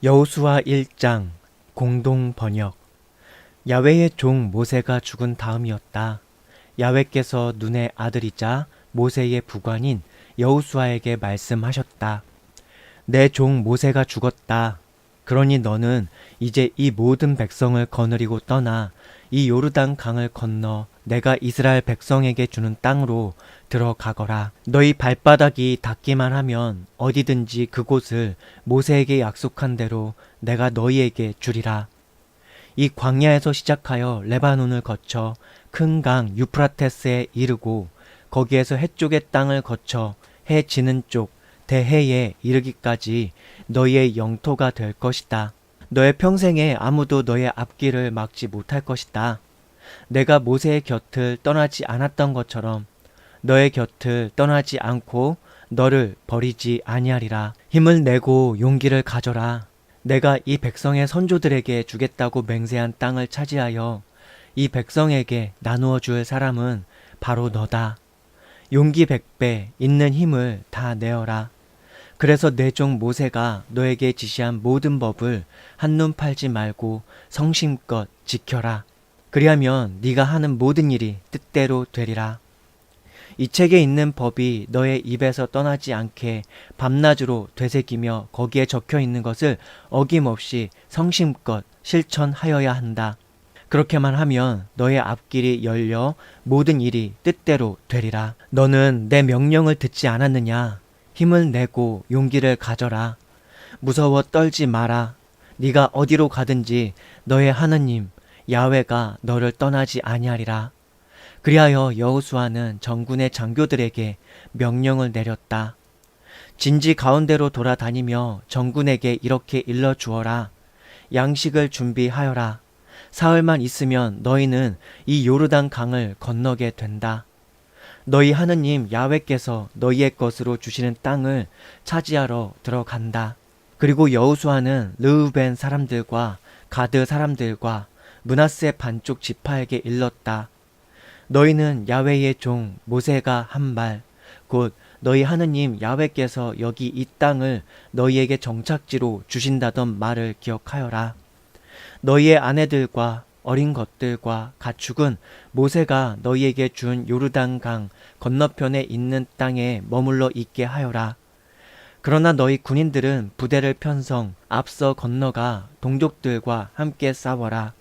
여호수아 1장 공동 번역. 야훼의 종 모세가 죽은 다음이었다. 야훼께서 눈의 아들이자 모세의 부관인 여호수아에게 말씀하셨다. 내 종 모세가 죽었다. 그러니 너는 이제 이 모든 백성을 거느리고 떠나 이 요르단 강을 건너 내가 이스라엘 백성에게 주는 땅으로 들어가거라. 너희 발바닥이 닿기만 하면 어디든지 그곳을 모세에게 약속한 대로 내가 너희에게 주리라. 이 광야에서 시작하여 레바논을 거쳐 큰 강 유프라테스에 이르고 거기에서 해쪽의 땅을 거쳐 해 지는 쪽 대해에 이르기까지 너희의 영토가 될 것이다. 너의 평생에 아무도 너의 앞길을 막지 못할 것이다. 내가 모세의 곁을 떠나지 않았던 것처럼 너의 곁을 떠나지 않고 너를 버리지 아니하리라. 힘을 내고 용기를 가져라. 내가 이 백성의 선조들에게 주겠다고 맹세한 땅을 차지하여 이 백성에게 나누어 줄 사람은 바로 너다. 용기 100배, 있는 힘을 다 내어라. 그래서 내 종 모세가 너에게 지시한 모든 법을 한눈 팔지 말고 성심껏 지켜라. 그리하면 네가 하는 모든 일이 뜻대로 되리라. 이 책에 있는 법이 너의 입에서 떠나지 않게 밤낮으로 되새기며 거기에 적혀 있는 것을 어김없이 성심껏 실천하여야 한다. 그렇게만 하면 너의 앞길이 열려 모든 일이 뜻대로 되리라. 너는 내 명령을 듣지 않았느냐? 힘을 내고 용기를 가져라. 무서워 떨지 마라. 네가 어디로 가든지 너의 하느님 야훼가 너를 떠나지 아니하리라. 그리하여 여호수아는 전군의 장교들에게 명령을 내렸다. 진지 가운데로 돌아다니며 전군에게 이렇게 일러 주어라. 양식을 준비하여라. 사흘만 있으면 너희는 이 요르단 강을 건너게 된다. 너희 하느님 야훼께서 너희의 것으로 주시는 땅을 차지하러 들어간다. 그리고 여호수아는 르우벤 사람들과 가드 사람들과 므낫세 반쪽 지파에게 일렀다. 너희는 야훼의 종 모세가 한 말, 곧 너희 하느님 야훼께서 여기 이 땅을 너희에게 정착지로 주신다던 말을 기억하여라. 너희의 아내들과 어린 것들과 가축은 모세가 너희에게 준 요르단 강 건너편에 있는 땅에 머물러 있게 하여라. 그러나 너희 군인들은 부대를 편성 앞서 건너가 동족들과 함께 싸워라.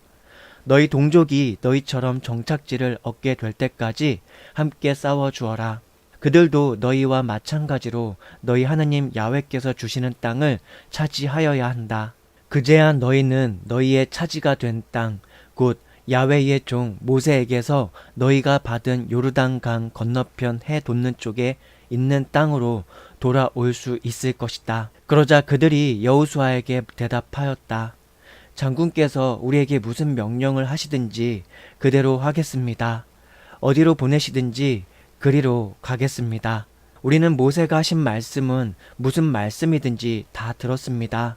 너희 동족이 너희처럼 정착지를 얻게 될 때까지 함께 싸워 주어라. 그들도 너희와 마찬가지로 너희 하느님 야훼께서 주시는 땅을 차지하여야 한다. 그제야 너희는 너희의 차지가 된 땅, 곧 야훼의 종 모세에게서 너희가 받은 요르단 강 건너편 해 돋는 쪽에 있는 땅으로 돌아올 수 있을 것이다. 그러자 그들이 여호수아에게 대답하였다. 장군께서 우리에게 무슨 명령을 하시든지 그대로 하겠습니다. 어디로 보내시든지 그리로 가겠습니다. 우리는 모세가 하신 말씀은 무슨 말씀이든지 다 들었습니다.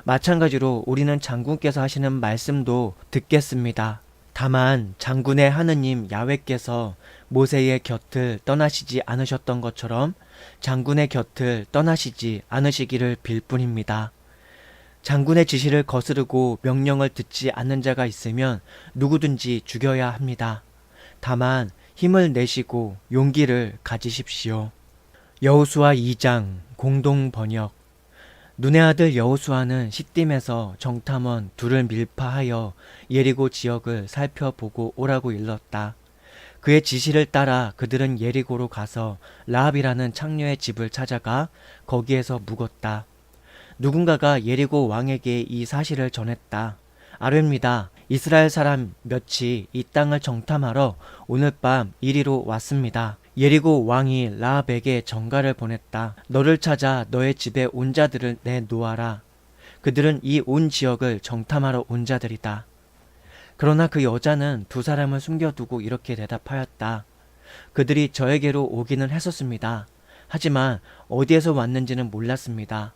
마찬가지로 우리는 장군께서 하시는 말씀도 듣겠습니다. 다만 장군의 하느님 야훼께서 모세의 곁을 떠나시지 않으셨던 것처럼 장군의 곁을 떠나시지 않으시기를 빌 뿐입니다. 장군의 지시를 거스르고 명령을 듣지 않는 자가 있으면 누구든지 죽여야 합니다. 다만 힘을 내시고 용기를 가지십시오. 여호수아 2장 공동 번역. 눈의 아들 여호수아는 시딤에서 정탐원 둘을 밀파하여 예리고 지역을 살펴보고 오라고 일렀다. 그의 지시를 따라 그들은 예리고로 가서 라합이라는 창녀의 집을 찾아가 거기에서 묵었다. 누군가가 예리고 왕에게 이 사실을 전했다. 아뢰입니다. 이스라엘 사람 몇이 이 땅을 정탐하러 오늘 밤 이리로 왔습니다. 예리고 왕이 라합에게 전가를 보냈다. 너를 찾아 너의 집에 온 자들을 내놓아라. 그들은 이 온 지역을 정탐하러 온 자들이다. 그러나 그 여자는 두 사람을 숨겨두고 이렇게 대답하였다. 그들이 저에게로 오기는 했었습니다. 하지만 어디에서 왔는지는 몰랐습니다.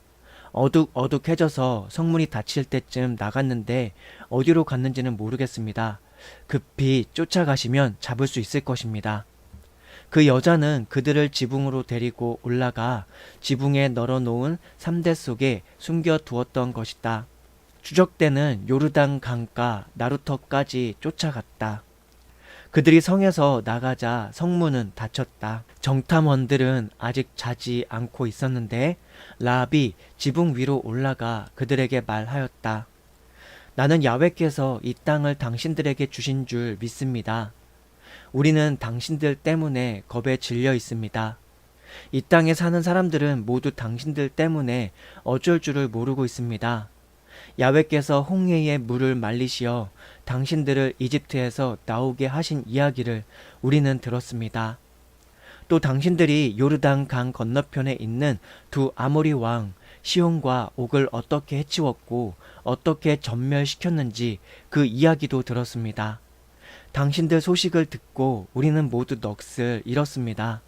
어둑어둑해져서 성문이 닫힐 때쯤 나갔는데 어디로 갔는지는 모르겠습니다. 급히 쫓아가시면 잡을 수 있을 것입니다. 그 여자는 그들을 지붕으로 데리고 올라가 지붕에 널어놓은 삼대 속에 숨겨두었던 것이다. 추적대는 요르단 강가 나루터까지 쫓아갔다. 그들이 성에서 나가자 성문은 닫혔다. 정탐원들은 아직 자지 않고 있었는데 라합이 지붕 위로 올라가 그들에게 말하였다. 나는 야훼께서 이 땅을 당신들에게 주신 줄 믿습니다. 우리는 당신들 때문에 겁에 질려 있습니다. 이 땅에 사는 사람들은 모두 당신들 때문에 어쩔 줄을 모르고 있습니다. 야훼께서 홍해의 물을 말리시어 당신들을 이집트에서 나오게 하신 이야기를 우리는 들었습니다. 또 당신들이 요르단 강 건너편에 있는 두 아모리 왕 시온과 옥을 어떻게 해치웠고 어떻게 전멸시켰는지 그 이야기도 들었습니다. 당신들 소식을 듣고 우리는 모두 넋을 잃었습니다.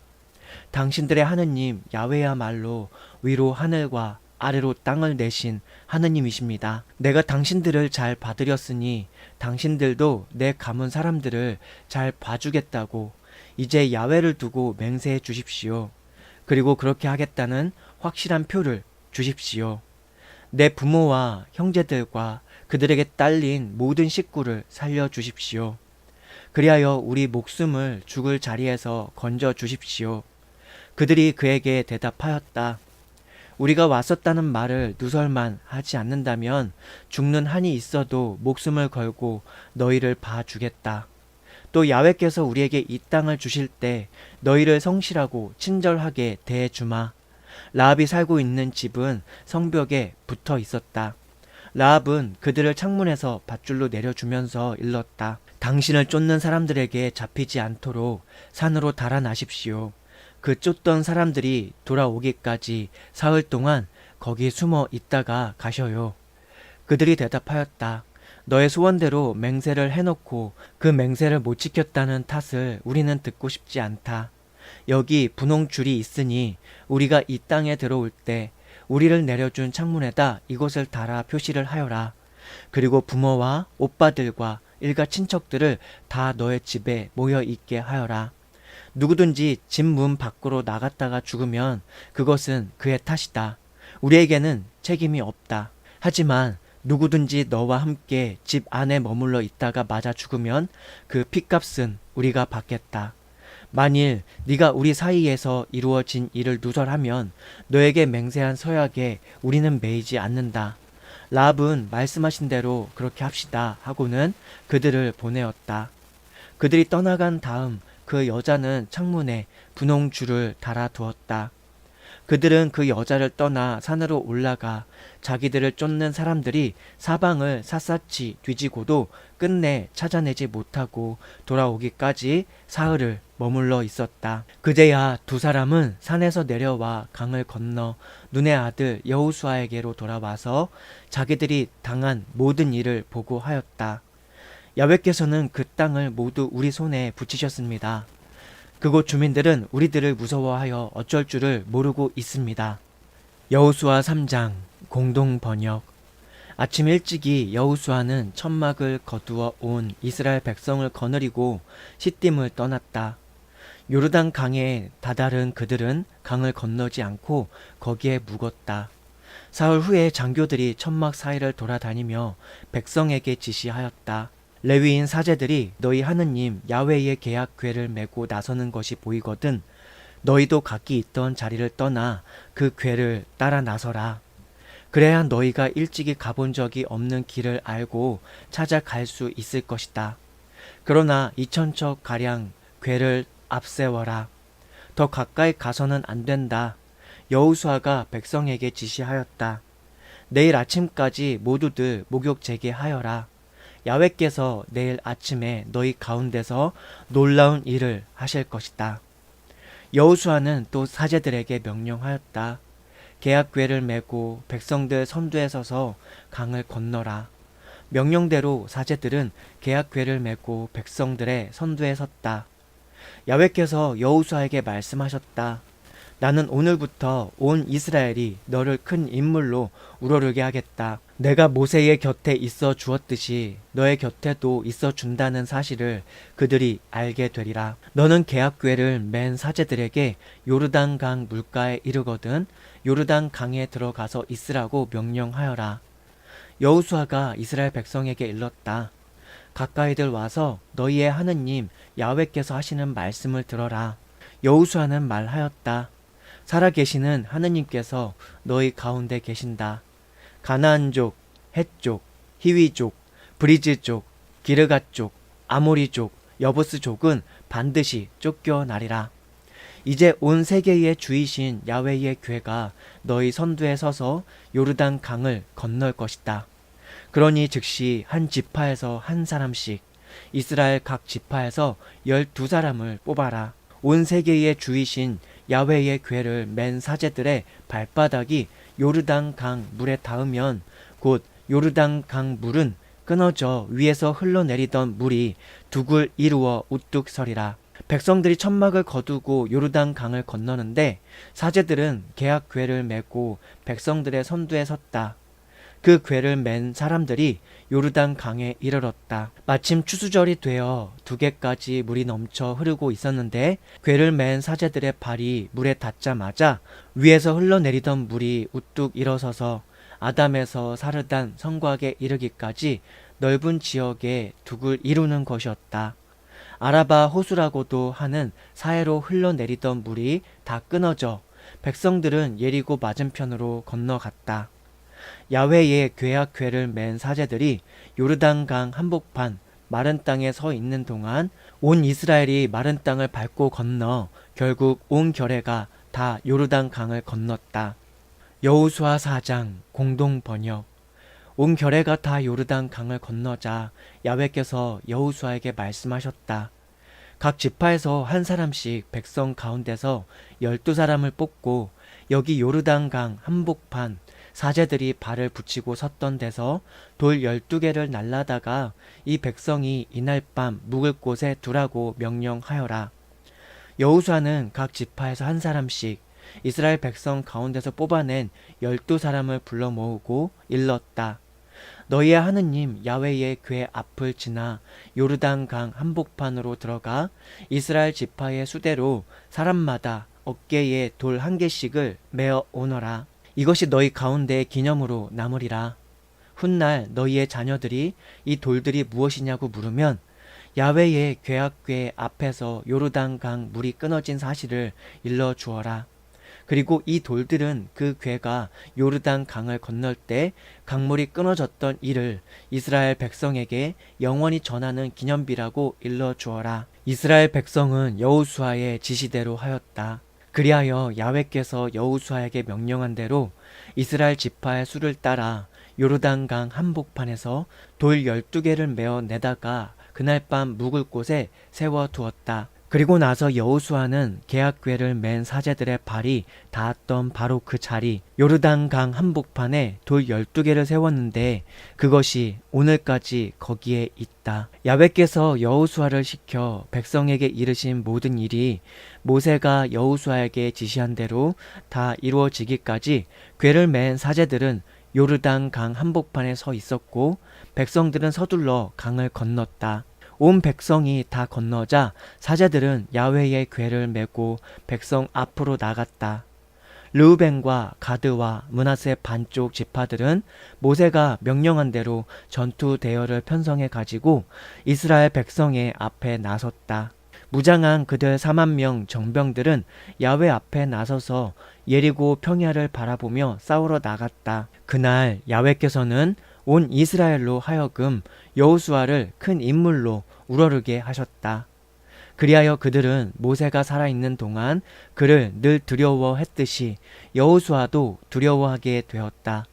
당신들의 하느님 야훼야말로 위로 하늘과 아래로 땅을 내신 하느님이십니다. 내가 당신들을 잘 봐드렸으니 당신들도 내 가문 사람들을 잘 봐주겠다고 이제 야훼를 두고 맹세해 주십시오. 그리고 그렇게 하겠다는 확실한 표를 주십시오. 내 부모와 형제들과 그들에게 딸린 모든 식구를 살려주십시오. 그리하여 우리 목숨을 죽을 자리에서 건져 주십시오. 그들이 그에게 대답하였다. 우리가 왔었다는 말을 누설만 하지 않는다면 죽는 한이 있어도 목숨을 걸고 너희를 봐주겠다. 또 야훼께서 우리에게 이 땅을 주실 때 너희를 성실하고 친절하게 대해주마. 라합이 살고 있는 집은 성벽에 붙어 있었다. 라합은 그들을 창문에서 밧줄로 내려주면서 일렀다. 당신을 쫓는 사람들에게 잡히지 않도록 산으로 달아나십시오. 그 쫓던 사람들이 돌아오기까지 사흘 동안 거기 숨어 있다가 가셔요. 그들이 대답하였다. 너의 소원대로 맹세를 해놓고 그 맹세를 못 지켰다는 탓을 우리는 듣고 싶지 않다. 여기 분홍줄이 있으니 우리가 이 땅에 들어올 때 우리를 내려준 창문에다 이곳을 달아 표시를 하여라. 그리고 부모와 오빠들과 일가 친척들을 다 너의 집에 모여 있게 하여라. 누구든지 집 문 밖으로 나갔다가 죽으면 그것은 그의 탓이다. 우리에게는 책임이 없다. 하지만 누구든지 너와 함께 집 안에 머물러 있다가 맞아 죽으면 그 핏값은 우리가 받겠다. 만일 네가 우리 사이에서 이루어진 일을 누설하면 너에게 맹세한 서약에 우리는 매이지 않는다. 라합은 말씀하신 대로 그렇게 합시다 하고는 그들을 보내었다. 그들이 떠나간 다음 그 여자는 창문에 분홍줄을 달아두었다. 그들은 그 여자를 떠나 산으로 올라가 자기들을 쫓는 사람들이 사방을 샅샅이 뒤지고도 끝내 찾아내지 못하고 돌아오기까지 사흘을 머물러 있었다. 그제야 두 사람은 산에서 내려와 강을 건너 눈의 아들 여호수아에게로 돌아와서 자기들이 당한 모든 일을 보고하였다. 야훼께서는 그 땅을 모두 우리 손에 붙이셨습니다. 그곳 주민들은 우리들을 무서워하여 어쩔 줄을 모르고 있습니다. 여호수아 3장 공동 번역. 아침 일찍이 여호수아는 천막을 거두어 온 이스라엘 백성을 거느리고 시딤을 떠났다. 요르단 강에 다다른 그들은 강을 건너지 않고 거기에 묵었다. 사흘 후에 장교들이 천막 사이를 돌아다니며 백성에게 지시하였다. 레위인 사제들이 너희 하느님 야훼의 계약 궤를 메고 나서는 것이 보이거든 너희도 각기 있던 자리를 떠나 그 궤를 따라 나서라. 그래야 너희가 일찍이 가본 적이 없는 길을 알고 찾아갈 수 있을 것이다. 그러나 2,000척 가량 궤를 앞세워라. 더 가까이 가서는 안 된다. 여호수아가 백성에게 지시하였다. 내일 아침까지 모두들 목욕 재개하여라. 야훼께서 내일 아침에 너희 가운데서 놀라운 일을 하실 것이다. 여호수아는 또 사제들에게 명령하였다. 계약궤를 메고 백성들 선두에 서서 강을 건너라. 명령대로 사제들은 계약궤를 메고 백성들의 선두에 섰다. 야훼께서 여호수아에게 말씀하셨다. 나는 오늘부터 온 이스라엘이 너를 큰 인물로 우러르게 하겠다. 내가 모세의 곁에 있어 주었듯이 너의 곁에도 있어 준다는 사실을 그들이 알게 되리라. 너는 계약궤를 맨 사제들에게 요르단강 물가에 이르거든 요르단 강에 들어가서 있으라고 명령하여라. 여호수아가 이스라엘 백성에게 일렀다. 가까이들 와서 너희의 하느님 야훼께서 하시는 말씀을 들어라. 여호수아는 말하였다. 살아계시는 하느님께서 너희 가운데 계신다. 가나안족, 헷족, 히위족, 브리즈족, 기르갓족, 아모리족, 여부스족은 반드시 쫓겨나리라. 이제 온 세계의 주이신 야훼의 궤가 너희 선두에 서서 요르단 강을 건널 것이다. 그러니 즉시 한 지파에서 한 사람씩 이스라엘 각 지파에서 12사람을 뽑아라. 온 세계의 주이신 야훼의 궤를 맨 사제들의 발바닥이 요르단 강 물에 닿으면 곧 요르단 강 물은 끊어져 위에서 흘러내리던 물이 둑을 이루어 우뚝 서리라. 백성들이 천막을 거두고 요르단 강을 건너는데 사제들은 계약 궤를 메고 백성들의 선두에 섰다. 그 궤를 맨 사람들이 요르단 강에 이르렀다. 마침 추수절이 되어 두 개까지 물이 넘쳐 흐르고 있었는데 궤를 맨 사제들의 발이 물에 닿자마자 위에서 흘러내리던 물이 우뚝 일어서서 아담에서 사르단 성곽에 이르기까지 넓은 지역에 둑을 이루는 것이었다. 아라바 호수라고도 하는 사해로 흘러내리던 물이 다 끊어져 백성들은 예리고 맞은편으로 건너갔다. 야훼의 궤약 궤를 맨 사제들이 요르단강 한복판 마른 땅에 서 있는 동안 온 이스라엘이 마른 땅을 밟고 건너 결국 온 결회가 다 요르단강을 건넜다. 여호수아 4장 공동 번역. 온 결회가 다 요르단강을 건너자 야훼께서 여호수아에게 말씀하셨다. 각 지파에서 한 사람씩 백성 가운데서 12사람을 뽑고 여기 요르단강 한복판 사제들이 발을 붙이고 섰던 데서 돌 12개를 날라다가 이 백성이 이날 밤 묵을 곳에 두라고 명령하여라. 여호수아는 각 지파에서 한 사람씩 이스라엘 백성 가운데서 뽑아낸 12사람을 불러 모으고 일렀다. 너희의 하느님 야훼의 궤 앞을 지나 요르단강 한복판으로 들어가 이스라엘 지파의 수대로 사람마다 어깨에 돌 1개씩을 메어 오너라. 이것이 너희 가운데의 기념으로 남으리라. 훗날 너희의 자녀들이 이 돌들이 무엇이냐고 물으면 야훼의 궤약궤 앞에서 요르단강 물이 끊어진 사실을 일러 주어라. 그리고 이 돌들은 그 궤가 요르단 강을 건널 때 강물이 끊어졌던 일을 이스라엘 백성에게 영원히 전하는 기념비라고 일러 주어라. 이스라엘 백성은 여호수아의 지시대로 하였다. 그리하여 야훼께서 여호수아에게 명령한 대로 이스라엘 지파의 수를 따라 요르단강 한복판에서 돌 12개를 메어 내다가 그날 밤 묵을 곳에 세워두었다. 그리고 나서 여호수아는 계약궤를 맨 사제들의 발이 닿았던 바로 그 자리 요르단강 한복판에 돌 12개를 세웠는데 그것이 오늘까지 거기에 있다. 야훼께서 여호수아를 시켜 백성에게 이르신 모든 일이 모세가 여호수아에게 지시한 대로 다 이루어지기까지 궤를 맨 사제들은 요르단강 한복판에 서 있었고 백성들은 서둘러 강을 건넜다. 온 백성이 다 건너자 사제들은 야훼의 궤를 메고 백성 앞으로 나갔다. 르우벤과 가드와 므낫세 반쪽 지파들은 모세가 명령한 대로 전투 대열을 편성해 가지고 이스라엘 백성의 앞에 나섰다. 무장한 그들 40,000명 정병들은 야훼 앞에 나서서 예리고 평야를 바라보며 싸우러 나갔다. 그날 야훼께서는 온 이스라엘로 하여금 여호수아를 큰 인물로 우러르게 하셨다. 그리하여 그들은 모세가 살아있는 동안 그를 늘 두려워했듯이 여호수아도 두려워하게 되었다.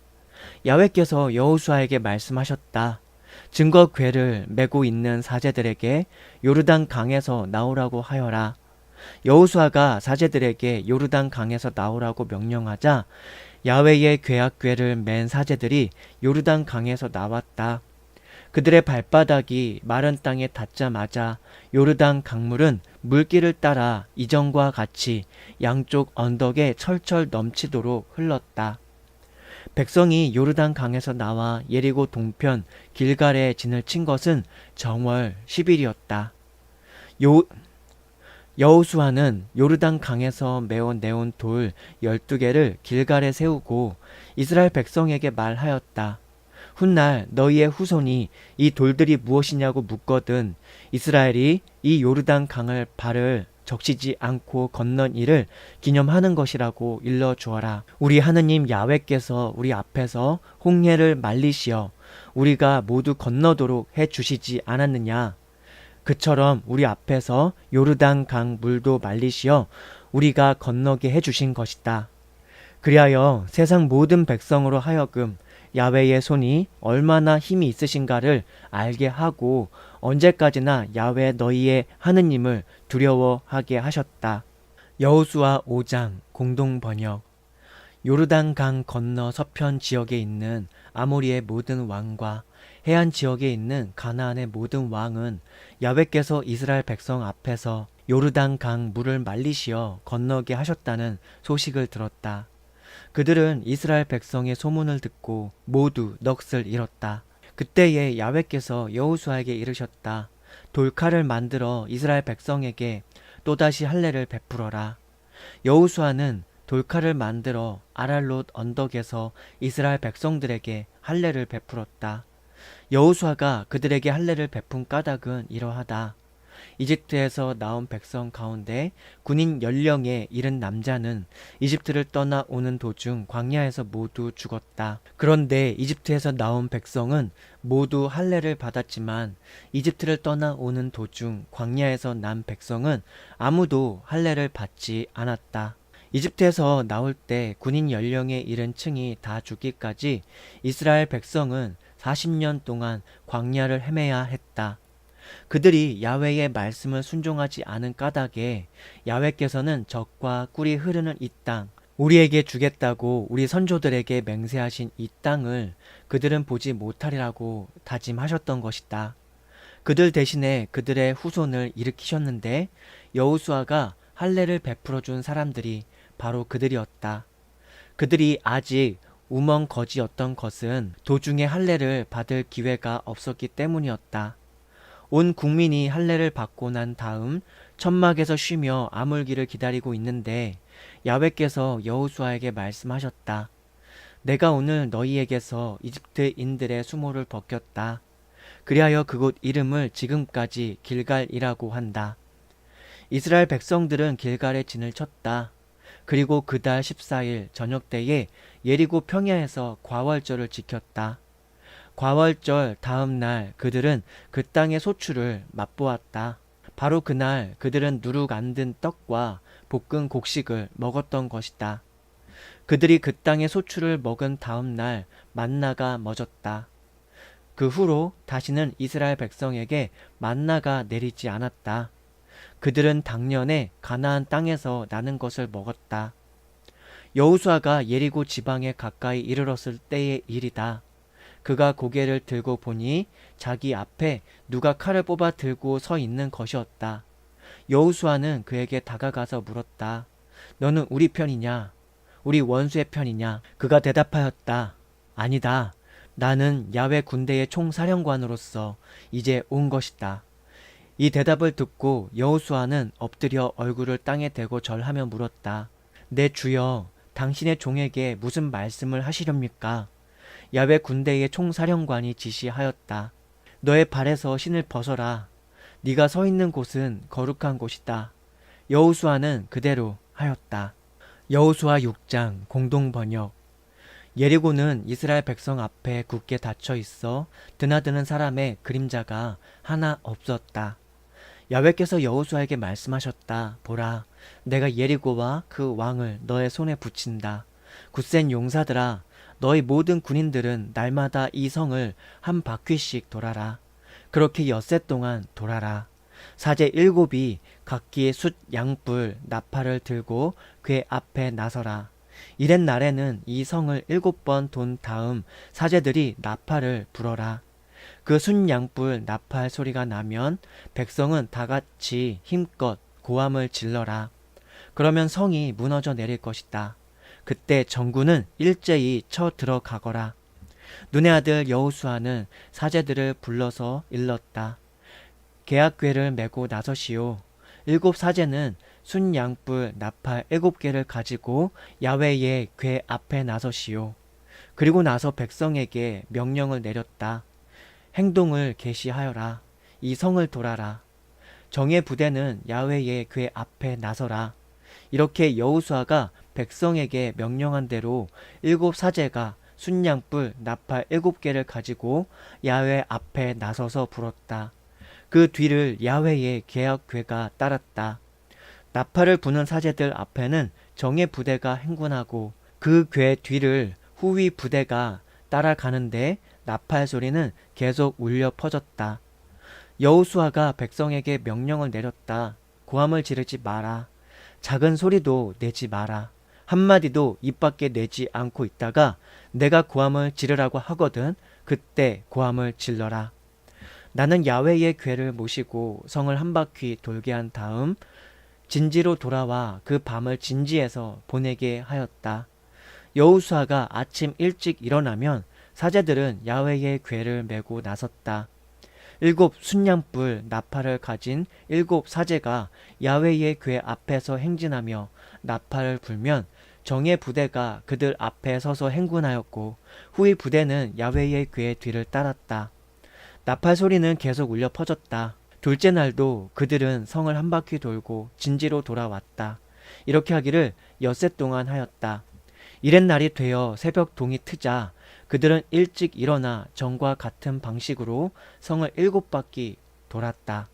야훼께서 여호수아에게 말씀하셨다. 증거 궤를 메고 있는 사제들에게 요르단 강에서 나오라고 하여라. 여호수아가 사제들에게 요르단 강에서 나오라고 명령하자 야훼의 궤약궤를 맨 사제들이 요르단 강에서 나왔다. 그들의 발바닥이 마른 땅에 닿자마자 요르단 강물은 물길을 따라 이전과 같이 양쪽 언덕에 철철 넘치도록 흘렀다. 백성이 요르단 강에서 나와 예리고 동편 길갈에 진을 친 것은 정월 10일이었다. 요 여호수아는 요르단 강에서 메어 내온 돌 12개를 길갈에 세우고 이스라엘 백성에게 말하였다. 훗날 너희의 후손이 이 돌들이 무엇이냐고 묻거든 이스라엘이 이 요르단 강을 발을 적시지 않고 건넌 일을 기념하는 것이라고 일러 주어라. 우리 하느님 야훼께서 우리 앞에서 홍해를 말리시어 우리가 모두 건너도록 해 주시지 않았느냐. 그처럼 우리 앞에서 요르단 강 물도 말리시어 우리가 건너게 해 주신 것이다. 그리하여 세상 모든 백성으로 하여금 야훼의 손이 얼마나 힘이 있으신가를 알게 하고 언제까지나 야훼 너희의 하느님을 두려워하게 하셨다. 여호수아 5장 공동 번역. 요르단 강 건너 서편 지역에 있는 아모리의 모든 왕과 해안 지역에 있는 가나안의 모든 왕은 야훼께서 이스라엘 백성 앞에서 요르단 강 물을 말리시어 건너게 하셨다는 소식을 들었다. 그들은 이스라엘 백성의 소문을 듣고 모두 넋을 잃었다. 그때에 야훼께서 여호수아에게 이르셨다. 돌칼을 만들어 이스라엘 백성에게 또다시 할례를 베풀어라. 여호수아는 돌칼을 만들어 아랄롯 언덕에서 이스라엘 백성들에게 할례를 베풀었다. 여호수아가 그들에게 할례를 베푼 까닭은 이러하다. 이집트에서 나온 백성 가운데 군인 연령에 이른 남자는 이집트를 떠나 오는 도중 광야에서 모두 죽었다. 그런데 이집트에서 나온 백성은 모두 할례를 받았지만 이집트를 떠나 오는 도중 광야에서 난 백성은 아무도 할례를 받지 않았다. 이집트에서 나올 때 군인 연령에 이른 층이 다 죽기까지 이스라엘 백성은 40년 동안 광야를 헤매야 했다. 그들이 야훼의 말씀을 순종하지 않은 까닭에 야훼께서는 적과 꿀이 흐르는 이 땅, 우리에게 주겠다고 우리 선조들에게 맹세하신 이 땅을 그들은 보지 못하리라고 다짐하셨던 것이다. 그들 대신에 그들의 후손을 일으키셨는데 여호수아가 할례를 베풀어 준 사람들이 바로 그들이었다. 그들이 아직 우멍거지였던 것은 도중에 할례를 받을 기회가 없었기 때문이었다. 온 국민이 할례를 받고 난 다음 천막에서 쉬며 아물기를 기다리고 있는데 야훼께서 여호수아에게 말씀하셨다. 내가 오늘 너희에게서 이집트인들의 수모를 벗겼다. 그리하여 그곳 이름을 지금까지 길갈이라고 한다. 이스라엘 백성들은 길갈에 진을 쳤다. 그리고 그달 14일 저녁 때에 예리고 평야에서 과월절을 지켰다. 과월절 다음 날 그들은 그 땅의 소출을 맛보았다. 바로 그날 그들은 누룩 안 든 떡과 볶은 곡식을 먹었던 것이다. 그들이 그 땅의 소출을 먹은 다음 날 만나가 멎었다. 그 후로 다시는 이스라엘 백성에게 만나가 내리지 않았다. 그들은 당년에 가나안 땅에서 나는 것을 먹었다. 여호수아가 예리고 지방에 가까이 이르렀을 때의 일이다. 그가 고개를 들고 보니 자기 앞에 누가 칼을 뽑아 들고 서 있는 것이었다. 여호수아는 그에게 다가가서 물었다. 너는 우리 편이냐? 우리 원수의 편이냐? 그가 대답하였다. 아니다. 나는 야훼 군대의 총사령관으로서 이제 온 것이다. 이 대답을 듣고 여호수아는 엎드려 얼굴을 땅에 대고 절하며 물었다. 내 주여, 당신의 종에게 무슨 말씀을 하시렵니까? 야훼 군대의 총사령관이 지시하였다. 너의 발에서 신을 벗어라. 네가 서 있는 곳은 거룩한 곳이다. 여호수아는 그대로 하였다. 여호수아 6장 공동 번역. 예리고는 이스라엘 백성 앞에 굳게 닫혀 있어 드나드는 사람의 그림자가 하나 없었다. 야훼께서 여호수아에게 말씀하셨다. 보라, 내가 예리고와 그 왕을 너의 손에 붙인다. 굳센 용사들아, 너희 모든 군인들은 날마다 이 성을 한 바퀴씩 돌아라. 그렇게 엿새 동안 돌아라. 사제 7이 각기 숫 양뿔 나팔을 들고 그의 앞에 나서라. 이랜 날에는 이 성을 7번 돈 다음 사제들이 나팔을 불어라. 그 순양뿔 나팔 소리가 나면 백성은 다같이 힘껏 고함을 질러라. 그러면 성이 무너져 내릴 것이다. 그때 전군은 일제히 쳐 들어가거라. 눈의 아들 여호수아는 사제들을 불러서 일렀다. 계약궤를 메고 나서시오. 7 사제는 순 양뿔 나팔 7개를 가지고 야훼의 궤 앞에 나서시오. 그리고 나서 백성에게 명령을 내렸다. 행동을 계시하여라. 이 성을 돌아라. 정예 부대는 야훼의 궤 앞에 나서라. 이렇게 여호수아가 백성에게 명령한 대로 7 사제가 순양뿔 나팔 7개를 가지고 야훼 앞에 나서서 불었다. 그 뒤를 야훼의 계약궤가 따랐다. 나팔을 부는 사제들 앞에는 정예 부대가 행군하고 그 궤 뒤를 후위 부대가 따라가는데 나팔 소리는 계속 울려 퍼졌다. 여호수아가 백성에게 명령을 내렸다. 고함을 지르지 마라. 작은 소리도 내지 마라. 한마디도 입 밖에 내지 않고 있다가 내가 고함을 지르라고 하거든 그때 고함을 질러라. 나는 야훼의 궤를 모시고 성을 한 바퀴 돌게 한 다음 진지로 돌아와 그 밤을 진지에서 보내게 하였다. 여호수아가 아침 일찍 일어나면 사제들은 야훼의 궤를 메고 나섰다. 7 순양뿔 나팔을 가진 7 사제가 야훼의 궤 앞에서 행진하며 나팔을 불면 정예 부대가 그들 앞에 서서 행군하였고 후위 부대는 야훼의 궤 뒤를 따랐다. 나팔 소리는 계속 울려 퍼졌다. 둘째 날도 그들은 성을 한 바퀴 돌고 진지로 돌아왔다. 이렇게 하기를 엿새 동안 하였다. 이렛 날이 되어 새벽 동이 트자 그들은 일찍 일어나 전과 같은 방식으로 성을 7바퀴 돌았다.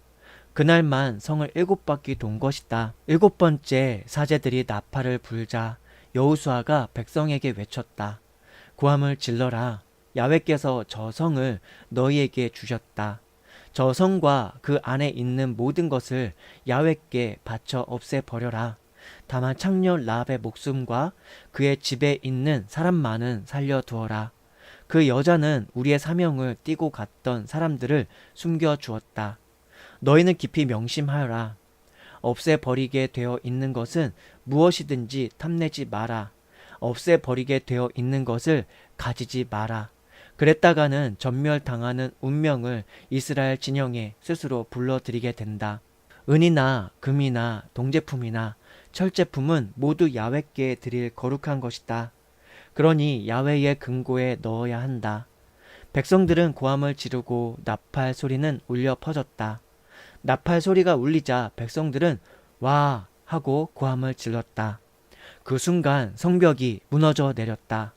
그날만 성을 7바퀴 돈 것이다. 7번째 사제들이 나팔을 불자 여호수아가 백성에게 외쳤다. 고함을 질러라. 야훼께서 저 성을 너희에게 주셨다. 저 성과 그 안에 있는 모든 것을 야훼께 바쳐 없애버려라. 다만 창녀 라합의 목숨과 그의 집에 있는 사람만은 살려두어라. 그 여자는 우리의 사명을 띠고 갔던 사람들을 숨겨주었다. 너희는 깊이 명심하여라. 없애버리게 되어 있는 것은 무엇이든지 탐내지 마라. 없애버리게 되어 있는 것을 가지지 마라. 그랬다가는 전멸당하는 운명을 이스라엘 진영에 스스로 불러들이게 된다. 은이나 금이나 동제품이나 철제품은 모두 야훼께 드릴 거룩한 것이다. 그러니 야훼의 금고에 넣어야 한다. 백성들은 고함을 지르고 나팔 소리는 울려 퍼졌다. 나팔 소리가 울리자 백성들은 와 하고 고함을 질렀다. 그 순간 성벽이 무너져 내렸다.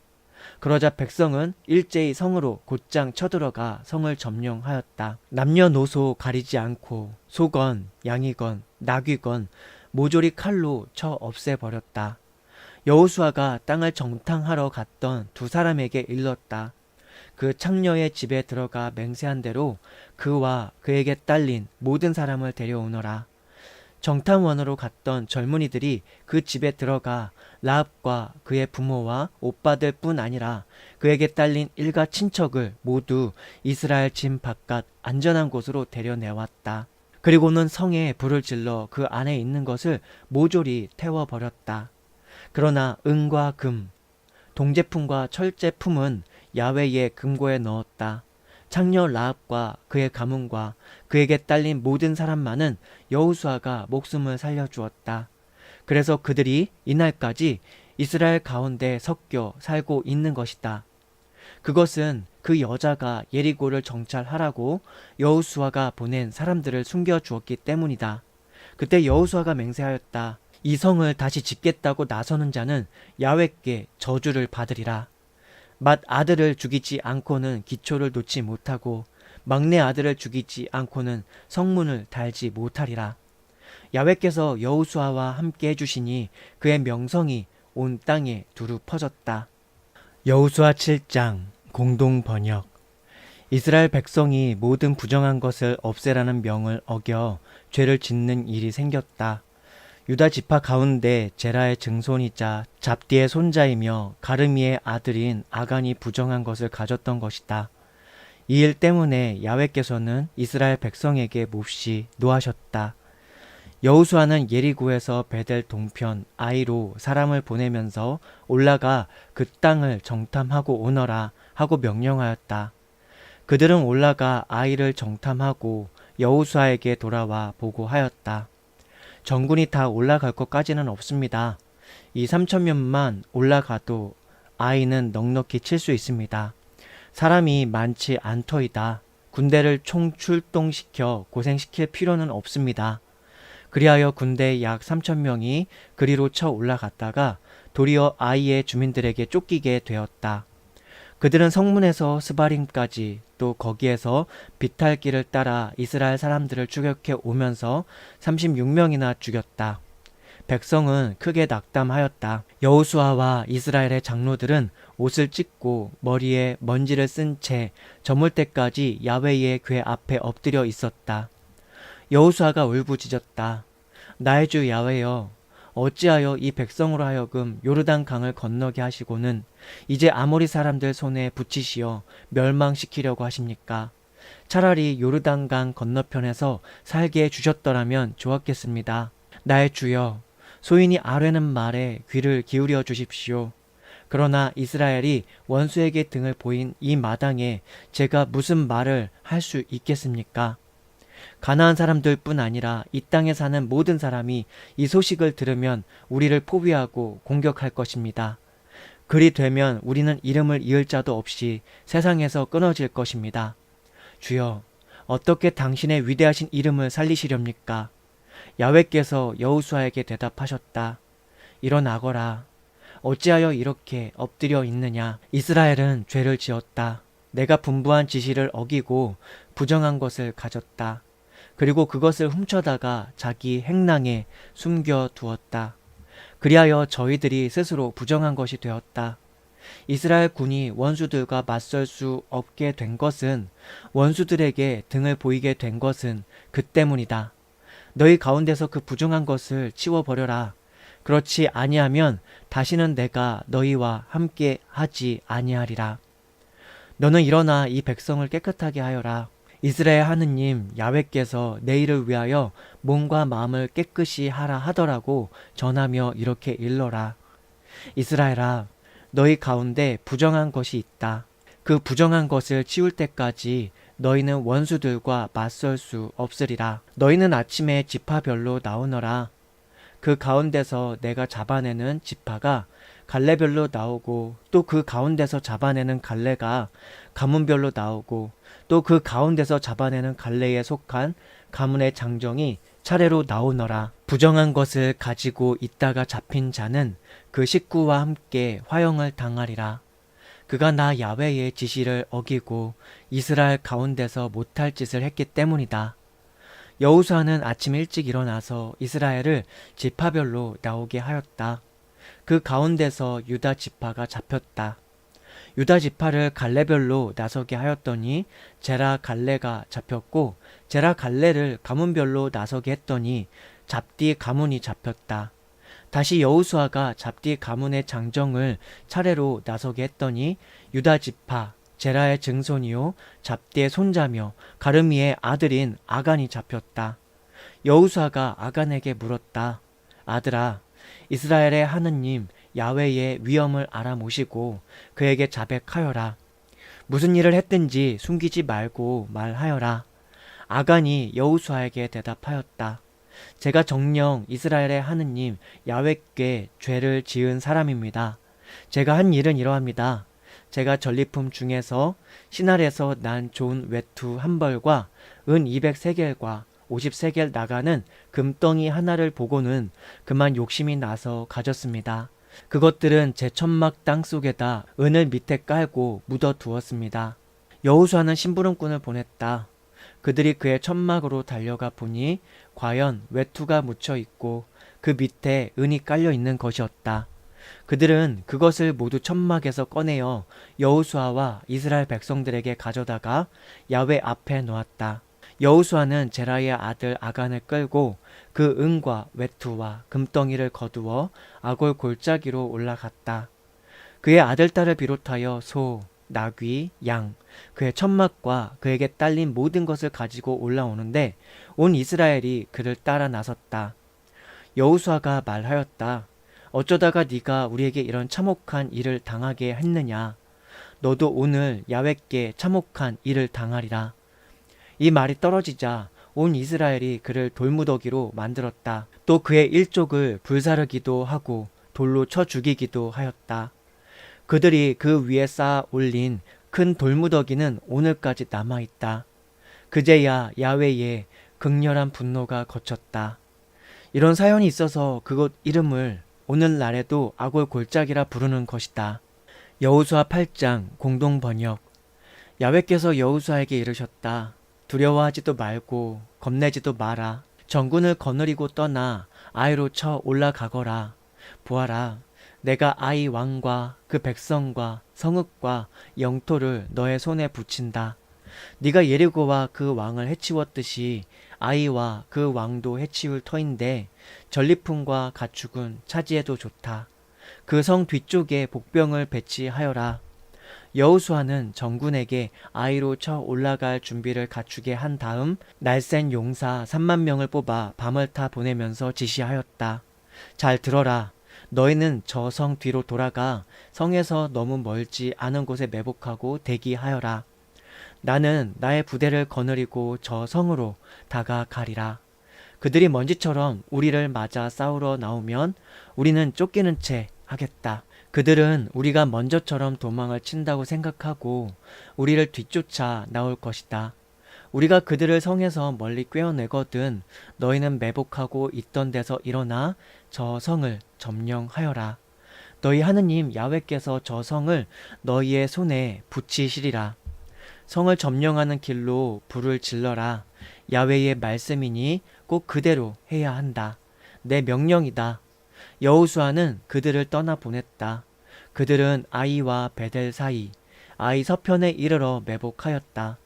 그러자 백성은 일제히 성으로 곧장 쳐들어가 성을 점령하였다. 남녀노소 가리지 않고 소건, 양이건, 낙이건 모조리 칼로 쳐 없애버렸다. 여호수아가 땅을 정탐하러 갔던 2 사람에게 일렀다. 그 창녀의 집에 들어가 맹세한 대로 그와 그에게 딸린 모든 사람을 데려오너라. 정탐원으로 갔던 젊은이들이 그 집에 들어가 라합과 그의 부모와 오빠들 뿐 아니라 그에게 딸린 일가 친척을 모두 이스라엘 진 바깥 안전한 곳으로 데려내왔다. 그리고는 성에 불을 질러 그 안에 있는 것을 모조리 태워버렸다. 그러나 은과 금, 동제품과 철제품은 야훼의 금고에 넣었다. 창녀 라합과 그의 가문과 그에게 딸린 모든 사람만은 여호수아가 목숨을 살려주었다. 그래서 그들이 이날까지 이스라엘 가운데 섞여 살고 있는 것이다. 그것은 그 여자가 예리고를 정찰하라고 여호수아가 보낸 사람들을 숨겨주었기 때문이다. 그때 여호수아가 맹세하였다. 이 성을 다시 짓겠다고 나서는 자는 야훼께 저주를 받으리라. 맏 아들을 죽이지 않고는 기초를 놓지 못하고 막내 아들을 죽이지 않고는 성문을 달지 못하리라. 야훼께서 여호수아와 함께 해주시니 그의 명성이 온 땅에 두루 퍼졌다. 여호수아 7장 공동 번역. 이스라엘 백성이 모든 부정한 것을 없애라는 명을 어겨 죄를 짓는 일이 생겼다. 유다 지파 가운데 제라의 증손이자 잡디의 손자이며 가르미의 아들인 아간이 부정한 것을 가졌던 것이다. 이 일 때문에 야훼께서는 이스라엘 백성에게 몹시 노하셨다. 여호수아는 예리고에서 베델 동편 아이로 사람을 보내면서 올라가 그 땅을 정탐하고 오너라 하고 명령하였다. 그들은 올라가 아이를 정탐하고 여호수아에게 돌아와 보고하였다. 전군이 다 올라갈 것까지는 없습니다. 이 3,000명만 올라가도 아이는 넉넉히 칠 수 있습니다. 사람이 많지 않더이다. 군대를 총출동시켜 고생시킬 필요는 없습니다. 그리하여 군대 약 3,000명이 그리로 쳐 올라갔다가 도리어 아이의 주민들에게 쫓기게 되었다. 그들은 성문에서 스바림까지 또 거기에서 비탈길을 따라 이스라엘 사람들을 추격해 오면서 36명이나 죽였다. 백성은 크게 낙담하였다. 여호수아와 이스라엘의 장로들은 옷을 찢고 머리에 먼지를 쓴 채 저물 때까지 야훼의 궤 앞에 엎드려 있었다. 여호수아가 울부짖었다. 나의 주 야훼여, 어찌하여 이 백성으로 하여금 요르단 강을 건너게 하시고는 이제 아모리 사람들 손에 붙이시어 멸망시키려고 하십니까? 차라리 요르단 강 건너편에서 살게 해주셨더라면 좋았겠습니다. 나의 주여, 소인이 아뢰는 말에 귀를 기울여 주십시오. 그러나 이스라엘이 원수에게 등을 보인 이 마당에 제가 무슨 말을 할 수 있겠습니까? 가나안 사람들뿐 아니라 이 땅에 사는 모든 사람이 이 소식을 들으면 우리를 포위하고 공격할 것입니다. 그리 되면 우리는 이름을 이을 자도 없이 세상에서 끊어질 것입니다. 주여, 어떻게 당신의 위대하신 이름을 살리시렵니까? 야훼께서 여호수아에게 대답하셨다. 일어나거라. 어찌하여 이렇게 엎드려 있느냐? 이스라엘은 죄를 지었다. 내가 분부한 지시를 어기고 부정한 것을 가졌다. 그리고 그것을 훔쳐다가 자기 행랑에 숨겨두었다. 그리하여 저희들이 스스로 부정한 것이 되었다. 이스라엘 군이 원수들과 맞설 수 없게 된 것은, 원수들에게 등을 보이게 된 것은 그 때문이다. 너희 가운데서 그 부정한 것을 치워버려라. 그렇지 아니하면 다시는 내가 너희와 함께 하지 아니하리라. 너는 일어나 이 백성을 깨끗하게 하여라. 이스라엘 하느님 야훼께서 내일을 위하여 몸과 마음을 깨끗이 하라 하더라고 전하며 이렇게 일러라. 이스라엘아, 너희 가운데 부정한 것이 있다. 그 부정한 것을 치울 때까지 너희는 원수들과 맞설 수 없으리라. 너희는 아침에 지파별로 나오너라. 그 가운데서 내가 잡아내는 지파가 갈래별로 나오고, 또 그 가운데서 잡아내는 갈래가 가문별로 나오고, 또 그 가운데서 잡아내는 갈래에 속한 가문의 장정이 차례로 나오너라. 부정한 것을 가지고 있다가 잡힌 자는 그 식구와 함께 화형을 당하리라. 그가 나 야훼의 지시를 어기고 이스라엘 가운데서 못할 짓을 했기 때문이다. 여호수아는 아침 일찍 일어나서 이스라엘을 지파별로 나오게 하였다. 그 가운데서 유다 지파가 잡혔다. 유다 지파를 갈래별로 나서게 하였더니 제라 갈래가 잡혔고, 제라 갈래를 가문별로 나서게 했더니 잡디 가문이 잡혔다. 다시 여호수아가 잡디 가문의 장정을 차례로 나서게 했더니 유다 지파 제라의 증손이요 잡디의 손자며 가르미의 아들인 아간이 잡혔다. 여호수아가 아간에게 물었다. 아들아, 이스라엘의 하느님 야훼의 위엄을 알아모시고 그에게 자백하여라. 무슨 일을 했든지 숨기지 말고 말하여라. 아간이 여호수아에게 대답하였다. 제가 정녕 이스라엘의 하느님 야훼께 죄를 지은 사람입니다. 제가 한 일은 이러합니다. 제가 전리품 중에서 신할에서 난 좋은 외투 한 벌과 은 200세겔과 50세겔 나가는 금덩이 하나를 보고는 그만 욕심이 나서 가졌습니다. 그것들은 제 천막 땅 속에다 은을 밑에 깔고 묻어 두었습니다. 여호수아는 심부름꾼을 보냈다. 그들이 그의 천막으로 달려가 보니 과연 외투가 묻혀 있고 그 밑에 은이 깔려 있는 것이었다. 그들은 그것을 모두 천막에서 꺼내어 여호수아와 이스라엘 백성들에게 가져다가 야훼 앞에 놓았다. 여호수아는 제라의 아들 아간을 끌고 그 은과 외투와 금덩이를 거두어 아골 골짜기로 올라갔다. 그의 아들딸을 비롯하여 소, 나귀, 양, 그의 천막과 그에게 딸린 모든 것을 가지고 올라오는데 온 이스라엘이 그를 따라 나섰다. 여호수아가 말하였다. 어쩌다가 네가 우리에게 이런 참혹한 일을 당하게 했느냐? 너도 오늘 야훼께 참혹한 일을 당하리라. 이 말이 떨어지자 온 이스라엘이 그를 돌무더기로 만들었다. 또 그의 일족을 불사르기도 하고 돌로 쳐 죽이기도 하였다. 그들이 그 위에 쌓아 올린 큰 돌무더기는 오늘까지 남아있다. 그제야 야훼의 극렬한 분노가 거쳤다. 이런 사연이 있어서 그곳 이름을 오늘날에도 아골 골짜기라 부르는 것이다. 여호수아 8장 공동 번역. 야훼께서 여호수아에게 이르셨다. 두려워하지도 말고 겁내지도 마라. 전군을 거느리고 떠나 아이로 쳐 올라가거라. 보아라, 내가 아이 왕과 그 백성과 성읍과 영토를 너의 손에 붙인다. 네가 예리고와 그 왕을 해치웠듯이 아이와 그 왕도 해치울 터인데 전리품과 가축은 차지해도 좋다. 그 성 뒤쪽에 복병을 배치하여라. 여호수아는 전군에게 아이로 쳐 올라갈 준비를 갖추게 한 다음 날쌘 용사 3만 명을 뽑아 밤을 타 보내면서 지시하였다. 잘 들어라. 너희는 저 성 뒤로 돌아가 성에서 너무 멀지 않은 곳에 매복하고 대기하여라. 나는 나의 부대를 거느리고 저 성으로 다가가리라. 그들이 먼지처럼 우리를 맞아 싸우러 나오면 우리는 쫓기는 채 하겠다. 그들은 우리가 먼저처럼 도망을 친다고 생각하고 우리를 뒤쫓아 나올 것이다. 우리가 그들을 성에서 멀리 꿰어내거든 너희는 매복하고 있던 데서 일어나 저 성을 점령하여라. 너희 하느님 야훼께서 저 성을 너희의 손에 붙이시리라. 성을 점령하는 길로 불을 질러라. 야훼의 말씀이니 꼭 그대로 해야 한다. 내 명령이다. 여호수아는 그들을 떠나 보냈다. 그들은 아이와 베델 사이, 아이 서편에 이르러 매복하였다.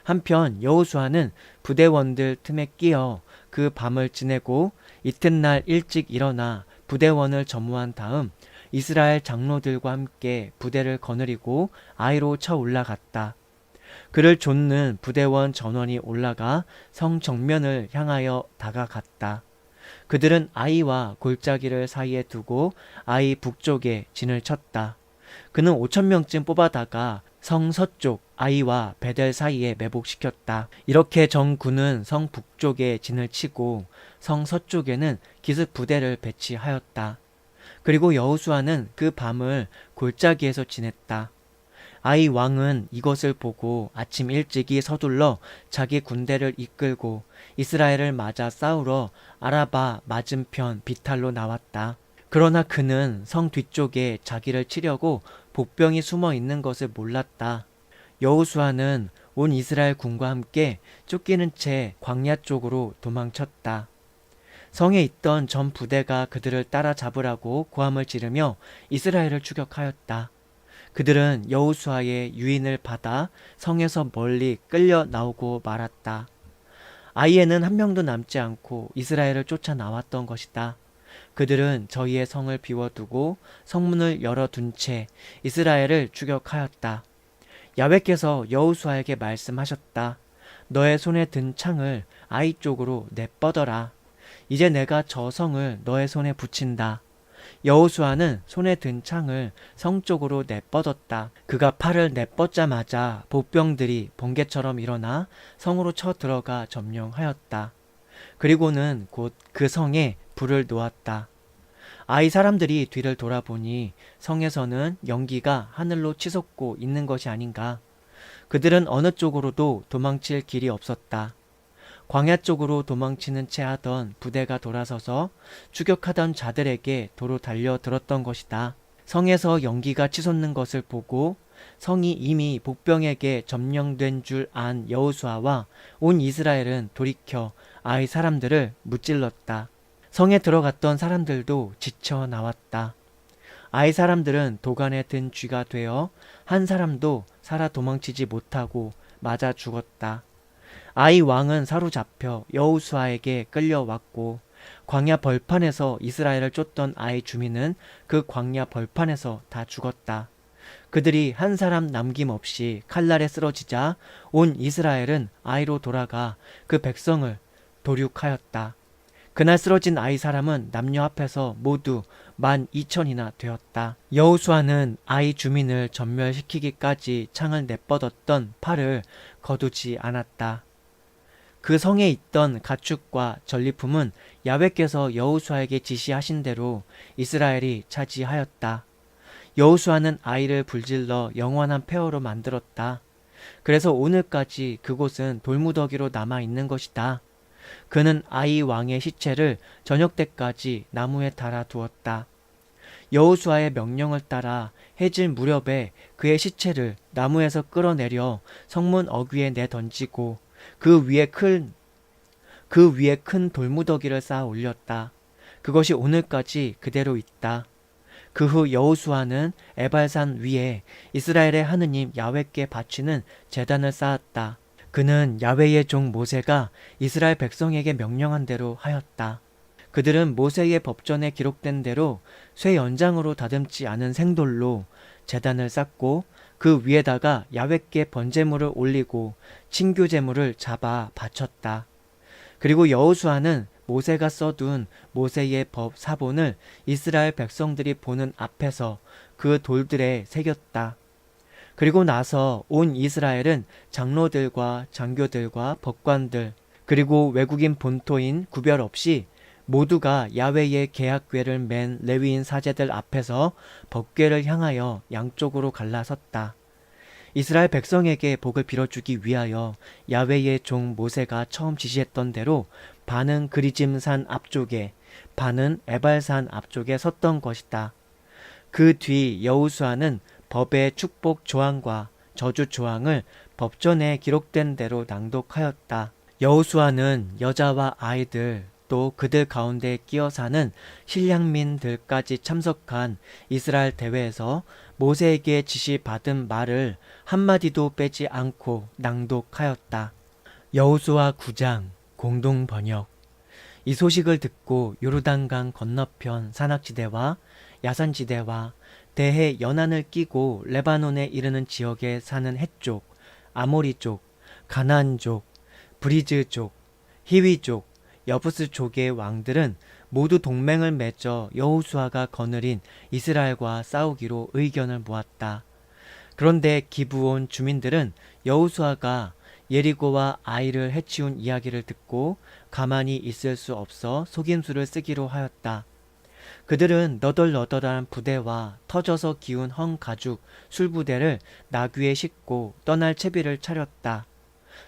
한편 여호수아는 부대원들 틈에 끼어 그 밤을 지내고 이튿날 일찍 일어나 부대원을 점호한 다음 이스라엘 장로들과 함께 부대를 거느리고 아이로 쳐 올라갔다. 그를 좇는 부대원 전원이 올라가 성 정면을 향하여 다가갔다. 그들은 아이와 골짜기를 사이에 두고 아이 북쪽에 진을 쳤다. 그는 5,000명쯤 뽑아다가 성 서쪽 아이와 베델 사이에 매복시켰다. 이렇게 전군은 성 북쪽에 진을 치고 성 서쪽에는 기습 부대를 배치하였다. 그리고 여호수아는 그 밤을 골짜기에서 지냈다. 아이 왕은 이것을 보고 아침 일찍이 서둘러 자기 군대를 이끌고 이스라엘을 맞아 싸우러 아라바 맞은편 비탈로 나왔다. 그러나 그는 성 뒤쪽에 자기를 치려고 복병이 숨어 있는 것을 몰랐다. 여호수아는 온 이스라엘 군과 함께 쫓기는 채 광야 쪽으로 도망쳤다. 성에 있던 전 부대가 그들을 따라잡으라고 고함을 지르며 이스라엘을 추격하였다. 그들은 여호수아의 유인을 받아 성에서 멀리 끌려 나오고 말았다. 아이에는 한 명도 남지 않고 이스라엘을 쫓아 나왔던 것이다. 그들은 저희의 성을 비워두고 성문을 열어둔 채 이스라엘을 추격하였다. 야훼께서 여호수아에게 말씀하셨다. 너의 손에 든 창을 아이 쪽으로 내뻗어라. 이제 내가 저 성을 너의 손에 붙인다. 여호수아는 손에 든 창을 성 쪽으로 내뻗었다. 그가 팔을 내뻗자마자 복병들이 번개처럼 일어나 성으로 쳐 들어가 점령하였다. 그리고는 곧 그 성에 불을 놓았다. 아이 사람들이 뒤를 돌아보니 성에서는 연기가 하늘로 치솟고 있는 것이 아닌가. 그들은 어느 쪽으로도 도망칠 길이 없었다. 광야 쪽으로 도망치는 채 하던 부대가 돌아서서 추격하던 자들에게 도로 달려들었던 것이다. 성에서 연기가 치솟는 것을 보고 성이 이미 복병에게 점령된 줄 안 여호수아와 온 이스라엘은 돌이켜 아이 사람들을 무찔렀다. 성에 들어갔던 사람들도 지쳐 나왔다. 아이 사람들은 도간에 든 쥐가 되어 한 사람도 살아 도망치지 못하고 맞아 죽었다. 아이 왕은 사로잡혀 여호수아에게 끌려왔고 광야 벌판에서 이스라엘을 쫓던 아이 주민은 그 광야 벌판에서 다 죽었다. 그들이 한 사람 남김없이 칼날에 쓰러지자 온 이스라엘은 아이로 돌아가 그 백성을 도륙하였다. 그날 쓰러진 아이 사람은 남녀 합해서 모두 12,000이나 되었다. 여호수아는 아이 주민을 전멸시키기까지 창을 내뻗었던 팔을 거두지 않았다. 그 성에 있던 가축과 전리품은 야훼께서 여호수아에게 지시하신 대로 이스라엘이 차지하였다. 여호수아는 아이를 불질러 영원한 폐허로 만들었다. 그래서 오늘까지 그곳은 돌무더기로 남아있는 것이다. 그는 아이 왕의 시체를 저녁 때까지 나무에 달아 두었다. 여호수아의 명령을 따라 해질 무렵에 그의 시체를 나무에서 끌어내려 성문 어귀에 내던지고 그 위에 큰 돌무더기를 쌓아 올렸다. 그것이 오늘까지 그대로 있다. 그 후 여호수아는 에발산 위에 이스라엘의 하느님 야훼께 바치는 제단을 쌓았다. 그는 야훼의 종 모세가 이스라엘 백성에게 명령한 대로 하였다. 그들은 모세의 법전에 기록된 대로 쇠 연장으로 다듬지 않은 생돌로 제단을 쌓고 그 위에다가 야훼께 번제물을 올리고 친교제물을 잡아 바쳤다. 그리고 여호수아는 모세가 써둔 모세의 법 사본을 이스라엘 백성들이 보는 앞에서 그 돌들에 새겼다. 그리고 나서 온 이스라엘은 장로들과 장교들과 법관들 그리고 외국인 본토인 구별 없이 모두가 야훼의 계약궤를 맨 레위인 사제들 앞에서 법궤를 향하여 양쪽으로 갈라섰다. 이스라엘 백성에게 복을 빌어주기 위하여 야훼의 종 모세가 처음 지시했던 대로 반은 그리짐산 앞쪽에 반은 에발산 앞쪽에 섰던 것이다. 그 뒤 여호수아는 법의 축복 조항과 저주 조항을 법전에 기록된 대로 낭독하였다. 여호수아는 여자와 아이들 또 그들 가운데 끼어 사는 실향민들까지 참석한 이스라엘 대회에서 모세에게 지시받은 말을 한마디도 빼지 않고 낭독하였다. 여호수아 9장 공동 번역. 이 소식을 듣고 요르단강 건너편 산악지대와 야산지대와 대해 연안을 끼고 레바논에 이르는 지역에 사는 헷족, 아모리족, 가나안족, 브리즈족, 히위족, 여부스족의 왕들은 모두 동맹을 맺어 여호수아가 거느린 이스라엘과 싸우기로 의견을 모았다. 그런데 기브온 주민들은 여호수아가 예리고와 아이를 해치운 이야기를 듣고 가만히 있을 수 없어 속임수를 쓰기로 하였다. 그들은 너덜너덜한 부대와 터져서 기운 헝 가죽 술부대를 나귀에 싣고 떠날 채비를 차렸다.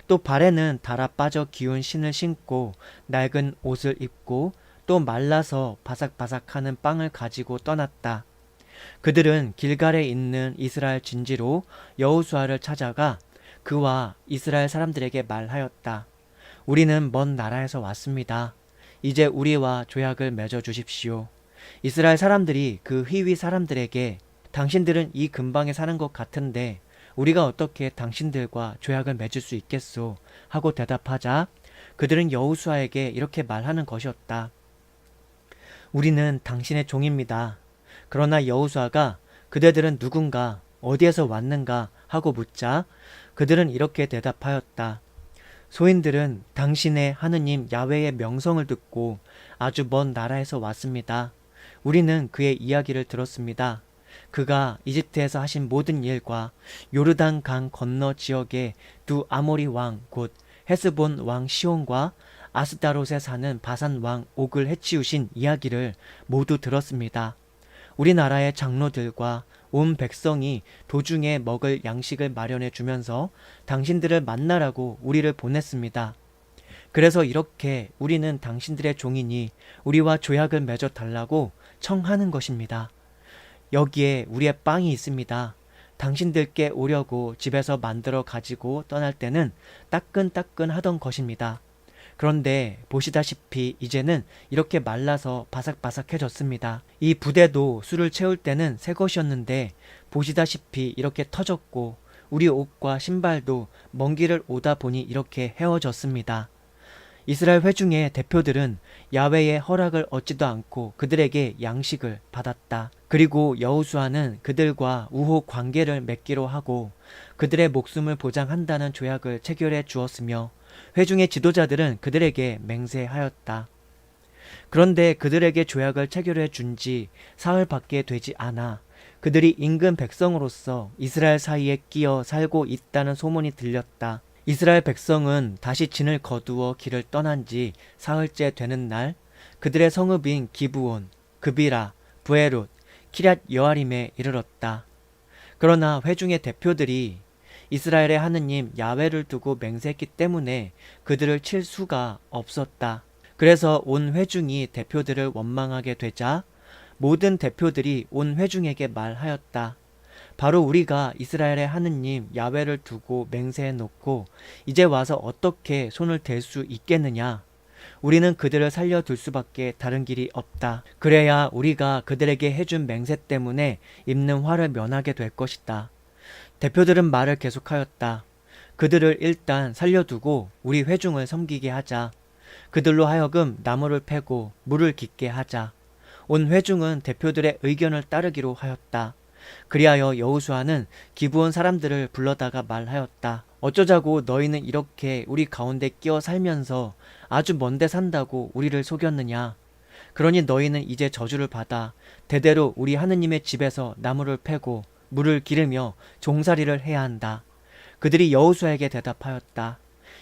또 발에는 달아 빠져 기운 신을 신고 낡은 옷을 입고 또 말라서 바삭바삭하는 빵을 가지고 떠났다. 그들은 길갈에 있는 이스라엘 진지로 여호수아를 찾아가 그와 이스라엘 사람들에게 말하였다. 우리는 먼 나라에서 왔습니다. 이제 우리와 조약을 맺어 주십시오. 이스라엘 사람들이 그 히위 사람들에게 당신들은 이 근방에 사는 것 같은데 우리가 어떻게 당신들과 조약을 맺을 수 있겠소? 하고 대답하자 그들은 여호수아에게 이렇게 말하는 것이었다. 우리는 당신의 종입니다. 그러나 여호수아가 그대들은 누군가 어디에서 왔는가 하고 묻자 그들은 이렇게 대답하였다. 소인들은 당신의 하느님 야훼의 명성을 듣고 아주 먼 나라에서 왔습니다. 우리는 그의 이야기를 들었습니다. 그가 이집트에서 하신 모든 일과 요르단 강 건너 지역의 두 아모리 왕 곧 헤스본 왕 시온과 아스다롯에 사는 바산 왕 옥을 해치우신 이야기를 모두 들었습니다. 우리나라의 장로들과 온 백성이 도중에 먹을 양식을 마련해 주면서 당신들을 만나라고 우리를 보냈습니다. 그래서 이렇게 우리는 당신들의 종이니 우리와 조약을 맺어 달라고 청하는 것입니다. 여기에 우리의 빵이 있습니다. 당신들께 오려고 집에서 만들어 가지고 떠날 때는 따끈따끈하던 것입니다. 그런데 보시다시피 이제는 이렇게 말라서 바삭바삭해졌습니다. 이 부대도 술을 채울 때는 새 것이었는데 보시다시피 이렇게 터졌고 우리 옷과 신발도 먼 길을 오다 보니 이렇게 헤어졌습니다. 이스라엘 회중의 대표들은 야훼의 허락을 얻지도 않고 그들에게 양식을 받았다. 그리고 여호수아는 그들과 우호 관계를 맺기로 하고 그들의 목숨을 보장한다는 조약을 체결해 주었으며 회중의 지도자들은 그들에게 맹세하였다. 그런데 그들에게 조약을 체결해 준 지 사흘밖에 되지 않아 그들이 임금 백성으로서 이스라엘 사이에 끼어 살고 있다는 소문이 들렸다. 이스라엘 백성은 다시 진을 거두어 길을 떠난 지 사흘째 되는 날 그들의 성읍인 기브온, 그비라, 브에롯, 키럇 여아림에 이르렀다. 그러나 회중의 대표들이 이스라엘의 하느님 야훼를 두고 맹세했기 때문에 그들을 칠 수가 없었다. 그래서 온 회중이 대표들을 원망하게 되자 모든 대표들이 온 회중에게 말하였다. 바로 우리가 이스라엘의 하느님 야훼를 두고 맹세해 놓고 이제 와서 어떻게 손을 댈 수 있겠느냐. 우리는 그들을 살려둘 수밖에 다른 길이 없다. 그래야 우리가 그들에게 해준 맹세 때문에 입는 화를 면하게 될 것이다. 대표들은 말을 계속하였다. 그들을 일단 살려두고 우리 회중을 섬기게 하자. 그들로 하여금 나무를 패고 물을 깃게 하자. 온 회중은 대표들의 의견을 따르기로 하였다. 그리하여 여호수아는 기브온 사람들을 불러다가 말하였다. 어쩌자고 너희는 이렇게 우리 가운데 끼어 살면서 아주 먼데 산다고 우리를 속였느냐. 그러니 너희는 이제 저주를 받아 대대로 우리 하느님의 집에서 나무를 패고 물을 기르며 종살이를 해야 한다. 그들이 여호수아에게 대답하였다.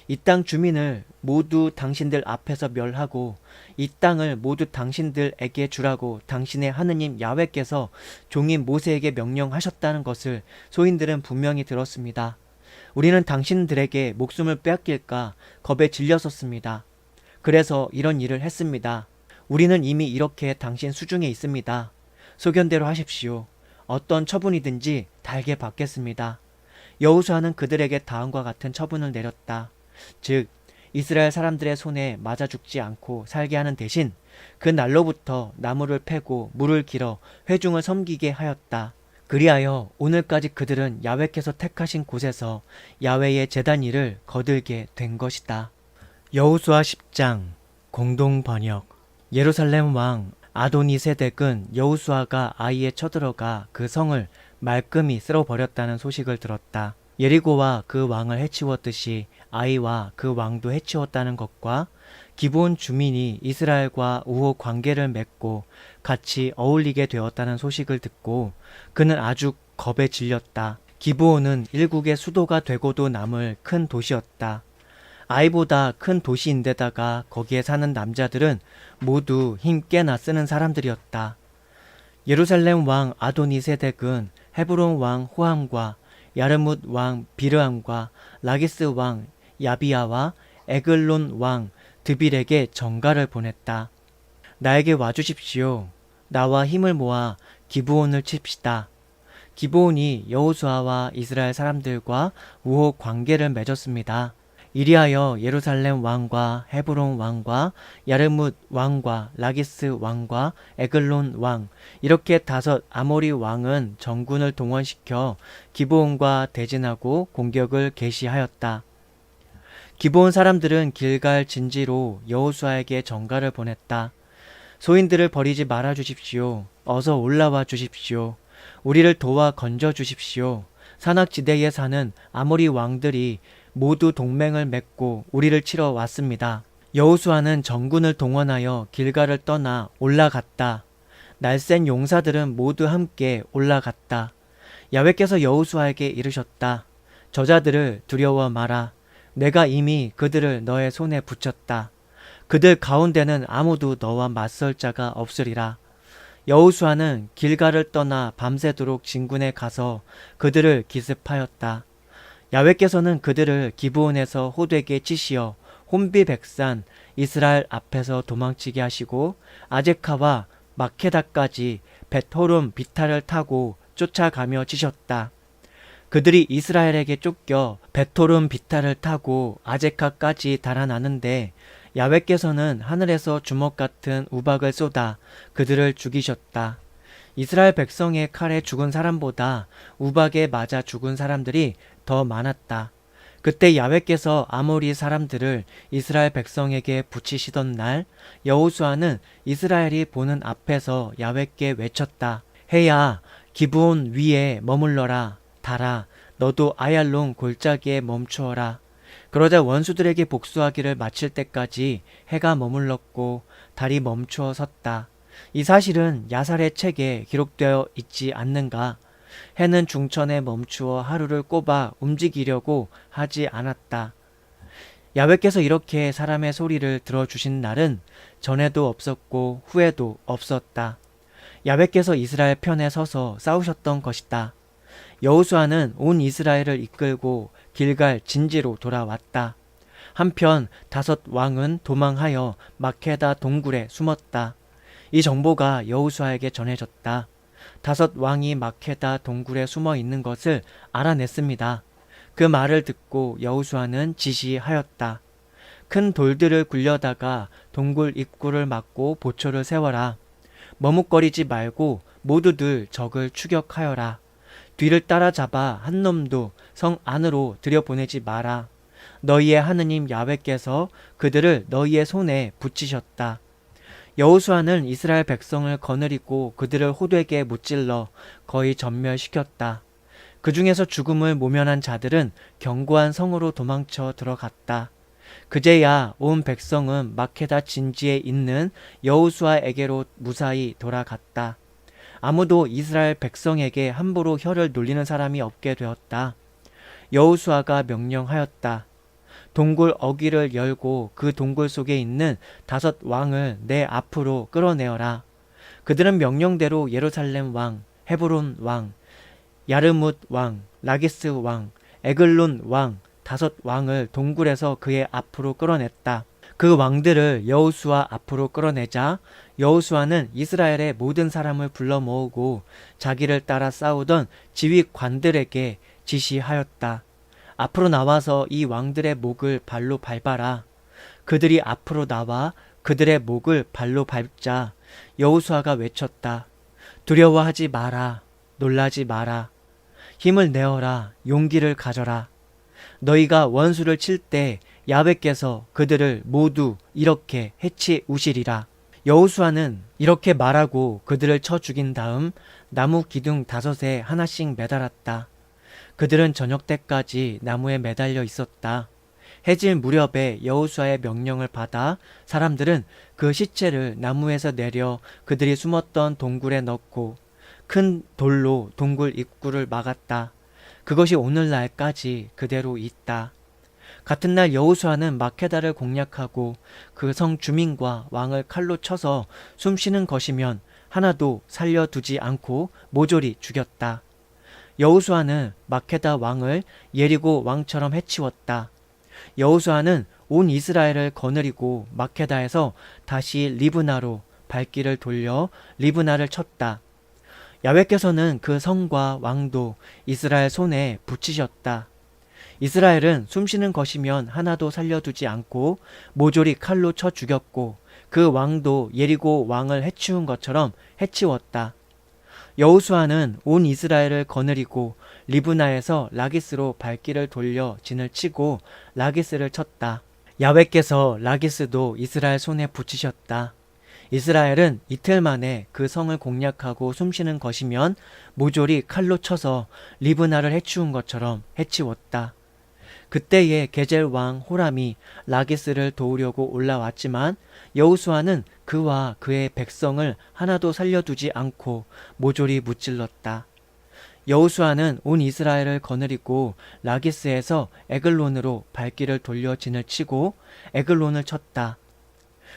이 땅 주민을 모두 당신들 앞에서 멸하고 이 땅을 모두 당신들에게 주라고 당신의 하느님 야훼께서 종인 모세에게 명령하셨다는 것을 소인들은 분명히 들었습니다. 우리는 당신들에게 목숨을 빼앗길까 겁에 질렸었습니다. 그래서 이런 일을 했습니다. 우리는 이미 이렇게 당신 수중에 있습니다. 소견대로 하십시오. 어떤 처분이든지 달게 받겠습니다. 여호수아는 그들에게 다음과 같은 처분을 내렸다. 즉 이스라엘 사람들의 손에 맞아 죽지 않고 살게 하는 대신 그 날로부터 나무를 패고 물을 길어 회중을 섬기게 하였다. 그리하여 오늘까지 그들은 야훼께서 택하신 곳에서 야훼의 제단 일을 거들게 된 것이다. 여호수아 10장 공동 번역. 예루살렘 왕 아도니세덱은 여호수아가 아이에 쳐들어가 그 성을 말끔히 쓸어버렸다는 소식을 들었다. 예리고와 그 왕을 해치웠듯이 아이와 그 왕도 해치웠다는 것과 기브온 주민이 이스라엘과 우호 관계를 맺고 같이 어울리게 되었다는 소식을 듣고 그는 아주 겁에 질렸다. 기브온은 일국의 수도가 되고도 남을 큰 도시였다. 아이보다 큰 도시인데다가 거기에 사는 남자들은 모두 힘 꽤나 쓰는 사람들이었다. 예루살렘 왕 아도니세덱은 헤브론 왕 호함과 야르뭇 왕 비르함과 라기스 왕 야비야와 에글론 왕 드빌에게 전가를 보냈다. 나에게 와주십시오. 나와 힘을 모아 기브온을 칩시다. 기브온이 여호수아와 이스라엘 사람들과 우호 관계를 맺었습니다. 이리하여 예루살렘 왕과 헤브론 왕과 야르뭇 왕과 라기스 왕과 에글론 왕 이렇게 5 아모리 왕은 전군을 동원시켜 기브온과 대진하고 공격을 개시하였다. 기브온 사람들은 길갈 진지로 여호수아에게 전가를 보냈다. 소인들을 버리지 말아 주십시오. 어서 올라와 주십시오. 우리를 도와 건져 주십시오. 산악지대에 사는 아모리 왕들이 모두 동맹을 맺고 우리를 치러 왔습니다. 여호수아는 전군을 동원하여 길갈을 떠나 올라갔다. 날쌘 용사들은 모두 함께 올라갔다. 야훼께서 여호수아에게 이르셨다. 저자들을 두려워 마라. 내가 이미 그들을 너의 손에 붙였다. 그들 가운데는 아무도 너와 맞설 자가 없으리라. 여호수아는 길갈을 떠나 밤새도록 진군에 가서 그들을 기습하였다. 야훼께서는 그들을 기브온에서 호되게 치시어 혼비백산 이스라엘 앞에서 도망치게 하시고 아제카와 마케다까지 벳호름 비탈을 타고 쫓아가며 치셨다. 그들이 이스라엘에게 쫓겨 벳호름 비탈을 타고 아제카까지 달아나는데 야훼께서는 하늘에서 주먹 같은 우박을 쏟아 그들을 죽이셨다. 이스라엘 백성의 칼에 죽은 사람보다 우박에 맞아 죽은 사람들이 더 많았다. 그때 야훼께서 아모리 사람들을 이스라엘 백성에게 붙이시던 날 여호수아는 이스라엘이 보는 앞에서 야훼께 외쳤다. 해야 기브온 위에 머물러라. 달아 너도 아얄론 골짜기에 멈추어라. 그러자 원수들에게 복수하기를 마칠 때까지 해가 머물렀고 달이 멈추어 섰다. 이 사실은 야살의 책에 기록되어 있지 않는가? 해는 중천에 멈추어 하루를 꼽아 움직이려고 하지 않았다. 야훼께서 이렇게 사람의 소리를 들어주신 날은 전에도 없었고 후에도 없었다. 야훼께서 이스라엘 편에 서서 싸우셨던 것이다. 여호수아는 온 이스라엘을 이끌고 길갈 진지로 돌아왔다. 한편 5 왕은 도망하여 마케다 동굴에 숨었다. 이 정보가 여호수아에게 전해졌다. 5 왕이 마케다 동굴에 숨어 있는 것을 알아냈습니다. 그 말을 듣고 여호수아는 지시하였다. 큰 돌들을 굴려다가 동굴 입구를 막고 보초를 세워라. 머뭇거리지 말고 모두들 적을 추격하여라. 뒤를 따라잡아 한 놈도 성 안으로 들여보내지 마라. 너희의 하느님 야훼께서 그들을 너희의 손에 붙이셨다. 여호수아는 이스라엘 백성을 거느리고 그들을 호되게 무찔러 거의 전멸시켰다. 그 중에서 죽음을 모면한 자들은 견고한 성으로 도망쳐 들어갔다. 그제야 온 백성은 마케다 진지에 있는 여호수아에게로 무사히 돌아갔다. 아무도 이스라엘 백성에게 함부로 혀를 놀리는 사람이 없게 되었다. 여호수아가 명령하였다. 동굴 어귀를 열고 그 동굴 속에 있는 5 왕을 내 앞으로 끌어내어라. 그들은 명령대로 예루살렘 왕, 헤브론 왕, 야르뭇 왕, 라기스 왕, 에글론 왕 5 왕을 동굴에서 그의 앞으로 끌어냈다. 그 왕들을 여호수아 앞으로 끌어내자 여호수아는 이스라엘의 모든 사람을 불러 모으고 자기를 따라 싸우던 지휘관들에게 지시하였다. 앞으로 나와서 이 왕들의 목을 발로 밟아라. 그들이 앞으로 나와 그들의 목을 발로 밟자 여호수아가 외쳤다. 두려워하지 마라. 놀라지 마라. 힘을 내어라. 용기를 가져라. 너희가 원수를 칠 때 야훼께서 그들을 모두 이렇게 해치우시리라. 여호수아는 이렇게 말하고 그들을 쳐 죽인 다음 나무 기둥 5에 하나씩 매달았다. 그들은 저녁 때까지 나무에 매달려 있었다. 해질 무렵에 여호수아의 명령을 받아 사람들은 그 시체를 나무에서 내려 그들이 숨었던 동굴에 넣고 큰 돌로 동굴 입구를 막았다. 그것이 오늘날까지 그대로 있다. 같은 날 여호수아는 마케다를 공략하고 그 성 주민과 왕을 칼로 쳐서 숨쉬는 것이면 하나도 살려두지 않고 모조리 죽였다. 여호수아는 마케다 왕을 예리고 왕처럼 해치웠다. 여호수아는 온 이스라엘을 거느리고 마케다에서 다시 리브나로 발길을 돌려 리브나를 쳤다. 야훼께서는 그 성과 왕도 이스라엘 손에 붙이셨다. 이스라엘은 숨쉬는 것이면 하나도 살려두지 않고 모조리 칼로 쳐 죽였고 그 왕도 예리고 왕을 해치운 것처럼 해치웠다. 여호수아는 온 이스라엘을 거느리고 리브나에서 라기스로 발길을 돌려 진을 치고 라기스를 쳤다. 야훼께서 라기스도 이스라엘 손에 붙이셨다. 이스라엘은 이틀 만에 그 성을 공략하고 숨쉬는 것이면 모조리 칼로 쳐서 리브나를 해치운 것처럼 해치웠다. 그때에 게젤 왕 호람이 라기스를 도우려고 올라왔지만 여호수아는 그와 그의 백성을 하나도 살려두지 않고 모조리 무찔렀다. 여호수아는 온 이스라엘을 거느리고 라기스에서 에글론으로 발길을 돌려 진을 치고 에글론을 쳤다.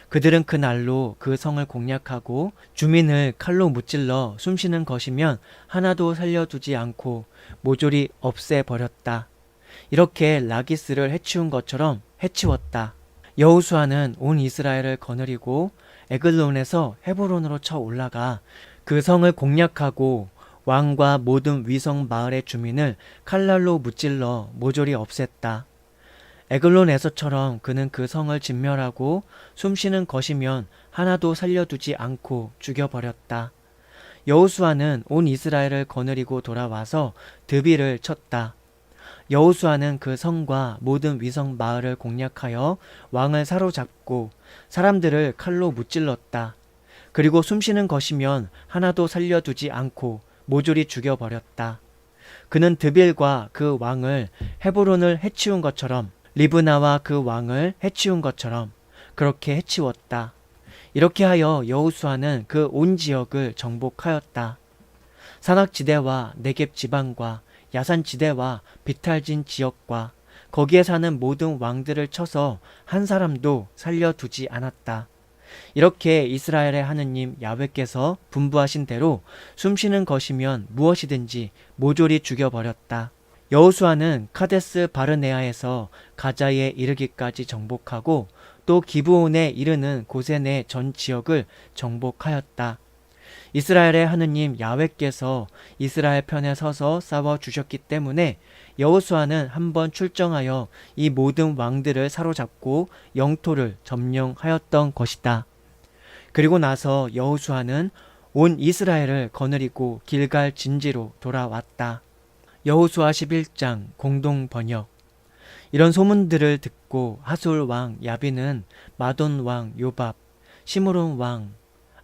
그들은 그날로 그 성을 공략하고 주민을 칼로 무찔러 숨쉬는 것이면 하나도 살려두지 않고 모조리 없애버렸다. 이렇게 라기스를 해치운 것처럼 해치웠다. 여호수아는 온 이스라엘을 거느리고 에글론에서 헤브론으로 쳐 올라가 그 성을 공략하고 왕과 모든 위성 마을의 주민을 칼날로 무찔러 모조리 없앴다. 에글론에서처럼 그는 그 성을 진멸하고 숨쉬는 것이면 하나도 살려두지 않고 죽여버렸다. 여호수아는 온 이스라엘을 거느리고 돌아와서 드비를 쳤다. 여호수아는 그 성과 모든 위성 마을을 공략하여 왕을 사로잡고 사람들을 칼로 무찔렀다. 그리고 숨쉬는 것이면 하나도 살려두지 않고 모조리 죽여버렸다. 그는 드빌과 그 왕을 헤브론을 해치운 것처럼 리브나와 그 왕을 해치운 것처럼 그렇게 해치웠다. 이렇게 하여 여호수아는 그 온 지역을 정복하였다. 산악지대와 네겝 지방과 야산지대와 비탈진 지역과 거기에 사는 모든 왕들을 쳐서 한 사람도 살려두지 않았다. 이렇게 이스라엘의 하느님 야훼께서 분부하신 대로 숨쉬는 것이면 무엇이든지 모조리 죽여버렸다. 여호수아는 카데스 바르네아에서 가자에 이르기까지 정복하고 또 기브온에 이르는 고센의 전 지역을 정복하였다. 이스라엘의 하느님 야훼께서 이스라엘 편에 서서 싸워주셨기 때문에 여호수아는 한번 출정하여 이 모든 왕들을 사로잡고 영토를 점령하였던 것이다. 그리고 나서 여호수아는 온 이스라엘을 거느리고 길갈 진지로 돌아왔다. 여호수아 11장 공동 번역. 이런 소문들을 듣고 하솔 왕 야빈은 마돈 왕 요밥, 시므론 왕,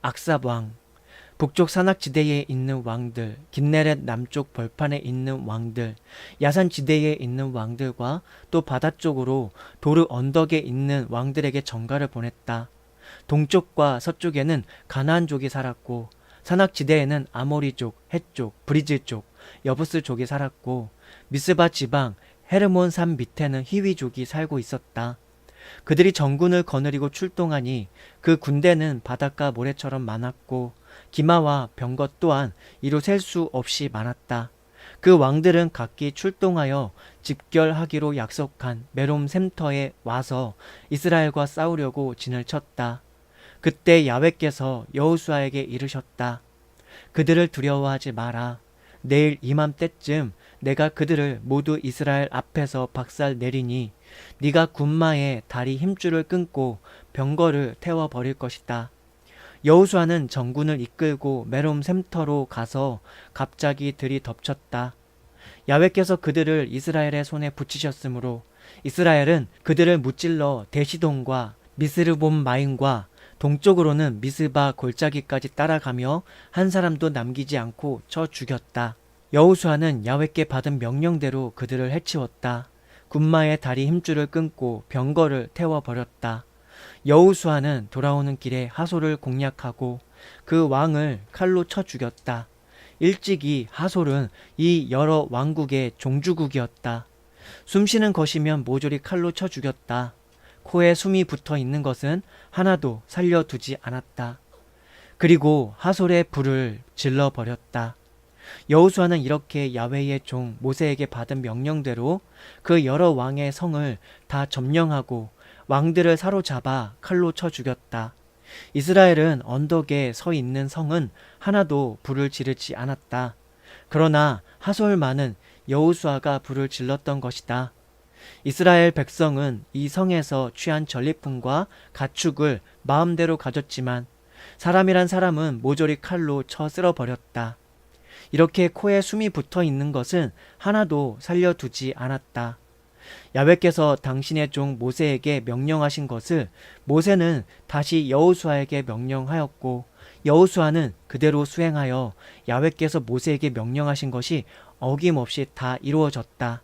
악삽 왕, 북쪽 산악지대에 있는 왕들, 긴네렛 남쪽 벌판에 있는 왕들, 야산지대에 있는 왕들과 또 바다 쪽으로 도르 언덕에 있는 왕들에게 전가를 보냈다. 동쪽과 서쪽에는 가나안족이 살았고 산악지대에는 아모리족, 헷족, 브리즈족, 여부스족이 살았고 미스바 지방 헤르몬 산 밑에는 히위족이 살고 있었다. 그들이 전군을 거느리고 출동하니 그 군대는 바닷가 모래처럼 많았고 기마와 병거 또한 이루 셀 수 없이 많았다. 그 왕들은 각기 출동하여 집결하기로 약속한 메롬 샘터에 와서 이스라엘과 싸우려고 진을 쳤다. 그때 야훼께서 여호수아에게 이르셨다. 그들을 두려워하지 마라. 내일 이맘때쯤 내가 그들을 모두 이스라엘 앞에서 박살 내리니 네가 군마에 다리 힘줄을 끊고 병거를 태워버릴 것이다. 여호수아는 전군을 이끌고 메롬 샘터로 가서 갑자기 들이 덮쳤다. 야훼께서 그들을 이스라엘의 손에 붙이셨으므로 이스라엘은 그들을 무찔러 대시돈과 미스르본 마임과 동쪽으로는 미스바 골짜기까지 따라가며 한 사람도 남기지 않고 쳐 죽였다. 여호수아는 야훼께 받은 명령대로 그들을 해치웠다. 군마의 다리 힘줄을 끊고 병거를 태워버렸다. 여호수아는 돌아오는 길에 하솔을 공략하고 그 왕을 칼로 쳐 죽였다. 일찍이 하솔은 이 여러 왕국의 종주국이었다. 숨쉬는 것이면 모조리 칼로 쳐 죽였다. 코에 숨이 붙어 있는 것은 하나도 살려두지 않았다. 그리고 하솔의 불을 질러버렸다. 여호수아는 이렇게 야훼의 종 모세에게 받은 명령대로 그 여러 왕의 성을 다 점령하고 왕들을 사로잡아 칼로 쳐 죽였다. 이스라엘은 언덕에 서 있는 성은 하나도 불을 지르지 않았다. 그러나 하솔만은 여호수아가 불을 질렀던 것이다. 이스라엘 백성은 이 성에서 취한 전리품과 가축을 마음대로 가졌지만 사람이란 사람은 모조리 칼로 쳐 쓸어버렸다. 이렇게 코에 숨이 붙어 있는 것은 하나도 살려두지 않았다. 야훼께서 당신의 종 모세에게 명령하신 것을 모세는 다시 여호수아에게 명령하였고 여호수아는 그대로 수행하여 야훼께서 모세에게 명령하신 것이 어김없이 다 이루어졌다.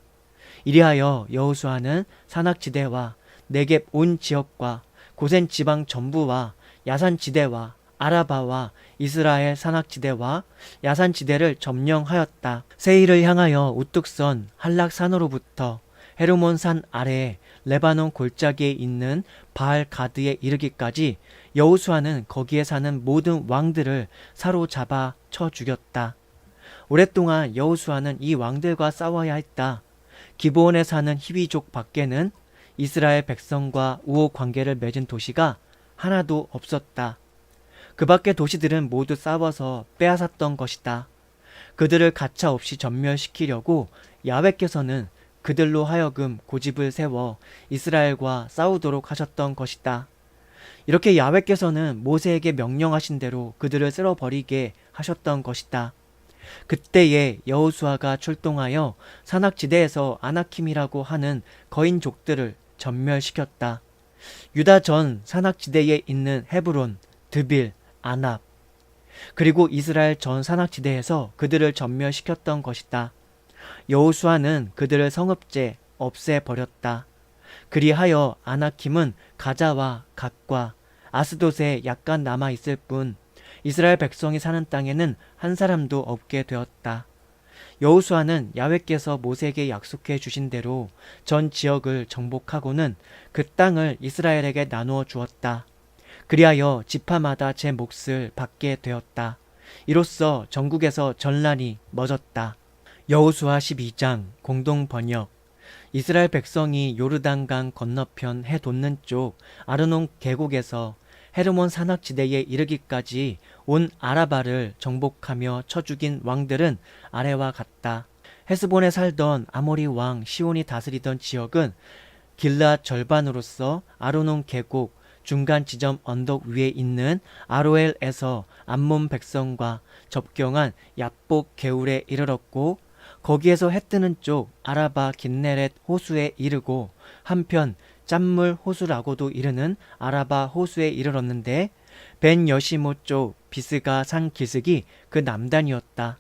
이리하여 여호수아는 산악지대와 네겝 온 지역과 고센 지방 전부와 야산지대와 아라바와 이스라엘 산악지대와 야산지대를 점령하였다. 세일을 향하여 우뚝 선 한락산으로부터 헤르몬 산 아래에 레바논 골짜기에 있는 바알 가드에 이르기까지 여호수아는 거기에 사는 모든 왕들을 사로잡아 쳐 죽였다. 오랫동안 여호수아는 이 왕들과 싸워야 했다. 기브온에 사는 히위족 밖에는 이스라엘 백성과 우호 관계를 맺은 도시가 하나도 없었다. 그 밖의 도시들은 모두 싸워서 빼앗았던 것이다. 그들을 가차없이 전멸시키려고 야훼께서는 그들로 하여금 고집을 세워 이스라엘과 싸우도록 하셨던 것이다. 이렇게 야훼께서는 모세에게 명령하신 대로 그들을 쓸어버리게 하셨던 것이다. 그때에 여호수아가 출동하여 산악지대에서 아나킴이라고 하는 거인족들을 전멸시켰다. 유다 전 산악지대에 있는 헤브론, 드빌, 아납, 그리고 이스라엘 전 산악지대에서 그들을 전멸시켰던 것이다. 여호수아는 그들을 성읍제 없애버렸다. 그리하여 아나킴은 가자와 갓과 아스돗에 약간 남아있을 뿐 이스라엘 백성이 사는 땅에는 한 사람도 없게 되었다. 여호수아는 야훼께서 모세에게 약속해 주신 대로 전 지역을 정복하고는 그 땅을 이스라엘에게 나누어 주었다. 그리하여 지파마다 제 몫을 받게 되었다. 이로써 전국에서 전란이 멎었다. 여호수아 12장 공동 번역. 이스라엘 백성이 요르단강 건너편 해 돋는 쪽 아르논 계곡에서 헤르몬 산악지대에 이르기까지 온 아라바를 정복하며 쳐 죽인 왕들은 아래와 같다. 헤스본에 살던 아모리 왕 시온이 다스리던 지역은 길르앗 절반으로서 아르논 계곡 중간 지점 언덕 위에 있는 아로엘에서 암몬 백성과 접경한 얍복 게울에 이르렀고, 거기에서 해 뜨는 쪽 아라바 긴네렛 호수에 이르고 한편 짠물 호수라고도 이르는 아라바 호수에 이르렀는데, 벤 여시모 쪽 비스가 산 기슭이 그 남단이었다.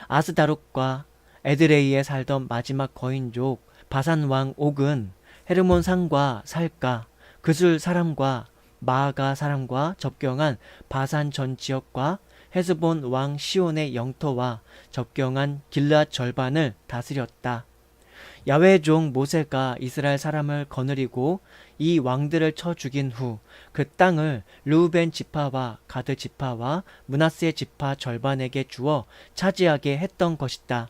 아스다롯과 에드레이에 살던 마지막 거인족 바산 왕 옥은 헤르몬 산과 살까 그술 사람과 마아가 사람과 접경한 바산 전 지역과 헤스본 왕 시온의 영토와 접경한 길르앗 절반을 다스렸다. 야훼의 종 모세가 이스라엘 사람을 거느리고 이 왕들을 쳐 죽인 후 그 땅을 르우벤 지파와 가드 지파와 므낫세 지파 절반에게 주어 차지하게 했던 것이다.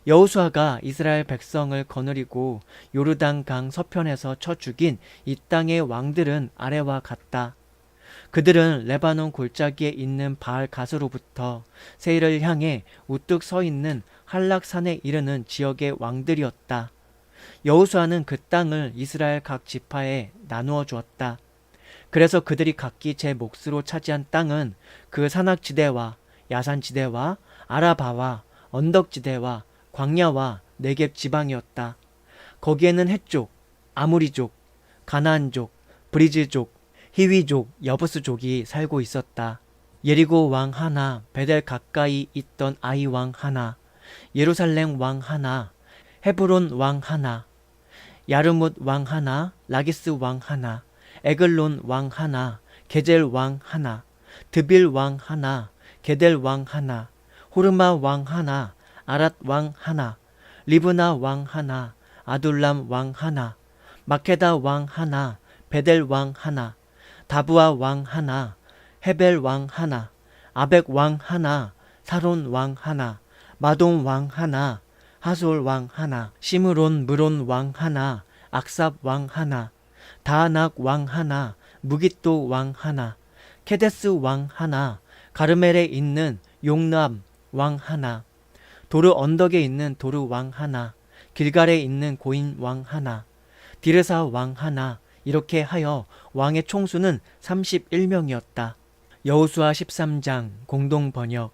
여호수아가 이스라엘 백성을 거느리고 요르단 강 서편에서 쳐 죽인 이 땅의 왕들은 아래와 같다. 그들은 레바논 골짜기에 있는 바알 가스로부터 세일을 향해 우뚝 서 있는 한락산에 이르는 지역의 왕들이었다. 여호수아는 그 땅을 이스라엘 각 지파에 나누어 주었다. 그래서 그들이 각기 제 몫으로 차지한 땅은 그 산악지대와 야산지대와 아라바와 언덕지대와 광야와 네겝 지방이었다. 거기에는 헷족, 아무리족, 가나안족, 브리즈족, 히위족, 여부스족이 살고 있었다. 예리고 왕 하나, 베델 가까이 있던 아이 왕 하나, 예루살렘 왕 하나, 헤브론 왕 하나, 야르뭇 왕 하나, 라기스 왕 하나, 에글론 왕 하나, 게젤 왕 하나, 드빌 왕 하나, 게델 왕 하나, 호르마 왕 하나, 아랏 왕 하나, 리브나 왕 하나, 아둘람 왕 하나, 마케다 왕 하나, 베델 왕 하나, 다부아 왕 하나, 헤벨 왕 하나, 아벡 왕 하나, 사론 왕 하나, 마돔 왕 하나, 하솔 왕 하나, 시므론 무론 왕 하나, 악삽 왕 하나, 다아낙 왕 하나, 무깃도 왕 하나, 케데스 왕 하나, 가르멜에 있는 용람 왕 하나, 도르 언덕에 있는 도르 왕 하나, 길갈에 있는 고인 왕 하나, 디르사 왕 하나, 이렇게 하여 왕의 총수는 31명이었다. 여호수아 13장 공동 번역.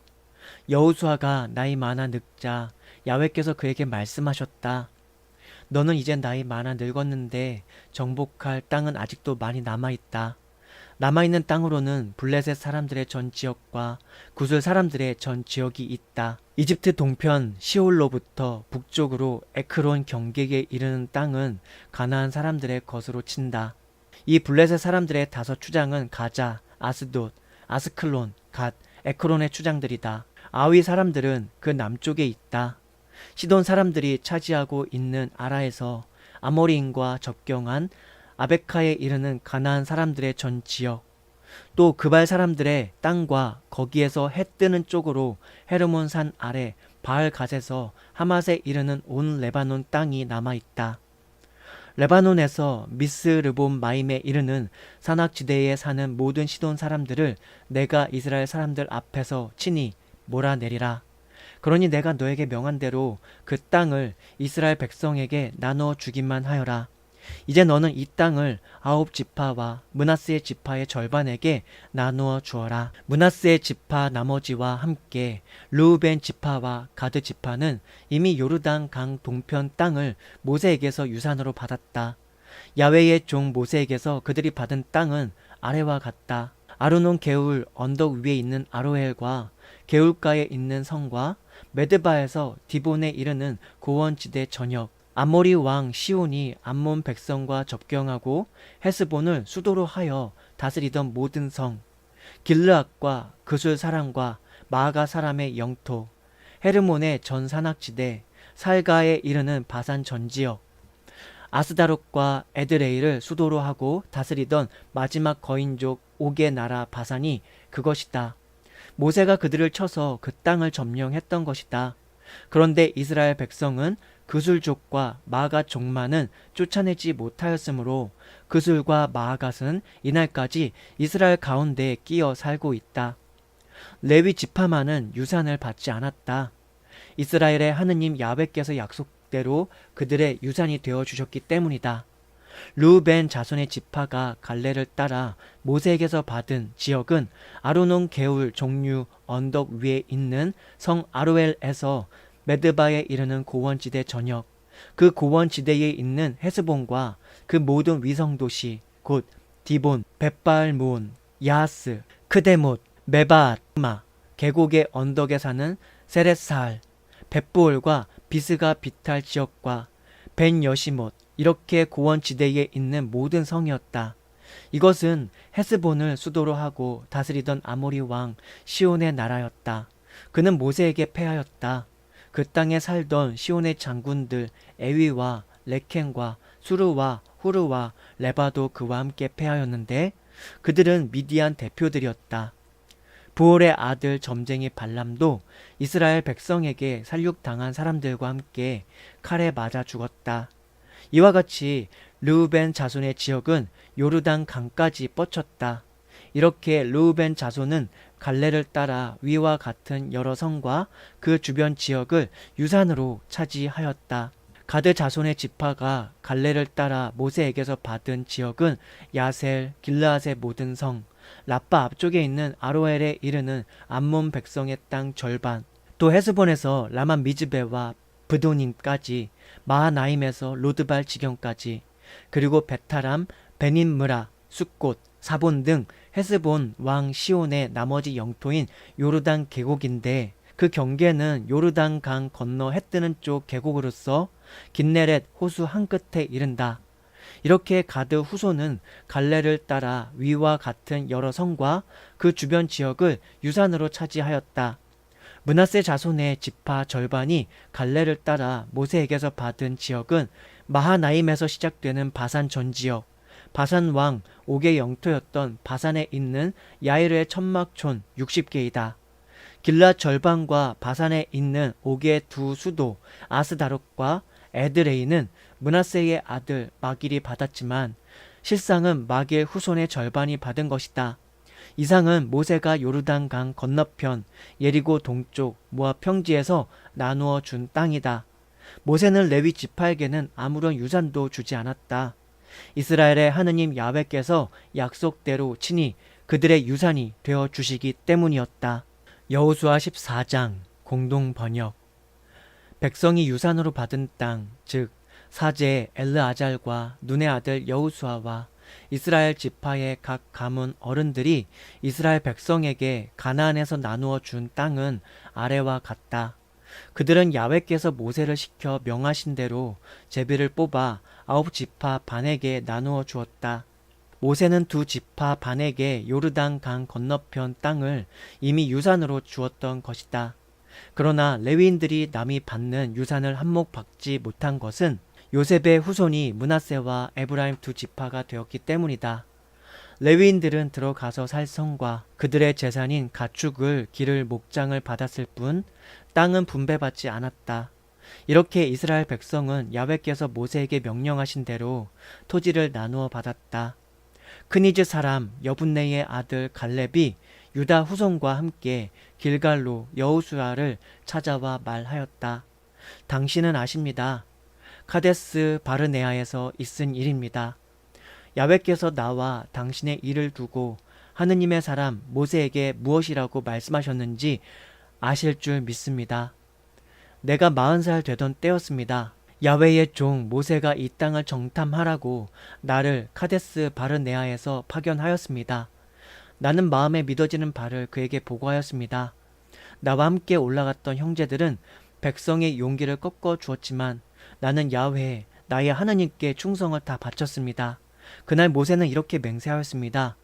여호수아가 나이 많아 늙자 야훼께서 그에게 말씀하셨다. 너는 이제 나이 많아 늙었는데 정복할 땅은 아직도 많이 남아있다. 남아있는 땅으로는 블레셋 사람들의 전 지역과 구슬 사람들의 전 지역이 있다. 이집트 동편 시올로부터 북쪽으로 에크론 경계에 이르는 땅은 가나안 사람들의 것으로 친다. 이 블레셋 사람들의 5추장은 가자, 아스돗, 아스클론, 갓, 에크론의 추장들이다. 아위 사람들은 그 남쪽에 있다. 시돈 사람들이 차지하고 있는 아라에서 아모리인과 접경한 아베카에 이르는 가나안 사람들의 전 지역, 또 그발 사람들의 땅과 거기에서 해 뜨는 쪽으로 헤르몬 산 아래 바알 갓에서 하맛에 이르는 온 레바논 땅이 남아있다. 레바논에서 미스르본 마임에 이르는 산악지대에 사는 모든 시돈 사람들을 내가 이스라엘 사람들 앞에서 친히 몰아내리라. 그러니 내가 너에게 명한 대로 그 땅을 이스라엘 백성에게 나눠 주기만 하여라. 이제 너는 이 땅을 9지파와 므낫세의 지파의 절반에게 나누어 주어라. 므낫세의 지파 나머지와 함께 르우벤 지파와 가드 지파는 이미 요르단 강 동편 땅을 모세에게서 유산으로 받았다. 야훼의 종 모세에게서 그들이 받은 땅은 아래와 같다. 아르논 게울 언덕 위에 있는 아로엘과 게울가에 있는 성과 메드바에서 디본에 이르는 고원지대 전역, 아모리 왕 시온이 암몬 백성과 접경하고 헤스본을 수도로 하여 다스리던 모든 성, 길르앗과 그술 사람과 마아가 사람의 영토, 헤르몬의 전 산악지대, 살가에 이르는 바산 전지역, 아스다롯과 에드레이를 수도로 하고 다스리던 마지막 거인족 옥의 나라 바산이 그것이다. 모세가 그들을 쳐서 그 땅을 점령했던 것이다. 그런데 이스라엘 백성은 그술족과 마아갓 족만은 쫓아내지 못하였으므로 그술과 마아갓은 이날까지 이스라엘 가운데에 끼어 살고 있다. 레위 지파만은 유산을 받지 않았다. 이스라엘의 하느님 야훼께서 약속대로 그들의 유산이 되어 주셨기 때문이다. 르우벤 자손의 지파가 갈레를 따라 모세에게서 받은 지역은 아르논 게울 종류 언덕 위에 있는 성 아로엘에서 메드바에 이르는 고원지대 전역, 그 고원지대에 있는 헤스본과 그 모든 위성도시 곧 디본, 벳바알므온, 야하스, 크데못, 메바앗마, 계곡의 언덕에 사는 세렛사알, 벳부올과 비스가 비탈 지역과 벤 여시못, 이렇게 고원지대에 있는 모든 성이었다. 이것은 헤스본을 수도로 하고 다스리던 아모리 왕 시온의 나라였다. 그는 모세에게 패하였다. 그 땅에 살던 시온의 장군들 에위와 레켄과 수르와 후르와 레바도 그와 함께 패하였는데 그들은 미디안 대표들이었다. 부올의 아들 점쟁이 발람도 이스라엘 백성에게 살육당한 사람들과 함께 칼에 맞아 죽었다. 이와 같이 르우벤 자손의 지역은 요르단 강까지 뻗쳤다. 이렇게 르우벤 자손은 갈레를 따라 위와 같은 여러 성과 그 주변 지역을 유산으로 차지하였다. 가드 자손의 지파가 갈레를 따라 모세에게서 받은 지역은 야셀, 길르앗의 모든 성, 라빠 앞쪽에 있는 아로엘에 이르는 암몬 백성의 땅 절반, 또 헤스본에서 라만 미즈베와 브도님까지, 마하나임에서 로드발 지경까지, 그리고 베타람, 베닌므라, 숫곳, 사본 등 헤스본 왕 시온의 나머지 영토인 요르단 계곡인데 그 경계는 요르단 강 건너 해뜨는 쪽 계곡으로서 긴네렛 호수 한 끝에 이른다. 이렇게 가드 후손은 갈레를 따라 위와 같은 여러 성과 그 주변 지역을 유산으로 차지하였다. 므낫세 자손의 지파 절반이 갈레를 따라 모세에게서 받은 지역은 마하나임에서 시작되는 바산 전지역, 바산 왕 옥의 영토였던 바산에 있는 야이르의 천막촌 60개이다. 길앗 절반과 바산에 있는 옥의 두 수도 아스다롯과 에드레이는 므낫세의 아들 마길이 받았지만 실상은 마길 후손의 절반이 받은 것이다. 이상은 모세가 요르단 강 건너편 예리고 동쪽 모압 평지에서 나누어 준 땅이다. 모세는 레위 지파에게는 아무런 유산도 주지 않았다. 이스라엘의 하느님 야훼께서 약속대로 친히 그들의 유산이 되어 주시기 때문이었다. 여호수아 14장 공동 번역. 백성이 유산으로 받은 땅, 즉 사제 엘르아잘과 눈의 아들 여호수아와 이스라엘 지파의 각 가문 어른들이 이스라엘 백성에게 가나안에서 나누어 준 땅은 아래와 같다. 그들은 야훼께서 모세를 시켜 명하신 대로 제비를 뽑아 9지파 반에게 나누어 주었다. 모세는 2지파 반에게 요르단 강 건너편 땅을 이미 유산으로 주었던 것이다. 그러나 레위인들이 남이 받는 유산을 한몫 받지 못한 것은 요셉의 후손이 므낫세와 에브라임 2지파가 되었기 때문이다. 레위인들은 들어가서 살 성과 그들의 재산인 가축을 기를 목장을 받았을 뿐 땅은 분배받지 않았다. 이렇게 이스라엘 백성은 야훼께서 모세에게 명령하신 대로 토지를 나누어 받았다. 크니즈 사람 여분네의 아들 갈렙이 유다 후손과 함께 길갈로 여호수아를 찾아와 말하였다. 당신은 아십니다. 카데스 바르네아에서 있은 일입니다. 야훼께서 나와 당신의 일을 두고 하느님의 사람 모세에게 무엇이라고 말씀하셨는지 아실 줄 믿습니다. 내가 40살 되던 때였습니다. 야훼의 종 모세가 이 땅을 정탐하라고 나를 카데스 바르네아에서 파견하였습니다. 나는 마음에 믿어지는 바를 그에게 보고하였습니다. 나와 함께 올라갔던 형제들은 백성의 용기를 꺾어 주었지만 나는 야훼 나의 하나님께 충성을 다 바쳤습니다. 그날 모세는 이렇게 맹세하였습니다.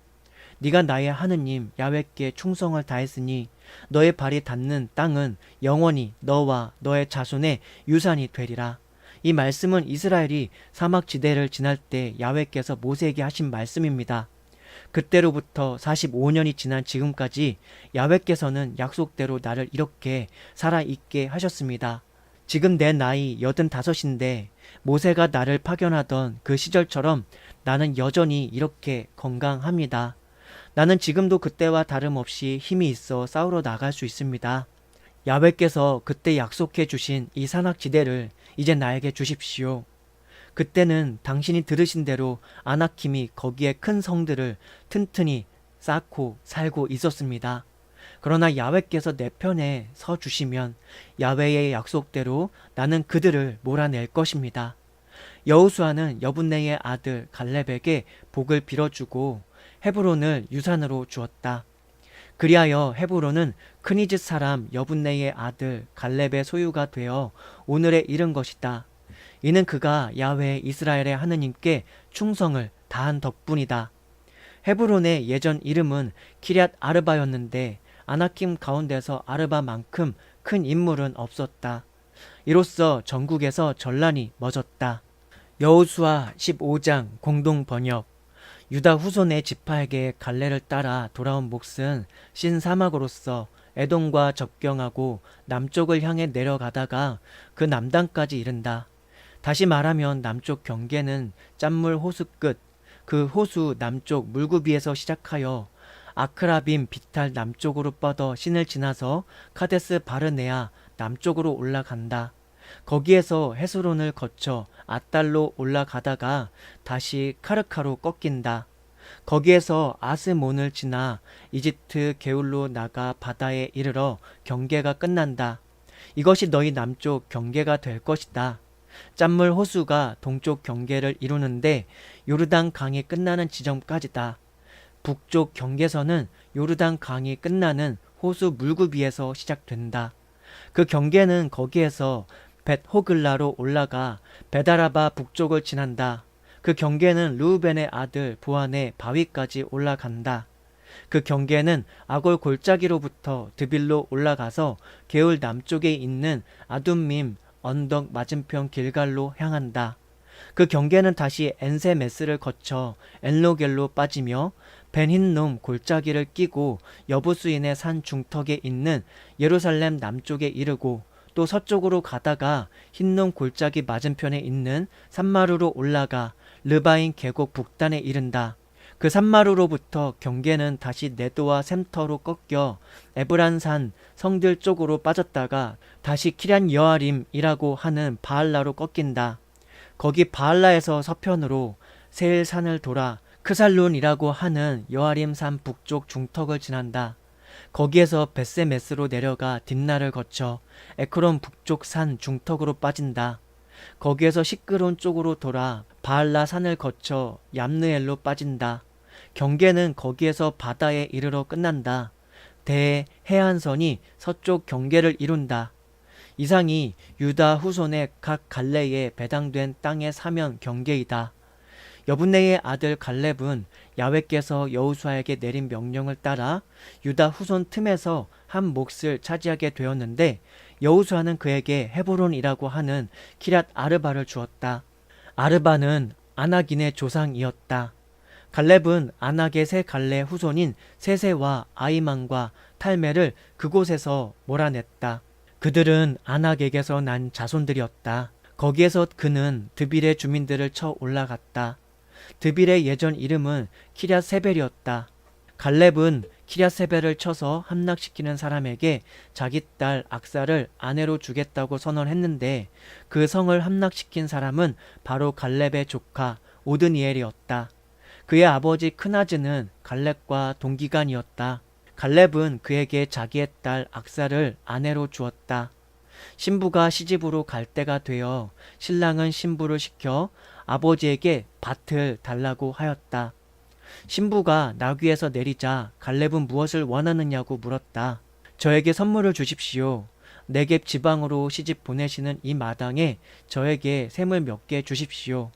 네가 나의 하느님 야훼께 충성을 다했으니 너의 발이 닿는 땅은 영원히 너와 너의 자손의 유산이 되리라. 이 말씀은 이스라엘이 사막지대를 지날 때 야훼께서 모세에게 하신 말씀입니다. 그때로부터 45년이 지난 지금까지 야훼께서는 약속대로 나를 이렇게 살아있게 하셨습니다. 지금 내 나이 85인데 모세가 나를 파견하던 그 시절처럼 나는 여전히 이렇게 건강합니다. 나는 지금도 그때와 다름없이 힘이 있어 싸우러 나갈 수 있습니다. 야훼께서 그때 약속해 주신 이 산악지대를 이제 나에게 주십시오. 그때는 당신이 들으신 대로 아나킴이 거기에 큰 성들을 튼튼히 쌓고 살고 있었습니다. 그러나 야훼께서 내 편에 서 주시면 야훼의 약속대로 나는 그들을 몰아낼 것입니다. 여호수아는 여분네의 아들 갈렙에게 복을 빌어주고 헤브론을 유산으로 주었다. 그리하여 헤브론은 크니즈 사람 여분네의 아들 갈렙의 소유가 되어 오늘에 이른 것이다. 이는 그가 야훼 이스라엘의 하느님께 충성을 다한 덕분이다. 헤브론의 예전 이름은 키럇 아르바였는데 아나킴 가운데서 아르바만큼 큰 인물은 없었다. 이로써 전국에서 전란이 멎었다. 여호수아 15장 공동 번역. 유다 후손의 지파에게 갈레를 따라 돌아온 몫은 신사막으로서 에돔과 접경하고 남쪽을 향해 내려가다가 그 남단까지 이른다. 다시 말하면 남쪽 경계는 짠물 호수 끝, 그 호수 남쪽 물구비에서 시작하여 아크라빔 비탈 남쪽으로 뻗어 신을 지나서 카데스 바르네아 남쪽으로 올라간다. 거기에서 헤스론을 거쳐 아달로 올라가다가 다시 카르카로 꺾인다. 거기에서 아스몬을 지나 이집트 게울로 나가 바다에 이르러 경계가 끝난다. 이것이 너희 남쪽 경계가 될 것이다. 짠물 호수가 동쪽 경계를 이루는데 요르단 강이 끝나는 지점까지다. 북쪽 경계선은 요르단 강이 끝나는 호수 물구비에서 시작된다. 그 경계는 거기에서 벳호글라로 올라가 베다라바 북쪽을 지난다. 그 경계는 르우벤의 아들 보안의 바위까지 올라간다. 그 경계는 아골 골짜기로부터 드빌로 올라가서 게울 남쪽에 있는 아둠밈 언덕 맞은편 길갈로 향한다. 그 경계는 다시 엔세메스를 거쳐 엔로겔로 빠지며 벤힌놈 골짜기를 끼고 여부수인의 산 중턱에 있는 예루살렘 남쪽에 이르고 또 서쪽으로 가다가 흰놈 골짜기 맞은편에 있는 산마루로 올라가 르바인 계곡 북단에 이른다. 그 산마루로부터 경계는 다시 네도와 샘터로 꺾여 에브란산 성들 쪽으로 빠졌다가 다시 키럇 여아림이라고 하는 바알라로 꺾인다. 거기 바알라에서 서편으로 세일산을 돌아 크살론이라고 하는 여아림산 북쪽 중턱을 지난다. 거기에서 벳세메스로 내려가 딥나를 거쳐 에크론 북쪽 산 중턱으로 빠진다. 거기에서 시끄론 쪽으로 돌아 바알라 산을 거쳐 얌느엘로 빠진다. 경계는 거기에서 바다에 이르러 끝난다. 대해안선이 서쪽 경계를 이룬다. 이상이 유다 후손의 각 갈래에 배당된 땅의 사면 경계이다. 여분네의 아들 갈렙은 야훼께서 여호수아에게 내린 명령을 따라 유다 후손 틈에서 한 몫을 차지하게 되었는데 여호수아는 그에게 헤브론이라고 하는 키럇 아르바를 주었다. 아르바는 아낙인의 조상이었다. 갈렙은 아낙의 세 갈래 후손인 세세와 아이만과 탈메를 그곳에서 몰아냈다. 그들은 아낙에게서 난 자손들이었다. 거기에서 그는 드빌의 주민들을 쳐 올라갔다. 드빌의 예전 이름은 키럇 세벨이었다. 갈렙은 키랴세벨을 쳐서 함락시키는 사람에게 자기 딸 악사를 아내로 주겠다고 선언했는데 그 성을 함락시킨 사람은 바로 갈렙의 조카 오드니엘이었다. 그의 아버지 크나즈는 갈렙과 동기간이었다. 갈렙은 그에게 자기의 딸 악사를 아내로 주었다. 신부가 시집으로 갈 때가 되어 신랑은 신부를 시켜 아버지에게 밭을 달라고 하였다. 신부가 나귀에서 내리자 갈렙은 무엇을 원하느냐고 물었다. 저에게 선물을 주십시오. 네겝 지방으로 시집 보내시는 이 마당에 저에게 샘을 몇 개 주십시오.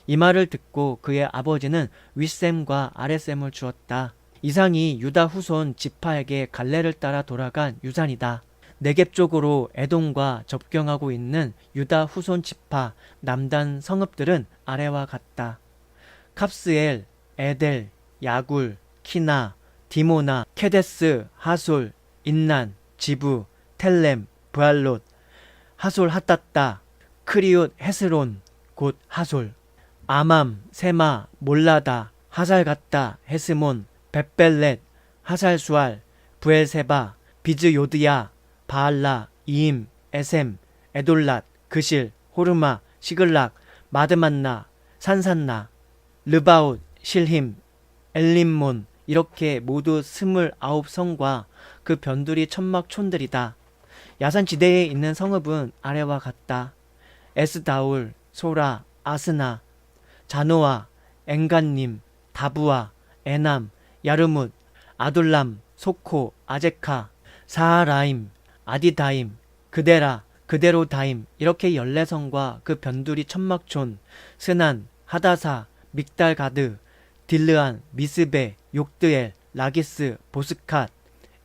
이 말을 듣고 그의 아버지는 윗샘과 아랫샘을 주었다. 이상이 유다 후손 지파에게 갈렙을 따라 돌아간 유산이다. 네겝 쪽으로 에돔과 접경하고 있는 유다 후손 지파 남단 성읍들은 아래와 같다. 캅스엘, 에델, 야굴, 키나, 디모나, 케데스, 하솔, 인난, 지부, 텔렘, 브알롯, 하솔 핫따따, 크리웃 헤스론, 곧 하솔, 아맘, 세마, 몰라다, 하살갓다, 헤스몬, 벳벨렛, 하살수알, 부엘세바, 비즈요드야, 바알라, 이임, 에셈, 에돌랏, 그실, 호르마, 시글락, 마드만나, 산산나, 르바웃, 실힘, 엘림몬 이렇게 모두 29성과 그 변두리 천막촌들이다. 야산지대에 있는 성읍은 아래와 같다. 에스다울, 소라, 아스나, 자노아, 엔간님, 다부아, 에남, 야르뭇, 아둘람, 소코, 아제카, 사하라임, 아디다임, 그데라, 그데로다임 이렇게 14성과 그 변두리 천막촌, 스난, 하다사, 믹달가드, 딜르안, 미스베, 욕드엘, 라기스, 보스캇,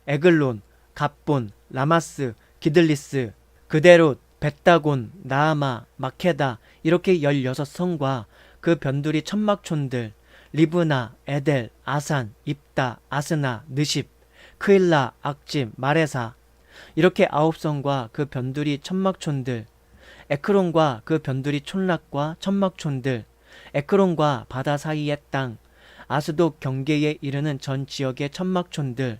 에글론, 갑본, 라마스, 기들리스, 그데롯, 벳다곤, 나아마, 마케다 이렇게 16성과 그 변두리 천막촌들, 리브나, 에델, 아산, 입다, 아스나, 느십, 크일라, 악집, 마레사 이렇게 9성과 그 변두리 천막촌들, 에크론과 그 변두리 촌락과 천막촌들, 에크론과 바다 사이의 땅, 아스돗 경계에 이르는 전 지역의 천막촌들,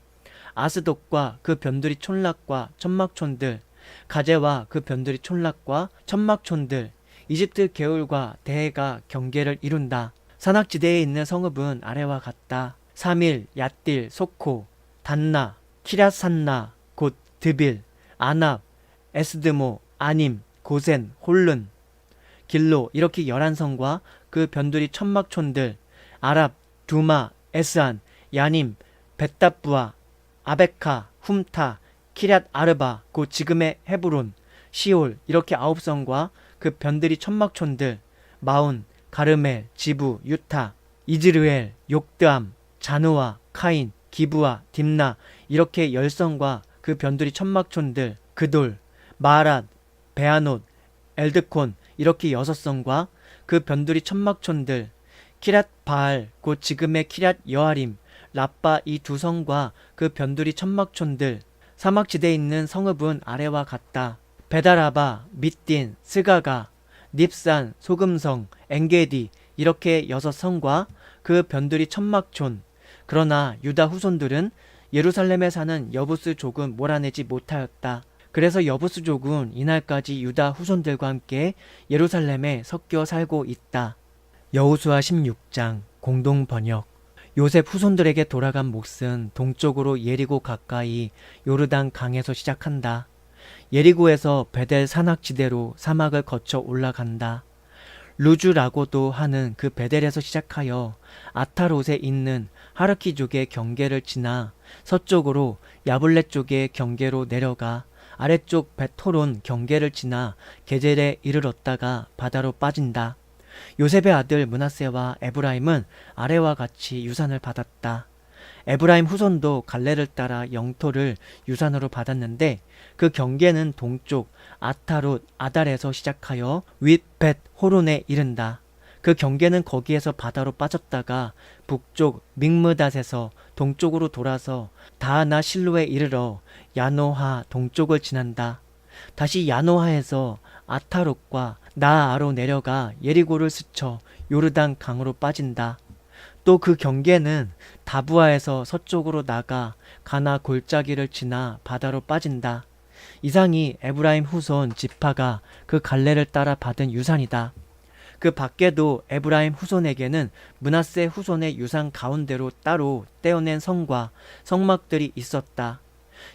아스돗과 그 변두리 촌락과 천막촌들, 가제와 그 변두리 촌락과 천막촌들, 이집트 게울과 대해가 경계를 이룬다. 산악지대에 있는 성읍은 아래와 같다. 사밀, 얏딜, 소코, 단나, 키랴산나, 곧 드빌, 아납, 에스드모, 아님, 고센, 홀른, 길로 이렇게 11성과 그 변두리 천막촌들, 아랍, 두마, 에스안, 야님, 벳답부아, 아베카, 훔타, 키랏 아르바, 곧 지금의 헤브론, 시올 이렇게 9성과 그 변두리 천막촌들, 마운, 가르멜, 지부, 유타, 이즈르엘, 욕드암, 자누아, 카인, 기브아, 딥나 이렇게 10성과 그 변두리 천막촌들, 그돌, 마하랏, 베아논, 엘드콘 이렇게 6성과 그 변두리 천막촌들, 키랏 바알 곧 지금의 키랏 여아림, 라빠 이 2성과 그 변두리 천막촌들, 사막지대에 있는 성읍은 아래와 같다. 베다라바, 밑딘, 스가가, 닙산, 소금성, 엔게디 이렇게 6성과 그 변두리 천막촌. 그러나 유다 후손들은 예루살렘에 사는 여부스족은 몰아내지 못하였다. 그래서 여부스족은 이날까지 유다 후손들과 함께 예루살렘에 섞여 살고 있다. 여호수아 16장 공동 번역. 요셉 후손들에게 돌아간 몫은 동쪽으로 예리고 가까이 요르단 강에서 시작한다. 예리고에서 베델 산악지대로 사막을 거쳐 올라간다. 루주라고도 하는 그 베델에서 시작하여 아타롯에 있는 하르키족의 경계를 지나 서쪽으로 야블렛 쪽의 경계로 내려가 아래쪽 베토론 경계를 지나 게젤에 이르렀다가 바다로 빠진다. 요셉의 아들 므낫세와 에브라임은 아래와 같이 유산을 받았다. 에브라임 후손도 갈렙을 따라 영토를 유산으로 받았는데 그 경계는 동쪽 아타롯 아달에서 시작하여 윗벳 호론에 이른다. 그 경계는 거기에서 바다로 빠졌다가 북쪽 믹므닷에서 동쪽으로 돌아서 다하나 실로에 이르러 야노하 동쪽을 지난다. 다시 야노하에서 아타롯과 나아로 내려가 예리고를 스쳐 요르단 강으로 빠진다. 또 그 경계는 다부아에서 서쪽으로 나가 가나 골짜기를 지나 바다로 빠진다. 이상이 에브라임 후손 지파가 그 갈래를 따라 받은 유산이다. 그 밖에도 에브라임 후손에게는 므낫세 후손의 유산 가운데로 따로 떼어낸 성과 성막들이 있었다.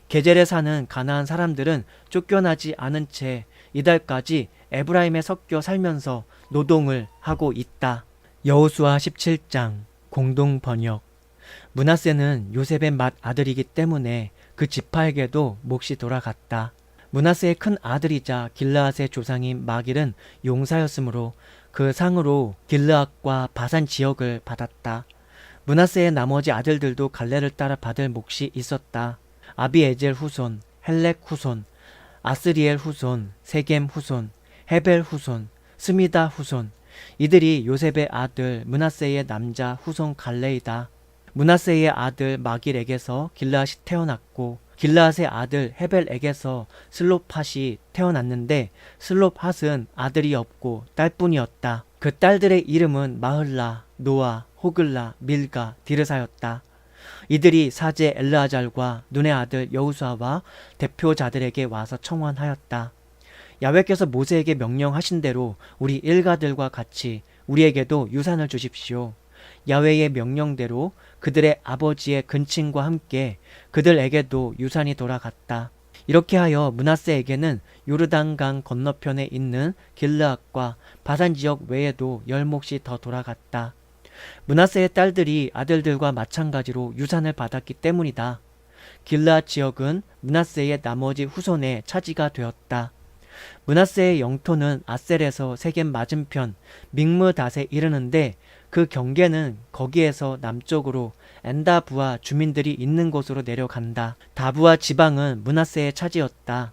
게젤에 사는 가나안 사람들은 쫓겨나지 않은 채 이달까지 에브라임에 섞여 살면서 노동을 하고 있다. 여호수아 17장 공동 번역. 므낫세는 요셉의 맏아들이기 때문에 그 지파에게도 몫이 돌아갔다. 므낫세의 큰 아들이자 길르앗의 조상인 마길은 용사였으므로 그 상으로 길르앗과 바산 지역을 받았다. 므낫세의 나머지 아들들도 갈래를 따라 받을 몫이 있었다. 아비에젤 후손, 헬렉 후손, 아스리엘 후손, 세겜 후손, 헤벨 후손, 스미다 후손. 이들이 요셉의 아들 므낫세의 남자 후손 갈래이다. 므낫세의 아들 마길에게서 길르앗이 태어났고 길르앗의 아들 헤벨에게서 슬롭핫이 태어났는데 슬롭핫은 아들이 없고 딸뿐이었다. 그 딸들의 이름은 마흘라, 노아, 호글라, 밀가, 디르사였다. 이들이 사제 엘르아잘과 눈의 아들 여호수아와 대표자들에게 와서 청원하였다. 야훼께서 모세에게 명령하신 대로 우리 일가들과 같이 우리에게도 유산을 주십시오. 야훼의 명령대로 그들의 아버지의 근친과 함께 그들에게도 유산이 돌아갔다. 이렇게 하여 므낫세에게는 요르단강 건너편에 있는 길르앗과 바산 지역 외에도 10몫이 더 돌아갔다. 므낫세의 딸들이 아들들과 마찬가지로 유산을 받았기 때문이다. 길르앗 지역은 므낫세의 나머지 후손의 차지가 되었다. 므낫세의 영토는 아셀에서 세겜 맞은편 믹므닷에 이르는데 그 경계는 거기에서 남쪽으로 엔다부아 주민들이 있는 곳으로 내려간다. 다부아 지방은 므낫세의 차지였다.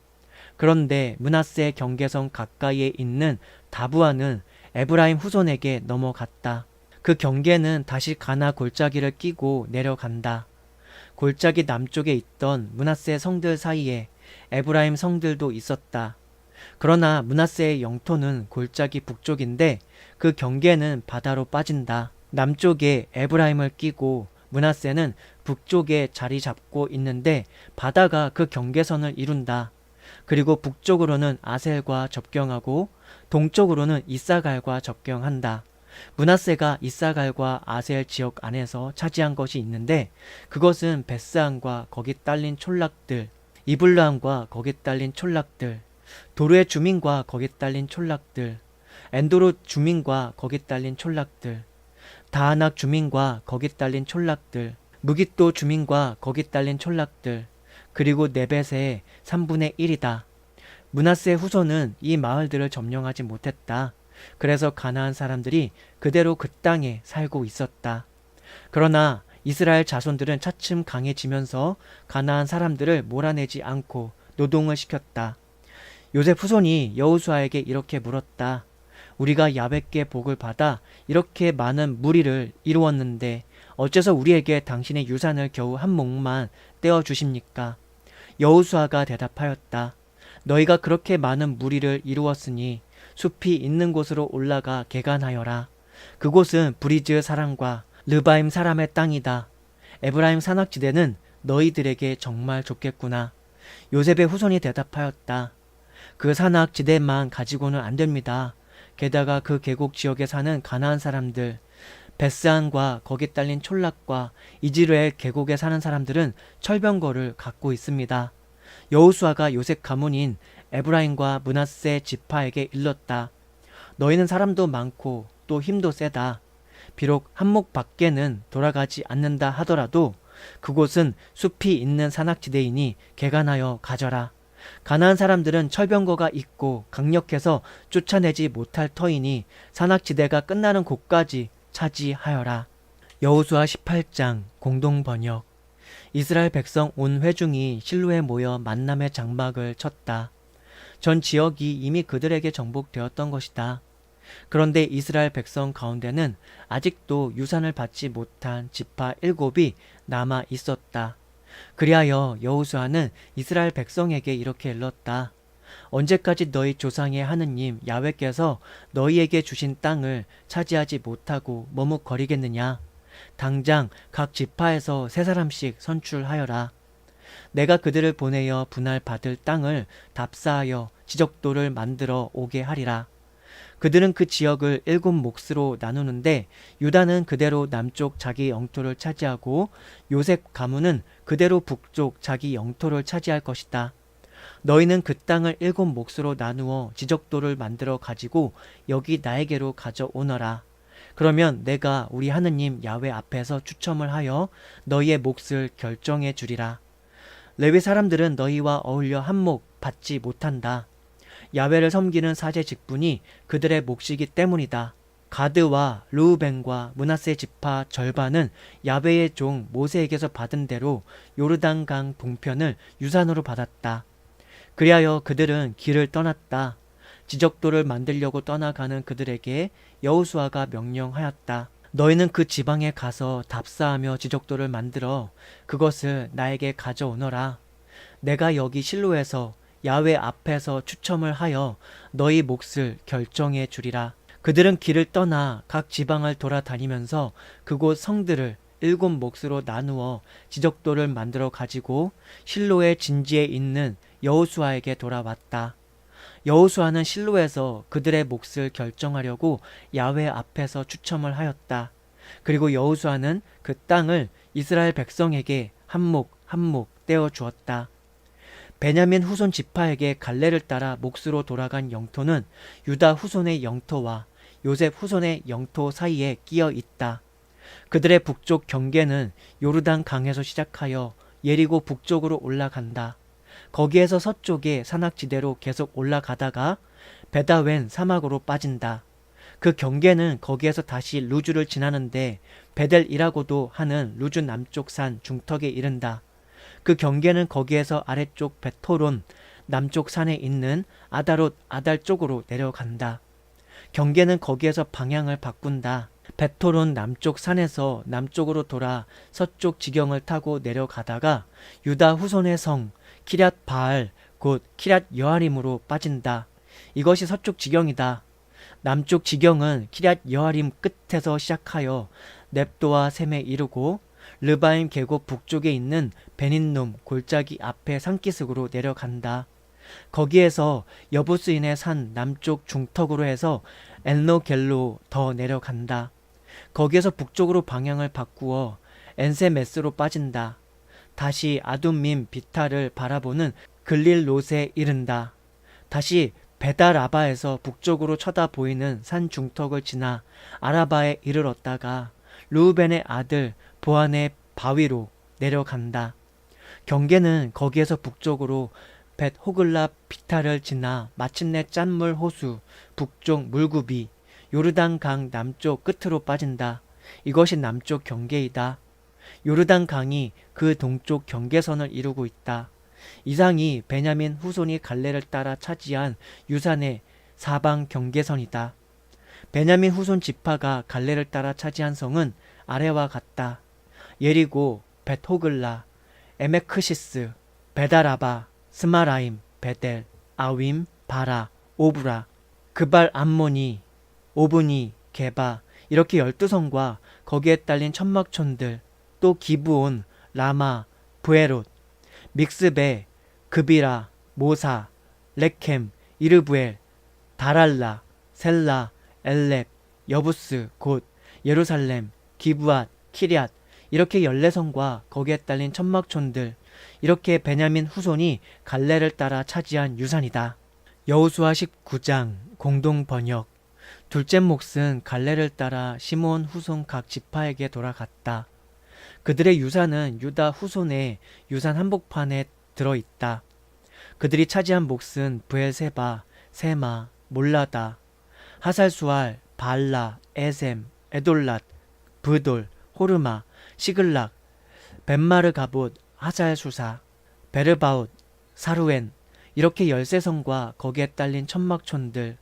그런데 므낫세의 경계선 가까이에 있는 다부아는 에브라임 후손에게 넘어갔다. 그 경계는 다시 가나 골짜기를 끼고 내려간다. 골짜기 남쪽에 있던 므낫세 성들 사이에 에브라임 성들도 있었다. 그러나 므낫세의 영토는 골짜기 북쪽인데 그 경계는 바다로 빠진다. 남쪽에 에브라임을 끼고 므낫세는 북쪽에 자리 잡고 있는데 바다가 그 경계선을 이룬다. 그리고 북쪽으로는 아셀과 접경하고 동쪽으로는 이사갈과 접경한다. 므낫세가 이사갈과 아셀 지역 안에서 차지한 것이 있는데 그것은 베스안과 거기 딸린 촌락들, 이블람과 거기 딸린 촌락들, 도르의 주민과 거기 딸린 촌락들, 엔도르 주민과 거기 딸린 촌락들, 다하낙 주민과 거기 딸린 촌락들, 무깃도 주민과 거기 딸린 촌락들, 그리고 네벳의 3분의 1이다. 므낫세 후손은 이 마을들을 점령하지 못했다. 그래서 가나안 사람들이 그대로 그 땅에 살고 있었다. 그러나 이스라엘 자손들은 차츰 강해지면서 가나안 사람들을 몰아내지 않고 노동을 시켰다. 요셉 후손이 여호수아에게 이렇게 물었다. 우리가 야훼께 복을 받아 이렇게 많은 무리를 이루었는데 어째서 우리에게 당신의 유산을 겨우 한 몫만 떼어 주십니까? 여호수아가 대답하였다. 너희가 그렇게 많은 무리를 이루었으니 숲이 있는 곳으로 올라가 개간하여라. 그곳은 브리즈 사람과 르바임 사람의 땅이다. 에브라임 산악지대는 너희들에게 정말 좋겠구나. 요셉의 후손이 대답하였다. 그 산악지대만 가지고는 안 됩니다. 게다가 그 계곡 지역에 사는 가나안 사람들, 베스안과 거기 딸린 촌락과 이지르엘 계곡에 사는 사람들은 철병거를 갖고 있습니다. 여호수아가 요셉 가문인 에브라임과 므낫세 지파에게 일렀다. 너희는 사람도 많고 또 힘도 세다. 비록 한몫 밖에는 돌아가지 않는다 하더라도 그곳은 숲이 있는 산악지대이니 개간하여 가져라. 가나안 사람들은 철병거가 있고 강력해서 쫓아내지 못할 터이니 산악지대가 끝나는 곳까지 차지하여라. 여호수아 18장 공동 번역. 이스라엘 백성 온 회중이 실로에 모여 만남의 장막을 쳤다. 전 지역이 이미 그들에게 정복되었던 것이다. 그런데 이스라엘 백성 가운데는 아직도 유산을 받지 못한 지파 7이 남아 있었다. 그리하여 여호수아는 이스라엘 백성에게 이렇게 일렀다. 언제까지 너희 조상의 하느님 야훼께서 너희에게 주신 땅을 차지하지 못하고 머뭇거리겠느냐? 당장 각 지파에서 3사람씩 선출하여라. 내가 그들을 보내어 분할 받을 땅을 답사하여 지적도를 만들어 오게 하리라. 그들은 그 지역을 7몫으로 나누는데 유다는 그대로 남쪽 자기 영토를 차지하고 요셉 가문은 그대로 북쪽 자기 영토를 차지할 것이다. 너희는 그 땅을 7몫으로 나누어 지적도를 만들어 가지고 여기 나에게로 가져오너라. 그러면 내가 우리 하느님 야훼 앞에서 추첨을 하여 너희의 몫을 결정해 주리라. 레위 사람들은 너희와 어울려 한 몫 받지 못한다. 야훼를 섬기는 사제 직분이 그들의 몫이기 때문이다. 가드와 르우벤과 므낫세 지파 절반은 야훼의 종 모세에게서 받은 대로 요르단강 동편을 유산으로 받았다. 그리하여 그들은 길을 떠났다. 지적도를 만들려고 떠나가는 그들에게 여호수아가 명령하였다. 너희는 그 지방에 가서 답사하며 지적도를 만들어 그것을 나에게 가져오너라. 내가 여기 실로에서 야훼 앞에서 추첨을 하여 너희 몫을 결정해 주리라. 그들은 길을 떠나 각 지방을 돌아다니면서 그곳 성들을 7몫으로 나누어 지적도를 만들어 가지고 실로의 진지에 있는 여호수아에게 돌아왔다. 여호수아는 실로에서 그들의 몫을 결정하려고 야훼 앞에서 추첨을 하였다. 그리고 여호수아는 그 땅을 이스라엘 백성에게 한 몫 떼어 주었다. 베냐민 후손 지파에게 갈래를 따라 몫으로 돌아간 영토는 유다 후손의 영토와 요셉 후손의 영토 사이에 끼어 있다. 그들의 북쪽 경계는 요르단 강에서 시작하여 예리고 북쪽으로 올라간다. 거기에서 서쪽의 산악지대로 계속 올라가다가 베다웬 사막으로 빠진다. 그 경계는 거기에서 다시 루주를 지나는데 베델이라고도 하는 루주 남쪽 산 중턱에 이른다. 그 경계는 거기에서 아래쪽 베토론 남쪽 산에 있는 아다롯 아달 쪽으로 내려간다. 경계는 거기에서 방향을 바꾼다. 베토론 남쪽 산에서 남쪽으로 돌아 서쪽 지경을 타고 내려가다가 유다 후손의 성 키럇 바알 곧 키럇 여아림으로 빠진다. 이것이 서쪽 지경이다. 남쪽 지경은 키럇 여아림 끝에서 시작하여 넵도와 셈에 이르고 르바임 계곡 북쪽에 있는 베닌놈 골짜기 앞에 산기슭으로 내려간다. 거기에서 여부스인의 산 남쪽 중턱으로 해서 엔로겔로 더 내려간다. 거기에서 북쪽으로 방향을 바꾸어 엔세메스로 빠진다. 다시 아둠밈 비타를 바라보는 글릴롯에 이른다. 다시 베다라바에서 북쪽으로 쳐다 보이는 산 중턱을 지나 아라바에 이르렀다가 르우벤의 아들 보안의 바위로 내려간다. 경계는 거기에서 북쪽으로 벳 호글라 비타를 지나 마침내 짠물 호수 북쪽 물구비 요르단 강 남쪽 끝으로 빠진다. 이것이 남쪽 경계이다. 요르단 강이 그 동쪽 경계선을 이루고 있다. 이상이 베냐민 후손이 갈래를 따라 차지한 유산의 사방 경계선이다. 베냐민 후손 지파가 갈래를 따라 차지한 성은 아래와 같다. 예리고, 벳호글라, 에메크시스, 베다라바, 스마라임, 베델, 아윈, 바라, 오브라, 그발 암모니, 오브니, 게바 이렇게 12성과 거기에 딸린 천막촌들, 또 기브온, 라마, 브에롯, 믹스베, 그비라, 모사, 레켐, 이르부엘, 다랄라, 셀라, 엘렙, 여부스, 곧 예루살렘, 기브앗, 키리앗 이렇게 14성과 거기에 딸린 천막촌들 이렇게 베냐민 후손이 갈래를 따라 차지한 유산이다. 여호수아 19장 공동 번역. 둘째 몫은 갈래를 따라 시므온 후손 각 지파에게 돌아갔다. 그들의 유산은 유다 후손의 유산 한복판에 들어있다. 그들이 차지한 몫은 브엘세바, 세마, 몰라다, 하살수알, 발라, 에셈, 에돌랏, 브돌, 호르마, 시글락, 벤마르가봇, 하잘수사, 베르바웃, 사루엔 이렇게 13성과 거기에 딸린 천막촌들,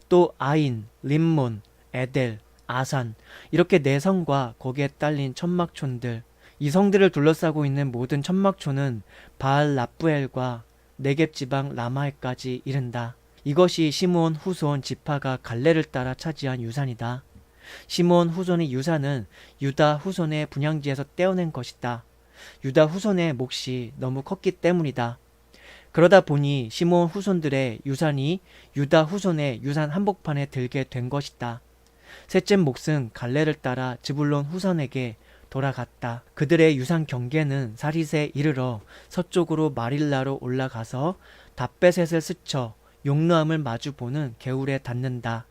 또 아인, 림몬, 에델, 아산 이렇게 4성과 거기에 딸린 천막촌들, 이 성들을 둘러싸고 있는 모든 천막촌은 바알 라프엘과 네겝 지방 라마에까지 이른다. 이것이 시므온 후손 지파가 갈래를 따라 차지한 유산이다. 시므온 후손의 유산은 유다 후손의 분향지에서 떼어낸 것이다. 유다 후손의 몫이 너무 컸기 때문이다. 그러다 보니 시므온 후손들의 유산이 유다 후손의 유산 한복판에 들게 된 것이다. 셋째 몫은 갈레를 따라 즈불론 후손에게 돌아갔다. 그들의 유산 경계는 사릿에 이르러 서쪽으로 마릴라로 올라가서 답베셋을 스쳐 용르암을 마주보는 개울에 닿는다.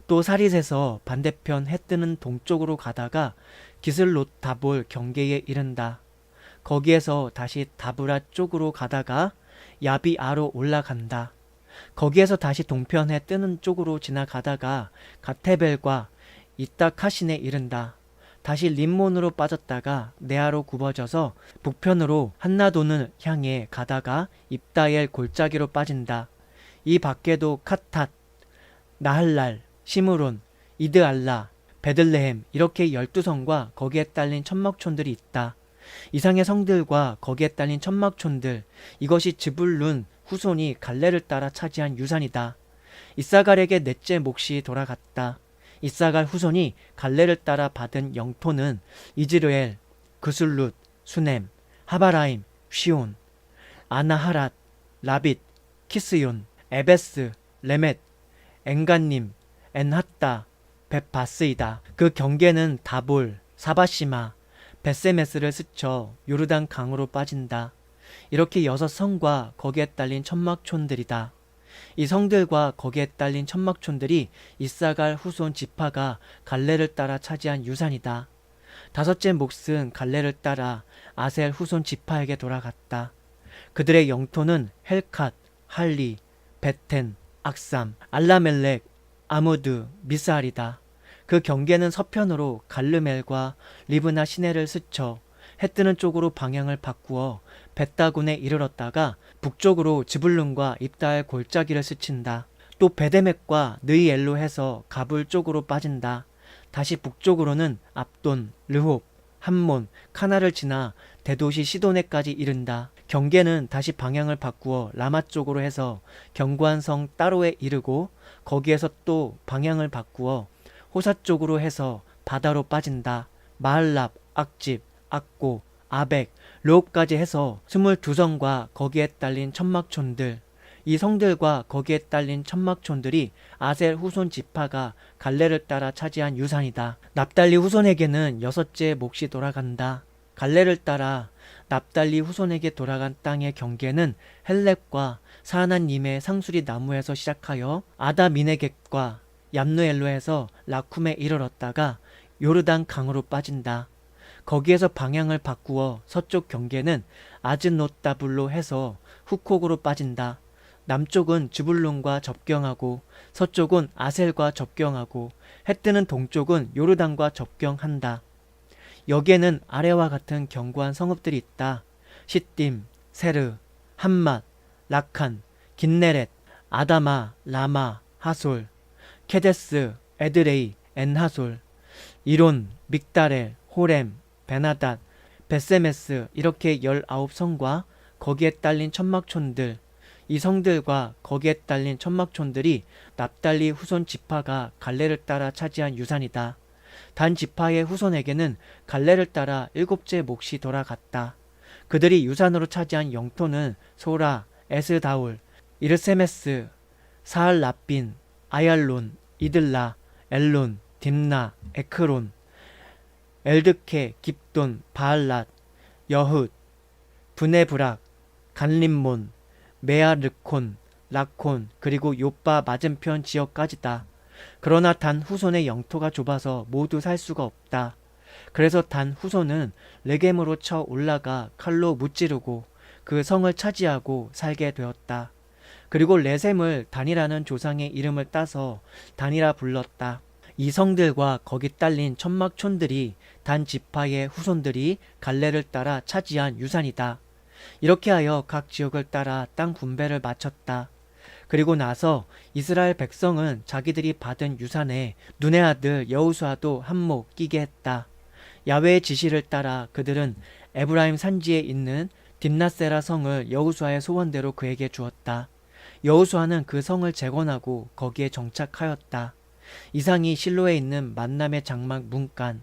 또 사릿에서 반대편 해 뜨는 동쪽으로 가다가 기슬롯 다볼 경계에 이른다. 거기에서 다시 다브라 쪽으로 가다가 야비아로 올라간다. 거기에서 다시 동편 해 뜨는 쪽으로 지나가다가 가테벨과 이따카신에 이른다. 다시 림몬으로 빠졌다가 네아로 굽어져서 북편으로 한나돈을 향해 가다가 입다엘 골짜기로 빠진다. 이 밖에도 카탓, 나할랄, 시므론, 이드알라, 베들레헴 이렇게 12성과 거기에 딸린 천막촌들이 있다. 이상의 성들과 거기에 딸린 천막촌들, 이것이 즈불룬 후손이 갈레를 따라 차지한 유산이다. 이사갈에게 넷째 몫이 돌아갔다. 이사갈 후손이 갈레를 따라 받은 영토는 이즈르엘, 그술룻, 수넴, 하바라임, 쉬온, 아나하랏, 라빗, 키스yon, 에베스, 레멧, 엔간님, 엔핫다, 벳바스이다. 그 경계는 다볼, 사바시마, 벳세메스를 스쳐 요르단 강으로 빠진다. 이렇게 6성과 거기에 딸린 천막촌들이다. 이 성들과 거기에 딸린 천막촌들이 이사갈 후손 지파가 갈레를 따라 차지한 유산이다. 다섯째 몫은 갈레를 따라 아셀 후손 지파에게 돌아갔다. 그들의 영토는 헬캇, 할리, 베텐, 악삼, 알라멜렉, 아무드, 미스알이다. 그 경계는 서편으로 갈르멜과 리브나 시내를 스쳐 해 뜨는 쪽으로 방향을 바꾸어 벳다군에 이르렀다가 북쪽으로 지불룬과 입다엘 골짜기를 스친다. 또 베데맥과 느이엘로 해서 가불 쪽으로 빠진다. 다시 북쪽으로는 압돈, 르홉, 함몬, 카나를 지나 대도시 시도네까지 이른다. 경계는 다시 방향을 바꾸어 라마 쪽으로 해서 견고한 성 따로에 이르고 거기에서 또 방향을 바꾸어 호사 쪽으로 해서 바다로 빠진다. 마할랍, 악집, 악고, 아벡, 르홉까지 해서 22성과 거기에 딸린 천막촌들, 이 성들과 거기에 딸린 천막촌들이 아셀 후손 지파가 갈레를 따라 차지한 유산이다. 납달리 후손에게는 6째 몫이 돌아간다. 갈레를 따라 납달리 후손에게 돌아간 땅의 경계는 헬렙과 사하나님의 상수리 나무에서 시작하여 아다미네겟과 얌누엘로에서 라쿰에 이르렀다가 요르단 강으로 빠진다. 거기에서 방향을 바꾸어 서쪽 경계는 아즈노따불로 해서 후콕으로 빠진다. 남쪽은 즈불론과 접경하고 서쪽은 아셀과 접경하고 해뜨는 동쪽은 요르단과 접경한다. 여기에는 아래와 같은 견고한 성읍들이 있다. 시딤, 세르, 함맛, 라칸, 긴네렛, 아다마, 라마, 하솔, 케데스, 에드레이, 엔하솔, 이론, 믹다렐, 호렘, 베나닷, 벳세메스 이렇게 19성과 거기에 딸린 천막촌들, 이 성들과 거기에 딸린 천막촌들이 납달리 후손 지파가 갈레를 따라 차지한 유산이다. 단 지파의 후손에게는 갈레를 따라 7째 몫이 돌아갔다. 그들이 유산으로 차지한 영토는 소라, 에스다울, 이르세메스, 사할라빈, 아얄론, 이들라, 엘론, 딥나, 에크론, 엘드케, 깁돈, 바알랏, 여훗, 브네브락, 간림몬, 메아르콘, 라콘, 그리고 요빠 맞은편 지역까지다. 그러나 단 후손의 영토가 좁아서 모두 살 수가 없다. 그래서 단 후손은 레겜으로 쳐 올라가 칼로 무찌르고 그 성을 차지하고 살게 되었다. 그리고 레셈을 단이라는 조상의 이름을 따서 단이라 불렀다. 이 성들과 거기 딸린 천막촌들이 단 지파의 후손들이 갈레를 따라 차지한 유산이다. 이렇게 하여 각 지역을 따라 땅 분배를 마쳤다. 그리고 나서 이스라엘 백성은 자기들이 받은 유산에 눈의 아들 여호수아도 한몫 끼게 했다. 야훼의 지시를 따라 그들은 에브라임 산지에 있는 딥나세라 성을 여호수아의 소원대로 그에게 주었다. 여호수아는 그 성을 재건하고 거기에 정착하였다. 이상이 실로에 있는 만남의 장막 문간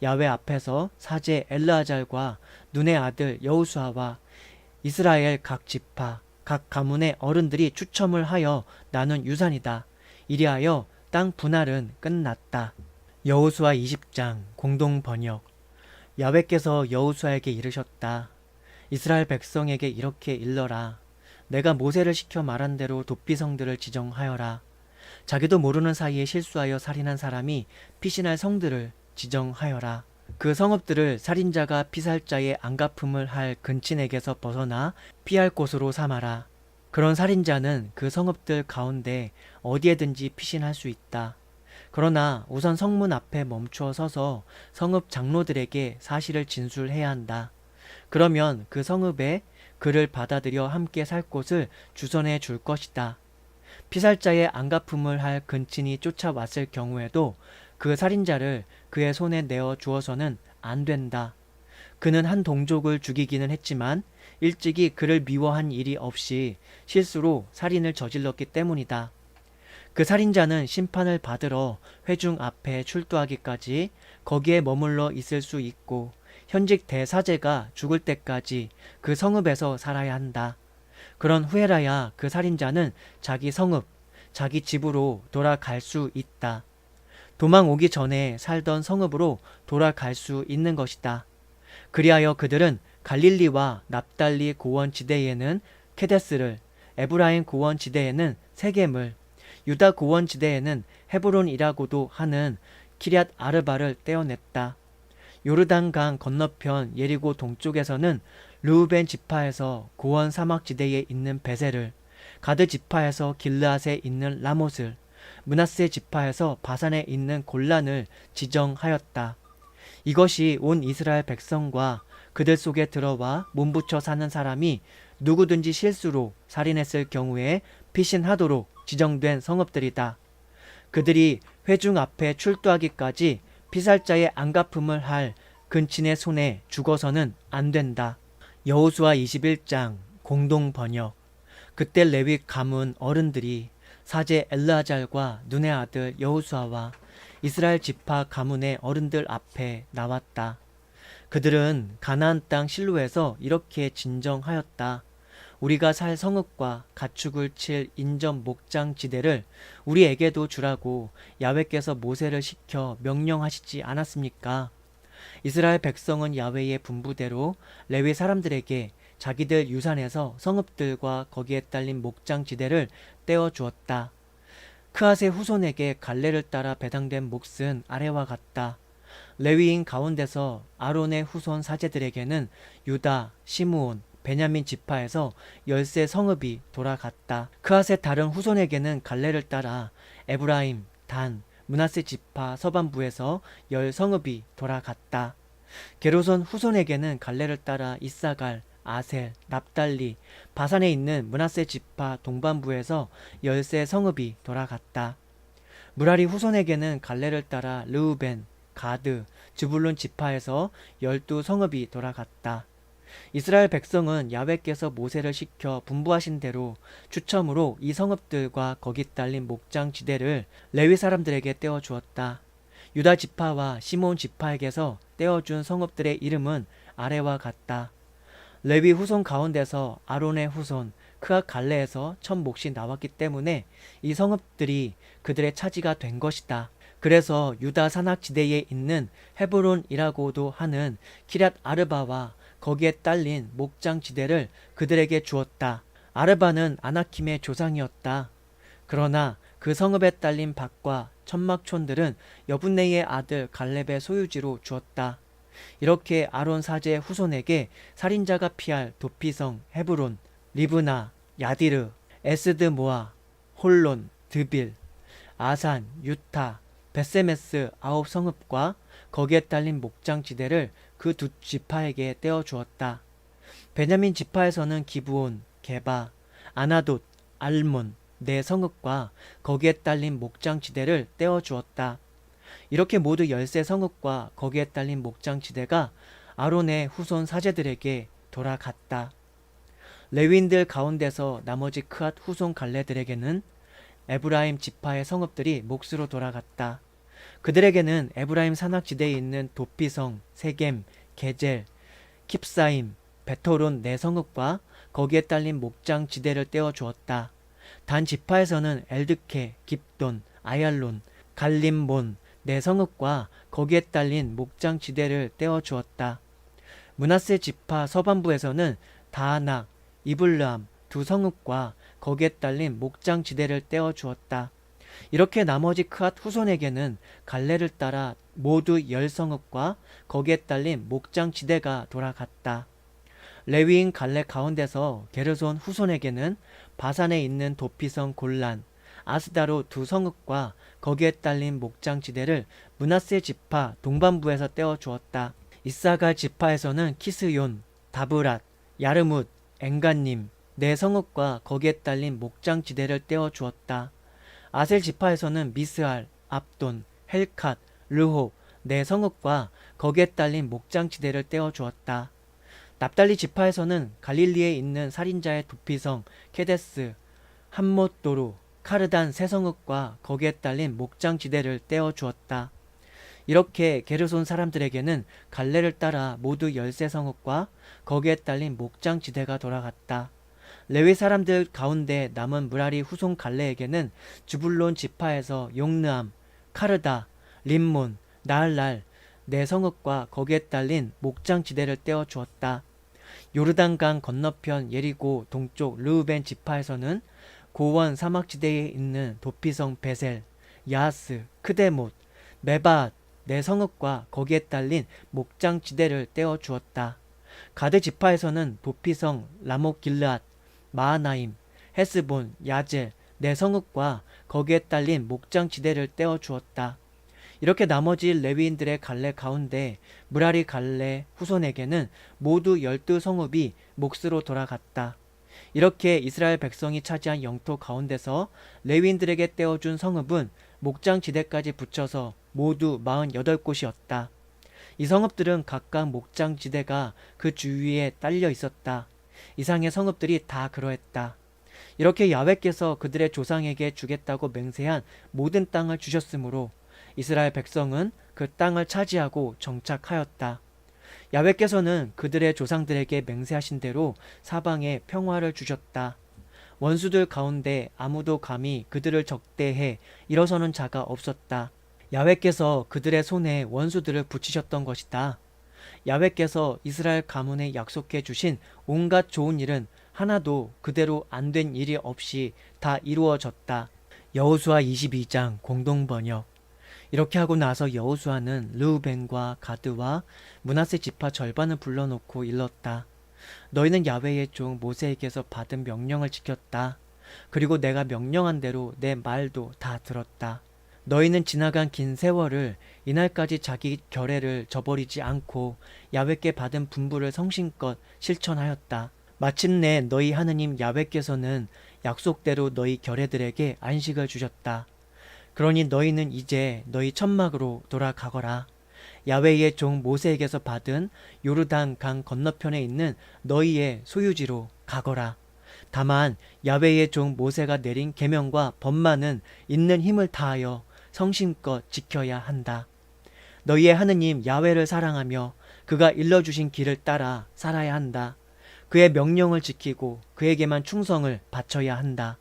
야훼 앞에서 사제 엘르아잘과 눈의 아들 여호수아와 이스라엘 각 지파 각 가문의 어른들이 추첨을 하여 나눈 유산이다. 이리하여 땅 분할은 끝났다. 여호수아 20장 공동 번역. 야훼께서 여호수아에게 이르셨다. 이스라엘 백성에게 이렇게 일러라. 내가 모세를 시켜 말한 대로 도피성들을 지정하여라. 자기도 모르는 사이에 실수하여 살인한 사람이 피신할 성들을 지정하여라. 그 성읍들을 살인자가 피살자의 안갚음을 할 근친에게서 벗어나 피할 곳으로 삼아라. 그런 살인자는 그 성읍들 가운데 어디에든지 피신할 수 있다. 그러나 우선 성문 앞에 멈추어 서서 성읍 장로들에게 사실을 진술해야 한다. 그러면 그 성읍에 그를 받아들여 함께 살 곳을 주선해 줄 것이다. 피살자의 안갚음을 할 근친이 쫓아왔을 경우에도 그 살인자를 그의 손에 내어 주어서는 안 된다. 그는 한 동족을 죽이기는 했지만 일찍이 그를 미워한 일이 없이 실수로 살인을 저질렀기 때문이다. 그 살인자는 심판을 받으러 회중 앞에 출두하기까지 거기에 머물러 있을 수 있고 현직 대사제가 죽을 때까지 그 성읍에서 살아야 한다. 그런 후에라야 그 살인자는 자기 성읍, 자기 집으로 돌아갈 수 있다. 도망 오기 전에 살던 성읍으로 돌아갈 수 있는 것이다. 그리하여 그들은 갈릴리와 납달리 고원 지대에는 케데스를, 에브라임 고원 지대에는 세겜을, 유다 고원 지대에는 헤브론이라고도 하는 키럇 아르바를 떼어냈다. 요르단강 건너편 예리고 동쪽에서는 르우벤 지파에서 고원 사막 지대에 있는 베셀을, 가드 지파에서 길르앗에 있는 라못을, 므낫세 지파에서 바산에 있는 골란을 지정하였다. 이것이 온 이스라엘 백성과 그들 속에 들어와 몸붙여 사는 사람이 누구든지 실수로 살인했을 경우에 피신하도록 지정된 성읍들이다. 그들이 회중 앞에 출두하기까지 피살자의 안갚음을 할 근친의 손에 죽어서는 안 된다. 여호수아 21장 공동 번역. 그때 레위 가문 어른들이 사제 엘르아잘과 눈의 아들 여호수아와 이스라엘 지파 가문의 어른들 앞에 나왔다. 그들은 가나안 땅 실로에서 이렇게 진정하였다. 우리가 살 성읍과 가축을 칠 인접 목장 지대를 우리에게도 주라고 야훼께서 모세를 시켜 명령하시지 않았습니까? 이스라엘 백성은 야훼의 분부대로 레위 사람들에게 자기들 유산에서 성읍들과 거기에 딸린 목장 지대를 떼어 주었다. 크앗의 후손에게 갈레를 따라 배당된 몫은 아래와 같다. 레위인 가운데서 아론의 후손 사제들에게는 유다, 시므온, 베냐민 지파에서 10세 성읍이 돌아갔다. 크앗의 다른 후손에게는 갈레를 따라 에브라임, 단, 므낫세 지파 서반부에서 10성읍이 돌아갔다. 게르손 후손에게는 갈레를 따라 이사갈, 아셀, 납달리, 바산에 있는 므낫세 지파 동반부에서 10세 성읍이 돌아갔다. 무라리 후손에게는 갈레를 따라 르우벤, 가드, 즈불론 지파에서 12성읍이 돌아갔다. 이스라엘 백성은 야훼께서 모세를 시켜 분부하신 대로 추첨으로 이 성읍들과 거기 딸린 목장 지대를 레위 사람들에게 떼어 주었다. 유다 지파와 시몬 지파에게서 떼어준 성읍들의 이름은 아래와 같다. 레위 후손 가운데서 아론의 후손 크앗 갈레에서 첫 몫이 나왔기 때문에 이 성읍들이 그들의 차지가 된 것이다. 그래서 유다 산악 지대에 있는 헤브론이라고도 하는 키럇 아르바와 거기에 딸린 목장 지대를 그들에게 주었다. 아르바는 아나킴의 조상이었다. 그러나 그 성읍에 딸린 밭과 천막촌들은 여분네의 아들 갈렙의 소유지로 주었다. 이렇게 아론 사제의 후손에게 살인자가 피할 도피성 헤브론, 리브나, 야디르, 에스드모아, 홀론, 드빌, 아산, 유타, 베세메스 9성읍과 거기에 딸린 목장지대를 그 두 지파에게 떼어 주었다. 베냐민 지파에서는 기브온, 게바, 아나돗, 알몬, 4성읍과 거기에 딸린 목장지대를 떼어 주었다. 이렇게 모두 10세 성읍과 거기에 딸린 목장지대가 아론의 후손 사제들에게 돌아갔다. 레위인들 가운데서 나머지 크앗 후손 갈레들에게는 에브라임 지파의 성읍들이 몫으로 돌아갔다. 그들에게는 에브라임 산악지대에 있는 도피성, 세겜, 게젤, 킵사임, 베토론 네 성읍과 거기에 딸린 목장 지대를 떼어 주었다. 단 지파에서는 엘드케, 깁돈, 아얄론, 갈림몬 네 성읍과 거기에 딸린 목장 지대를 떼어 주었다. 므낫세 지파 서반부에서는 다하낙, 이블르함 두 성읍과 거기에 딸린 목장 지대를 떼어 주었다. 이렇게 나머지 크앗 후손에게는 갈레를 따라 모두 10성읍과 거기에 딸린 목장 지대가 돌아갔다. 레위인 갈레 가운데서 게르손 후손에게는 바산에 있는 도피성 골란, 아스다로 두 성읍과 거기에 딸린 목장 지대를 므낫세 지파 동반부에서 떼어 주었다. 이사갈 지파에서는 키스yon, 다브랏, 야르뭇, 엔간님 네 성읍과 거기에 딸린 목장 지대를 떼어 주었다. 아셀 지파에서는 미스알, 압돈, 헬캇, 르홉 네 성읍과 거기에 딸린 목장 지대를 떼어 주었다. 납달리 지파에서는 갈릴리에 있는 살인자의 도피성 케데스, 함못도루, 카르단 세 성읍과 거기에 딸린 목장 지대를 떼어 주었다. 이렇게 게르손 사람들에게는 갈레를 따라 모두 13성읍과 거기에 딸린 목장 지대가 돌아갔다. 레위 사람들 가운데 남은 므라리 후손 갈레에게는 주불론 지파에서 용르암, 카르다, 림몬, 나할랄 네 성읍과 거기에 딸린 목장 지대를 떼어 주었다. 요르단강 건너편 예리고 동쪽 르우벤 지파에서는 고원 사막지대에 있는 도피성 베셀, 야하스, 크데못, 메바앗 네 성읍과 거기에 딸린 목장 지대를 떼어 주었다. 가드 지파에서는 도피성 라못 길르앗, 마하나임, 헤스본, 야젤 네 성읍과 거기에 딸린 목장 지대를 떼어 주었다. 이렇게 나머지 레위인들의 갈레 가운데 므라리 갈레 후손에게는 모두 12성읍이 몫으로 돌아갔다. 이렇게 이스라엘 백성이 차지한 영토 가운데서 레위인들에게 떼어준 성읍은 목장 지대까지 붙여서 모두 48곳이었다. 이 성읍들은 각각 목장 지대가 그 주위에 딸려 있었다. 이상의 성읍들이 다 그러했다. 이렇게 야훼께서 그들의 조상에게 주겠다고 맹세한 모든 땅을 주셨으므로 이스라엘 백성은 그 땅을 차지하고 정착하였다. 야훼께서는 그들의 조상들에게 맹세하신 대로 사방에 평화를 주셨다. 원수들 가운데 아무도 감히 그들을 적대해 일어서는 자가 없었다. 야훼께서 그들의 손에 원수들을 붙이셨던 것이다. 야훼께서 이스라엘 가문에 약속해 주신 온갖 좋은 일은 하나도 그대로 안 된 일이 없이 다 이루어졌다. 여호수아 22장 공동번역. 이렇게 하고 나서 여호수아는 르우벤과 가드와 므낫세 지파 절반을 불러놓고 일렀다. 너희는 야훼의 종 모세에게서 받은 명령을 지켰다. 그리고 내가 명령한 대로 내 말도 다 들었다. 너희는 지나간 긴 세월을 이날까지 자기 결례를 저버리지 않고 야훼께 받은 분부를 성심껏 실천하였다. 마침내 너희 하느님 야훼께서는 약속대로 너희 결례들에게 안식을 주셨다. 그러니 너희는 이제 너희 천막으로 돌아가거라. 야훼의 종 모세에게서 받은 요르단 강 건너편에 있는 너희의 소유지로 가거라. 다만 야훼의 종 모세가 내린 계명과 법만은 있는 힘을 다하여 성심껏 지켜야 한다. 너희의 하느님 야훼를 사랑하며 그가 일러주신 길을 따라 살아야 한다. 그의 명령을 지키고 그에게만 충성을 바쳐야 한다.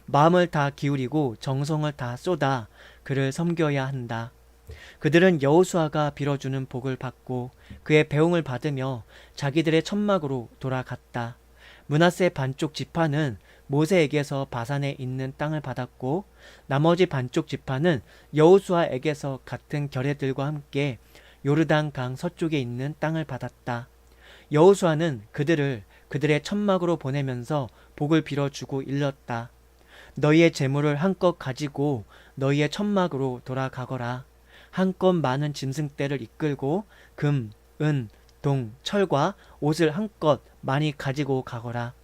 마음을 다 기울이고 정성을 다 쏟아 그를 섬겨야 한다. 그들은 여호수아가 빌어주는 복을 받고 그의 배웅을 받으며 자기들의 천막으로 돌아갔다. 므낫세 반쪽 지파는 모세에게서 바산에 있는 땅을 받았고 나머지 반쪽 지파는 여호수아에게서 같은 결례들과 함께 요르단 강 서쪽에 있는 땅을 받았다. 여호수아는 그들을 그들의 천막으로 보내면서 복을 빌어주고 일렀다. 너희의 재물을 한껏 가지고 너희의 천막으로 돌아가거라. 한껏 많은 짐승떼를 이끌고 금, 은, 동, 철과 옷을 한껏 많이 가지고 가거라.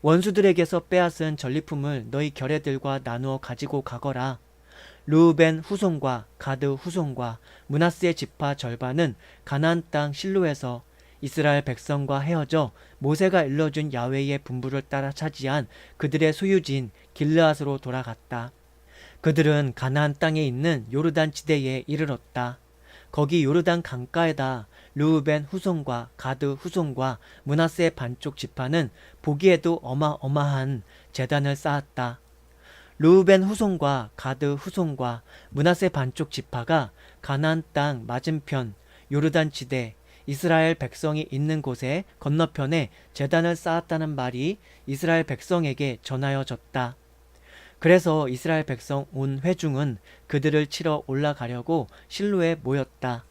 원수들에게서 빼앗은 전리품을 너희 결례들과 나누어 가지고 가거라. 르우벤 후손과 가드 후손과 므낫세 지파 절반은 가나안 땅 실로에서 이스라엘 백성과 헤어져 모세가 일러준 야훼의 분부를 따라 차지한 그들의 소유지인 길르앗으로 돌아갔다. 그들은 가나안 땅에 있는 요르단 지대에 이르렀다. 거기 요르단 강가에다 르우벤 후손과 가드 후손과 므낫세 반쪽 지파는 보기에도 어마어마한 제단을 쌓았다. 르우벤 후손과 가드 후손과 므낫세 반쪽 지파가 가나안 땅 맞은편 요르단 지대 이스라엘 백성이 있는 곳에 건너편에 제단을 쌓았다는 말이 이스라엘 백성에게 전하여졌다. 그래서 이스라엘 백성 온 회중은 그들을 치러 올라가려고 실로에 모였다.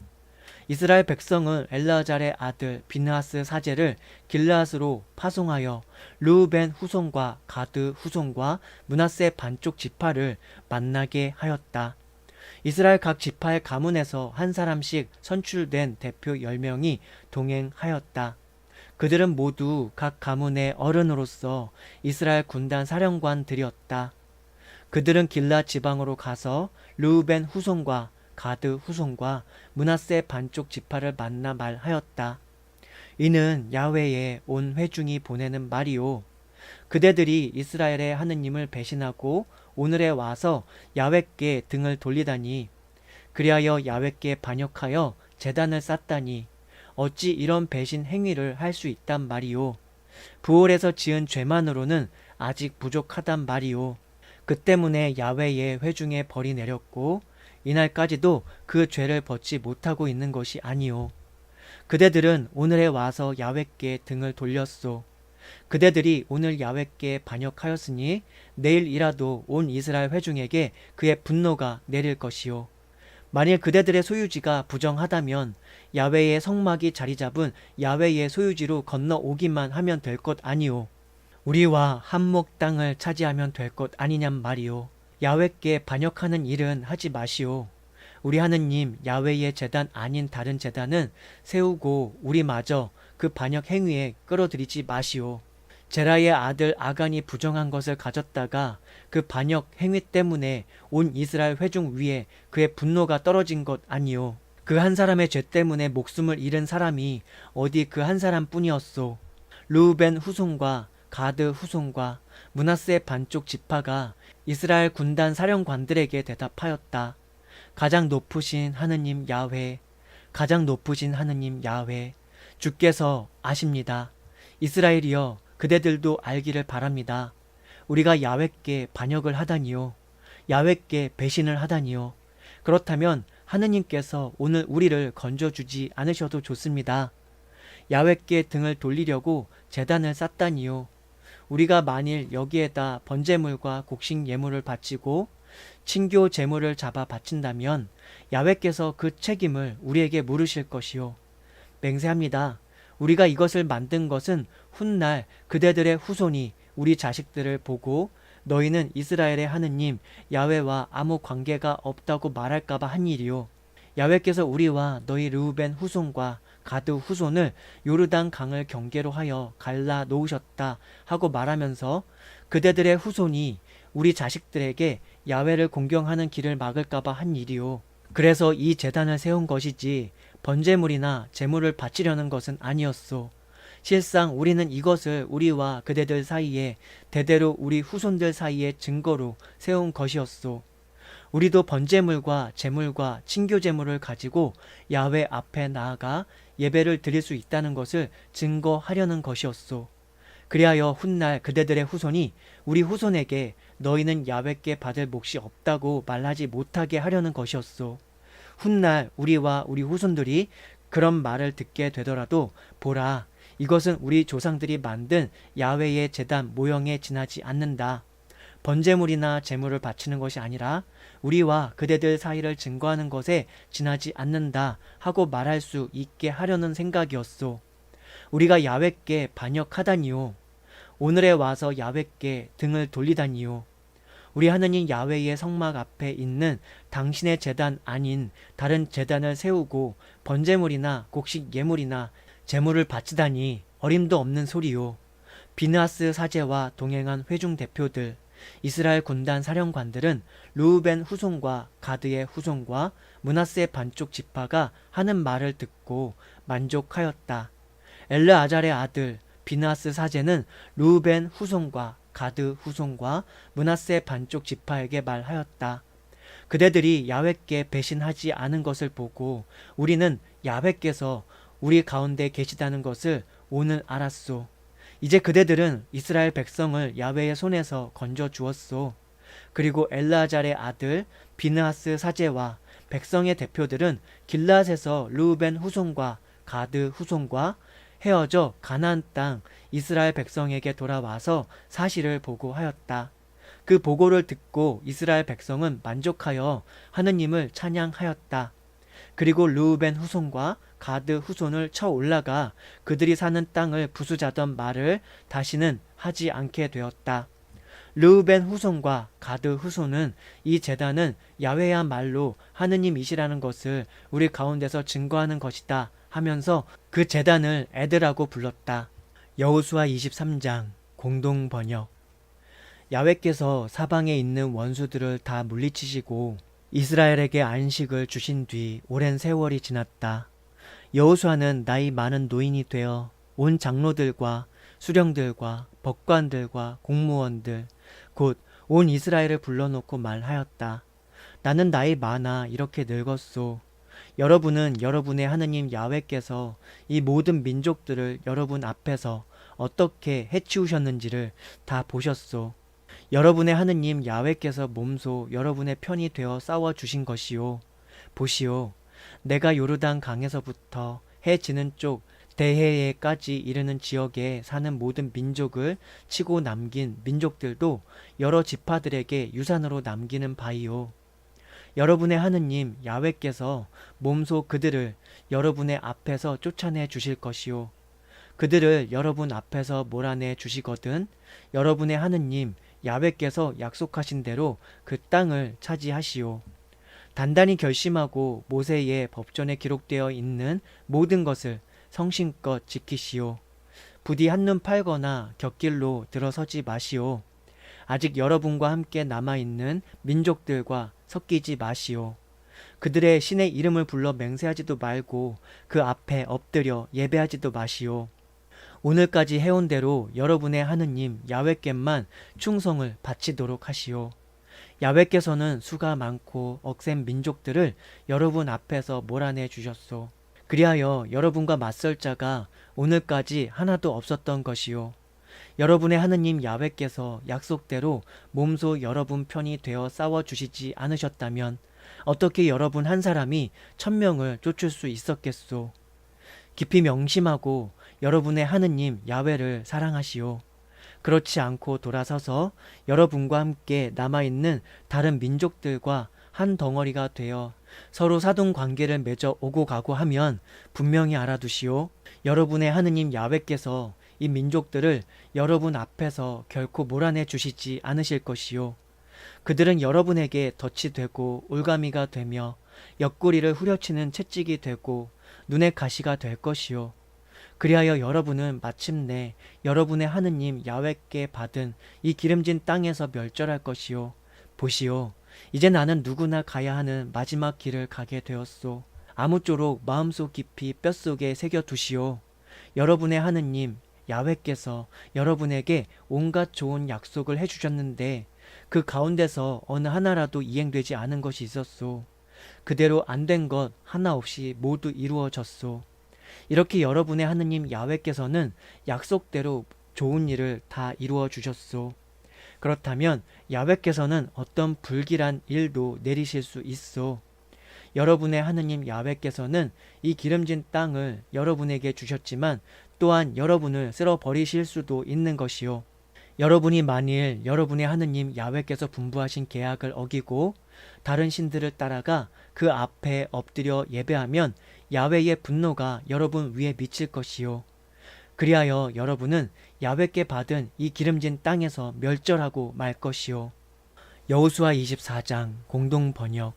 이스라엘 백성은 엘르아잘의 아들 비느하스 사제를 길르앗으로 파송하여 르우벤 후손과 가드 후손과 므낫세 반쪽 지파를 만나게 하였다. 이스라엘 각 지파의 가문에서 한 사람씩 선출된 대표 10명이 동행하였다. 그들은 모두 각 가문의 어른으로서 이스라엘 군단 사령관들이었다. 그들은 길라 지방으로 가서 르우벤 후손과 가드 후손과 므낫세 반쪽 지파를 만나 말하였다. 이는 야훼의 온 회중이 보내는 말이요. 그대들이 이스라엘의 하느님을 배신하고 오늘에 와서 야훼께 등을 돌리다니, 그리하여 야훼께 반역하여 제단을 쌓다니 어찌 이런 배신 행위를 할 수 있단 말이요. 부올에서 지은 죄만으로는 아직 부족하단 말이요. 그 때문에 야훼의 회중에 벌이 내렸고 이날까지도 그 죄를 벗지 못하고 있는 것이 아니요. 그대들은 오늘에 와서 야훼께 등을 돌렸소. 그대들이 오늘 야훼께 반역하였으니 내일이라도 온 이스라엘 회중에게 그의 분노가 내릴 것이요. 만일 그대들의 소유지가 부정하다면 야훼의 성막이 자리잡은 야훼의 소유지로 건너오기만 하면 될 것 아니오. 우리와 한목 땅을 차지하면 될 것 아니냔 말이오. 야훼께 반역하는 일은 하지 마시오. 우리 하느님 야훼의 제단 아닌 다른 제단은 세우고 우리마저 그 반역 행위에 끌어들이지 마시오. 제라의 아들 아간이 부정한 것을 가졌다가 그 반역 행위 때문에 온 이스라엘 회중 위에 그의 분노가 떨어진 것 아니오. 그 한 사람의 죄 때문에 목숨을 잃은 사람이 어디 그 한 사람뿐이었소. 르우벤 후손과 가드 후손과 므낫세 반쪽 지파가 이스라엘 군단 사령관들에게 대답하였다. 가장 높으신 하느님 야훼, 가장 높으신 하느님 야훼, 주께서 아십니다. 이스라엘이여, 그대들도 알기를 바랍니다. 우리가 야훼께 반역을 하다니요, 야훼께 배신을 하다니요. 그렇다면 하느님께서 오늘 우리를 건져주지 않으셔도 좋습니다. 야훼께 등을 돌리려고 제단을 쌓다니요. 우리가 만일 여기에다 번제물과 곡식 예물을 바치고 친교 제물을 잡아 바친다면 야훼께서 그 책임을 우리에게 물으실 것이요. 맹세합니다. 우리가 이것을 만든 것은 훗날 그대들의 후손이 우리 자식들을 보고 너희는 이스라엘의 하느님 야훼와 아무 관계가 없다고 말할까봐 한 일이요. 야훼께서 우리와 너희 르우벤 후손과 가드 후손을 요르단 강을 경계로 하여 갈라 놓으셨다 하고 말하면서 그대들의 후손이 우리 자식들에게 야훼를 공경하는 길을 막을까봐 한 일이요. 그래서 이 제단을 세운 것이지 번제물이나 제물을 바치려는 것은 아니었소. 실상 우리는 이것을 우리와 그대들 사이에 대대로 우리 후손들 사이에 증거로 세운 것이었소. 우리도 번제물과 제물과 친교제물을 가지고 야훼 앞에 나아가 예배를 드릴 수 있다는 것을 증거하려는 것이었소. 그리하여 훗날 그대들의 후손이 우리 후손에게 너희는 야훼께 받을 몫이 없다고 말하지 못하게 하려는 것이었소. 훗날 우리와 우리 후손들이 그런 말을 듣게 되더라도 보라, 이것은 우리 조상들이 만든 야훼의 제단 모형에 지나지 않는다. 번제물이나 제물을 바치는 것이 아니라 우리와 그대들 사이를 증거하는 것에 지나지 않는다 하고 말할 수 있게 하려는 생각이었소. 우리가 야훼께 반역하다니요. 오늘에 와서 야훼께 등을 돌리다니요. 우리 하느님 야훼의 성막 앞에 있는 당신의 제단 아닌 다른 제단을 세우고 번제물이나 곡식 예물이나 제물을 바치다니 어림도 없는 소리요. 비느하스 사제와 동행한 회중 대표들, 이스라엘 군단 사령관들은 르우벤 후손과 가드의 후손과 므낫세 반쪽 지파가 하는 말을 듣고 만족하였다. 엘르아잘의 아들 비느하스 사제는 르우벤 후손과 가드 후손과 므낫세 반쪽 지파에게 말하였다. 그대들이 야훼께 배신하지 않은 것을 보고 우리는 야훼께서 우리 가운데 계시다는 것을 오늘 알았소. 이제 그대들은 이스라엘 백성을 야훼의 손에서 건져 주었소. 그리고 엘르아잘의 아들 비느하스 사제와 백성의 대표들은 길앗에서 르우벤 후손과 가드 후손과 헤어져 가나안 땅 이스라엘 백성에게 돌아와서 사실을 보고하였다. 그 보고를 듣고 이스라엘 백성은 만족하여 하느님을 찬양하였다. 그리고 르우벤 후손과 가드 후손을 쳐 올라가 그들이 사는 땅을 부수자던 말을 다시는 하지 않게 되었다. 르우벤 후손과 가드 후손은 이 제단은 야훼야말로 하느님이시라는 것을 우리 가운데서 증거하는 것이다 하면서 그 제단을 에드라고 불렀다. 여호수아 23장 공동 번역. 야훼께서 사방에 있는 원수들을 다 물리치시고 이스라엘에게 안식을 주신 뒤 오랜 세월이 지났다. 여호수아는 나이 많은 노인이 되어 온 장로들과 수령들과 법관들과 공무원들 곧 온 이스라엘을 불러놓고 말하였다. 나는 나이 많아 이렇게 늙었소. 여러분은 여러분의 하느님 야훼께서 이 모든 민족들을 여러분 앞에서 어떻게 해치우셨는지를 다 보셨소. 여러분의 하느님 야훼께서 몸소 여러분의 편이 되어 싸워주신 것이요. 보시오. 내가 요르단 강에서부터 해 지는 쪽 대해에까지 이르는 지역에 사는 모든 민족을 치고 남긴 민족들도 여러 지파들에게 유산으로 남기는 바이요. 여러분의 하느님 야훼께서 몸소 그들을 여러분의 앞에서 쫓아내 주실 것이요. 그들을 여러분 앞에서 몰아내 주시거든 여러분의 하느님 야훼께서 약속하신 대로 그 땅을 차지하시오. 단단히 결심하고 모세의 법전에 기록되어 있는 모든 것을 성심껏 지키시오. 부디 한눈 팔거나 곁길로 들어서지 마시오. 아직 여러분과 함께 남아있는 민족들과 섞이지 마시오. 그들의 신의 이름을 불러 맹세하지도 말고 그 앞에 엎드려 예배하지도 마시오. 오늘까지 해온 대로 여러분의 하느님 야훼께만 충성을 바치도록 하시오. 야훼께서는 수가 많고 억센 민족들을 여러분 앞에서 몰아내 주셨소. 그리하여 여러분과 맞설 자가 오늘까지 하나도 없었던 것이요. 여러분의 하느님 야훼께서 약속대로 몸소 여러분 편이 되어 싸워주시지 않으셨다면 어떻게 여러분 한 사람이 1000명을 쫓을 수 있었겠소. 깊이 명심하고 여러분의 하느님 야훼를 사랑하시오. 그렇지 않고 돌아서서 여러분과 함께 남아있는 다른 민족들과 한 덩어리가 되어 서로 사돈 관계를 맺어 오고 가고 하면 분명히 알아두시오. 여러분의 하느님 야훼께서 이 민족들을 여러분 앞에서 결코 몰아내 주시지 않으실 것이요. 그들은 여러분에게 덫이 되고 올가미가 되며 옆구리를 후려치는 채찍이 되고 눈의 가시가 될 것이요. 그리하여 여러분은 마침내 여러분의 하느님 야훼께 받은 이 기름진 땅에서 멸절할 것이요. 보시오. 이제 나는 누구나 가야 하는 마지막 길을 가게 되었소. 아무쪼록 마음속 깊이 뼛속에 새겨두시오. 여러분의 하느님 야훼께서 여러분에게 온갖 좋은 약속을 해주셨는데 그 가운데서 어느 하나라도 이행되지 않은 것이 있었소. 그대로 안 된 것 하나 없이 모두 이루어졌소. 이렇게 여러분의 하느님 야훼께서는 약속대로 좋은 일을 다 이루어 주셨소. 그렇다면 야훼께서는 어떤 불길한 일도 내리실 수 있소. 여러분의 하느님 야훼께서는 이 기름진 땅을 여러분에게 주셨지만 또한 여러분을 쓸어버리실 수도 있는 것이요. 여러분이 만일 여러분의 하느님 야훼께서 분부하신 계약을 어기고 다른 신들을 따라가 그 앞에 엎드려 예배하면 야훼의 분노가 여러분 위에 미칠 것이요. 그리하여 여러분은 야훼께 받은 이 기름진 땅에서 멸절하고 말 것이요. 여호수아 24장 공동 번역.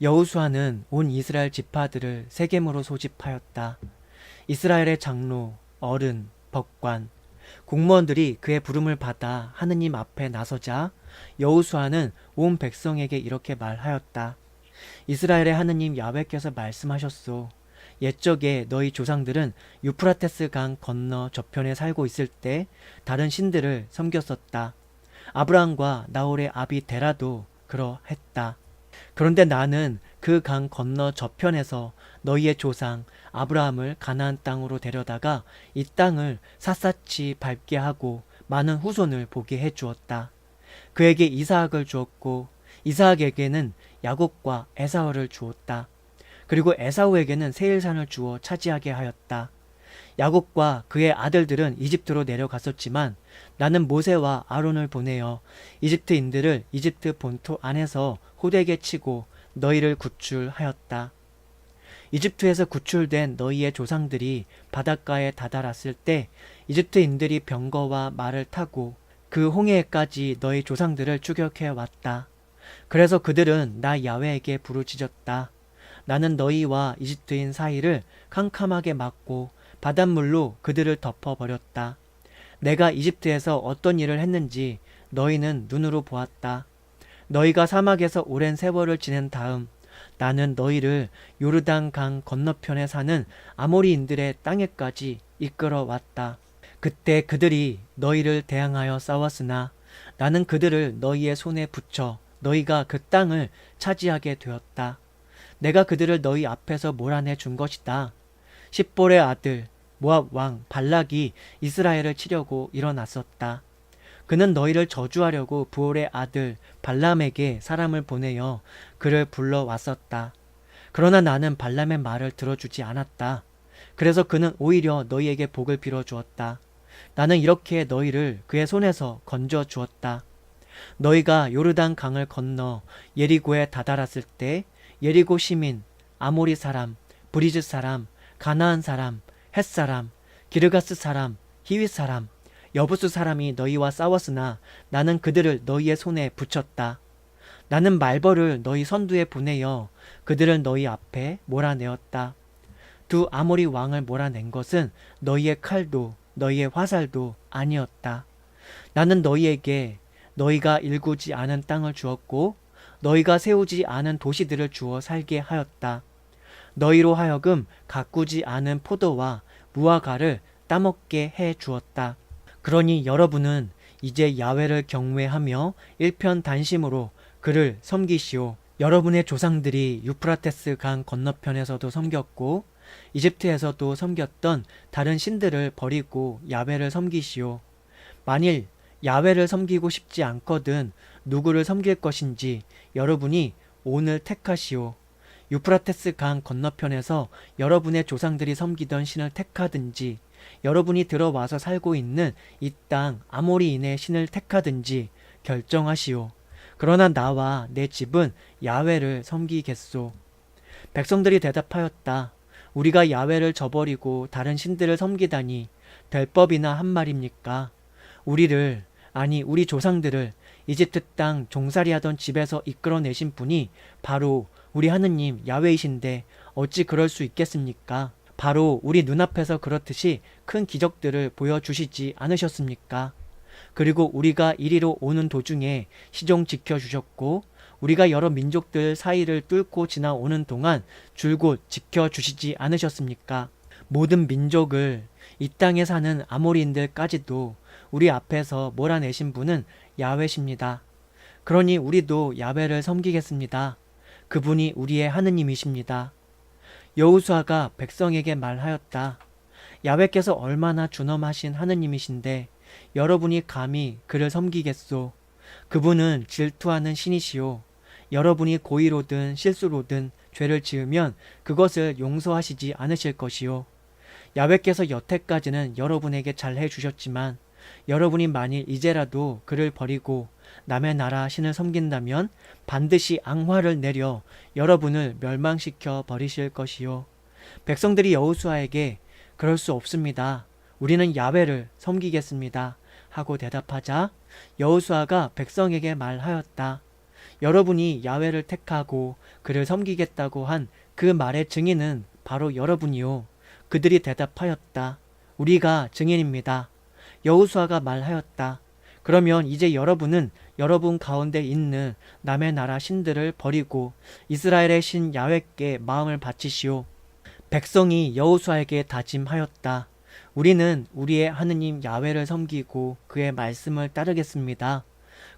여호수아는 온 이스라엘 지파들을 세겜으로 소집하였다. 이스라엘의 장로, 어른, 법관, 공무원들이 그의 부름을 받아 하느님 앞에 나서자 여호수아는 온 백성에게 이렇게 말하였다. 이스라엘의 하느님 야훼께서 말씀하셨소. 옛적에 너희 조상들은 유프라테스 강 건너 저편에 살고 있을 때 다른 신들을 섬겼었다. 아브라함과 나홀의 아비 데라도 그러했다. 그런데 나는 그 강 건너 저편에서 너희의 조상 아브라함을 가나안 땅으로 데려다가 이 땅을 샅샅이 밟게 하고 많은 후손을 보게 해 주었다. 그에게 이삭을 주었고 이삭에게는 야곱과 에사우를 주었다. 그리고 에사우에게는 세일산을 주어 차지하게 하였다. 야곱과 그의 아들들은 이집트로 내려갔었지만 나는 모세와 아론을 보내어 이집트인들을 이집트 본토 안에서 호되게 치고 너희를 구출하였다. 이집트에서 구출된 너희의 조상들이 바닷가에 다다랐을 때 이집트인들이 병거와 말을 타고 그 홍해까지 너희 조상들을 추격해 왔다. 그래서 그들은 나 야훼에게 부르짖었다. 나는 너희와 이집트인 사이를 캄캄하게 막고 바닷물로 그들을 덮어버렸다. 내가 이집트에서 어떤 일을 했는지 너희는 눈으로 보았다. 너희가 사막에서 오랜 세월을 지낸 다음 나는 너희를 요르단 강 건너편에 사는 아모리인들의 땅에까지 이끌어 왔다. 그때 그들이 너희를 대항하여 싸웠으나 나는 그들을 너희의 손에 붙여 너희가 그 땅을 차지하게 되었다. 내가 그들을 너희 앞에서 몰아내 준 것이다. 십볼의 아들 모압 왕 발락이 이스라엘을 치려고 일어났었다. 그는 너희를 저주하려고 부올의 아들 발람에게 사람을 보내어 그를 불러왔었다. 그러나 나는 발람의 말을 들어주지 않았다. 그래서 그는 오히려 너희에게 복을 빌어주었다. 나는 이렇게 너희를 그의 손에서 건져 주었다. 너희가 요르단 강을 건너 예리고에 다다랐을 때 예리고 시민, 아모리 사람, 브리즈 사람, 가나안 사람, 헷 사람, 기르가스 사람, 히윗 사람, 여부스 사람이 너희와 싸웠으나 나는 그들을 너희의 손에 붙였다. 나는 말벌을 너희 선두에 보내어 그들을 너희 앞에 몰아내었다. 두 아모리 왕을 몰아낸 것은 너희의 칼도 너희의 화살도 아니었다. 나는 너희에게 너희가 일구지 않은 땅을 주었고 너희가 세우지 않은 도시들을 주어 살게 하였다. 너희로 하여금 가꾸지 않은 포도와 무화과를 따먹게 해 주었다. 그러니 여러분은 이제 야훼를 경외하며 일편단심으로 그를 섬기시오. 여러분의 조상들이 유프라테스 강 건너편에서도 섬겼고 이집트에서도 섬겼던 다른 신들을 버리고 야훼를 섬기시오. 만일 야훼를 섬기고 싶지 않거든 누구를 섬길 것인지 여러분이 오늘 택하시오. 유프라테스 강 건너편에서 여러분의 조상들이 섬기던 신을 택하든지 여러분이 들어와서 살고 있는 이 땅 아모리인의 신을 택하든지 결정하시오. 그러나 나와 내 집은 야훼를 섬기겠소. 백성들이 대답하였다. 우리가 야훼를 저버리고 다른 신들을 섬기다니 될 법이나 한 말입니까? 우리를 아니 우리 조상들을 이집트 땅 종살이하던 집에서 이끌어내신 분이 바로 우리 하느님 야훼이신데 어찌 그럴 수 있겠습니까? 바로 우리 눈앞에서 그렇듯이 큰 기적들을 보여주시지 않으셨습니까? 그리고 우리가 이리로 오는 도중에 시종 지켜주셨고 우리가 여러 민족들 사이를 뚫고 지나오는 동안 줄곧 지켜주시지 않으셨습니까? 모든 민족을 이 땅에 사는 아모리인들까지도 우리 앞에서 몰아내신 분은 야훼십니다. 그러니 우리도 야훼를 섬기겠습니다. 그분이 우리의 하느님이십니다. 여호수아가 백성에게 말하였다. 야훼께서 얼마나 준엄하신 하느님이신데 여러분이 감히 그를 섬기겠소. 그분은 질투하는 신이시오. 여러분이 고의로든 실수로든 죄를 지으면 그것을 용서하시지 않으실 것이요. 야훼께서 여태까지는 여러분에게 잘해 주셨지만 여러분이 만일 이제라도 그를 버리고 남의 나라 신을 섬긴다면 반드시 앙화를 내려 여러분을 멸망시켜 버리실 것이요. 백성들이 여호수아에게 그럴 수 없습니다. 우리는 야훼를 섬기겠습니다. 하고 대답하자 여호수아가 백성에게 말하였다. 여러분이 야훼를 택하고 그를 섬기겠다고 한 그 말의 증인은 바로 여러분이요. 그들이 대답하였다. 우리가 증인입니다. 여호수아가 말하였다. 그러면 이제 여러분은 여러분 가운데 있는 남의 나라 신들을 버리고 이스라엘의 신 야훼께 마음을 바치시오. 백성이 여호수아에게 다짐하였다. 우리는 우리의 하느님 야훼를 섬기고 그의 말씀을 따르겠습니다.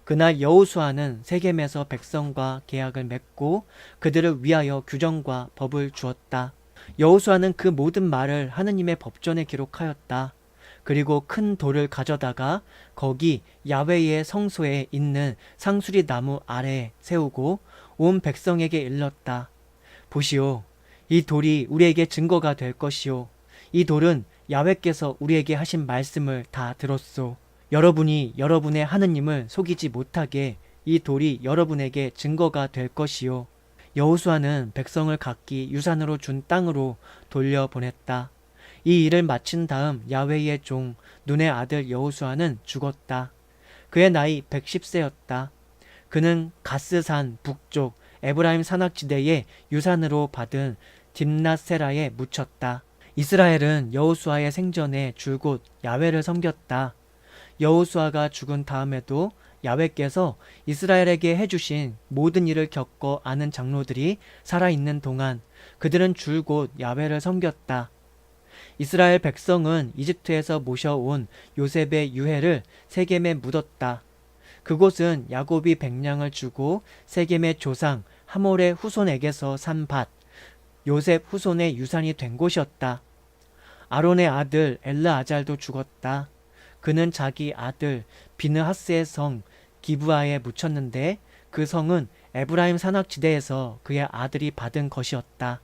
그날 여호수아는 세겜에서 백성과 계약을 맺고 그들을 위하여 규정과 법을 주었다. 여호수아는 그 모든 말을 하느님의 법전에 기록하였다. 그리고 큰 돌을 가져다가 거기 야훼의 성소에 있는 상수리 나무 아래에 세우고 온 백성에게 일렀다. 보시오, 이 돌이 우리에게 증거가 될 것이오. 이 돌은 야훼께서 우리에게 하신 말씀을 다 들었소. 여러분이 여러분의 하느님을 속이지 못하게 이 돌이 여러분에게 증거가 될 것이요. 여호수아는 백성을 각기 유산으로 준 땅으로 돌려보냈다. 이 일을 마친 다음 야훼의 종 눈의 아들 여호수아는 죽었다. 그의 나이 110세였다. 그는 가스산 북쪽 에브라임 산악지대의 유산으로 받은 딥낫세라에 묻혔다. 이스라엘은 여호수아의 생전에 줄곧 야훼를 섬겼다. 여호수아가 죽은 다음에도 야훼께서 이스라엘에게 해주신 모든 일을 겪어 아는 장로들이 살아있는 동안 그들은 줄곧 야훼를 섬겼다. 이스라엘 백성은 이집트에서 모셔온 요셉의 유해를 세겜에 묻었다. 그곳은 야곱이 백냥을 주고 세겜의 조상 하몰의 후손에게서 산 밭, 요셉 후손의 유산이 된 곳이었다. 아론의 아들 엘르아잘도 죽었다. 그는 자기 아들 비느하스의 성 기브아에 묻혔는데 그 성은 에브라임 산악지대에서 그의 아들이 받은 것이었다.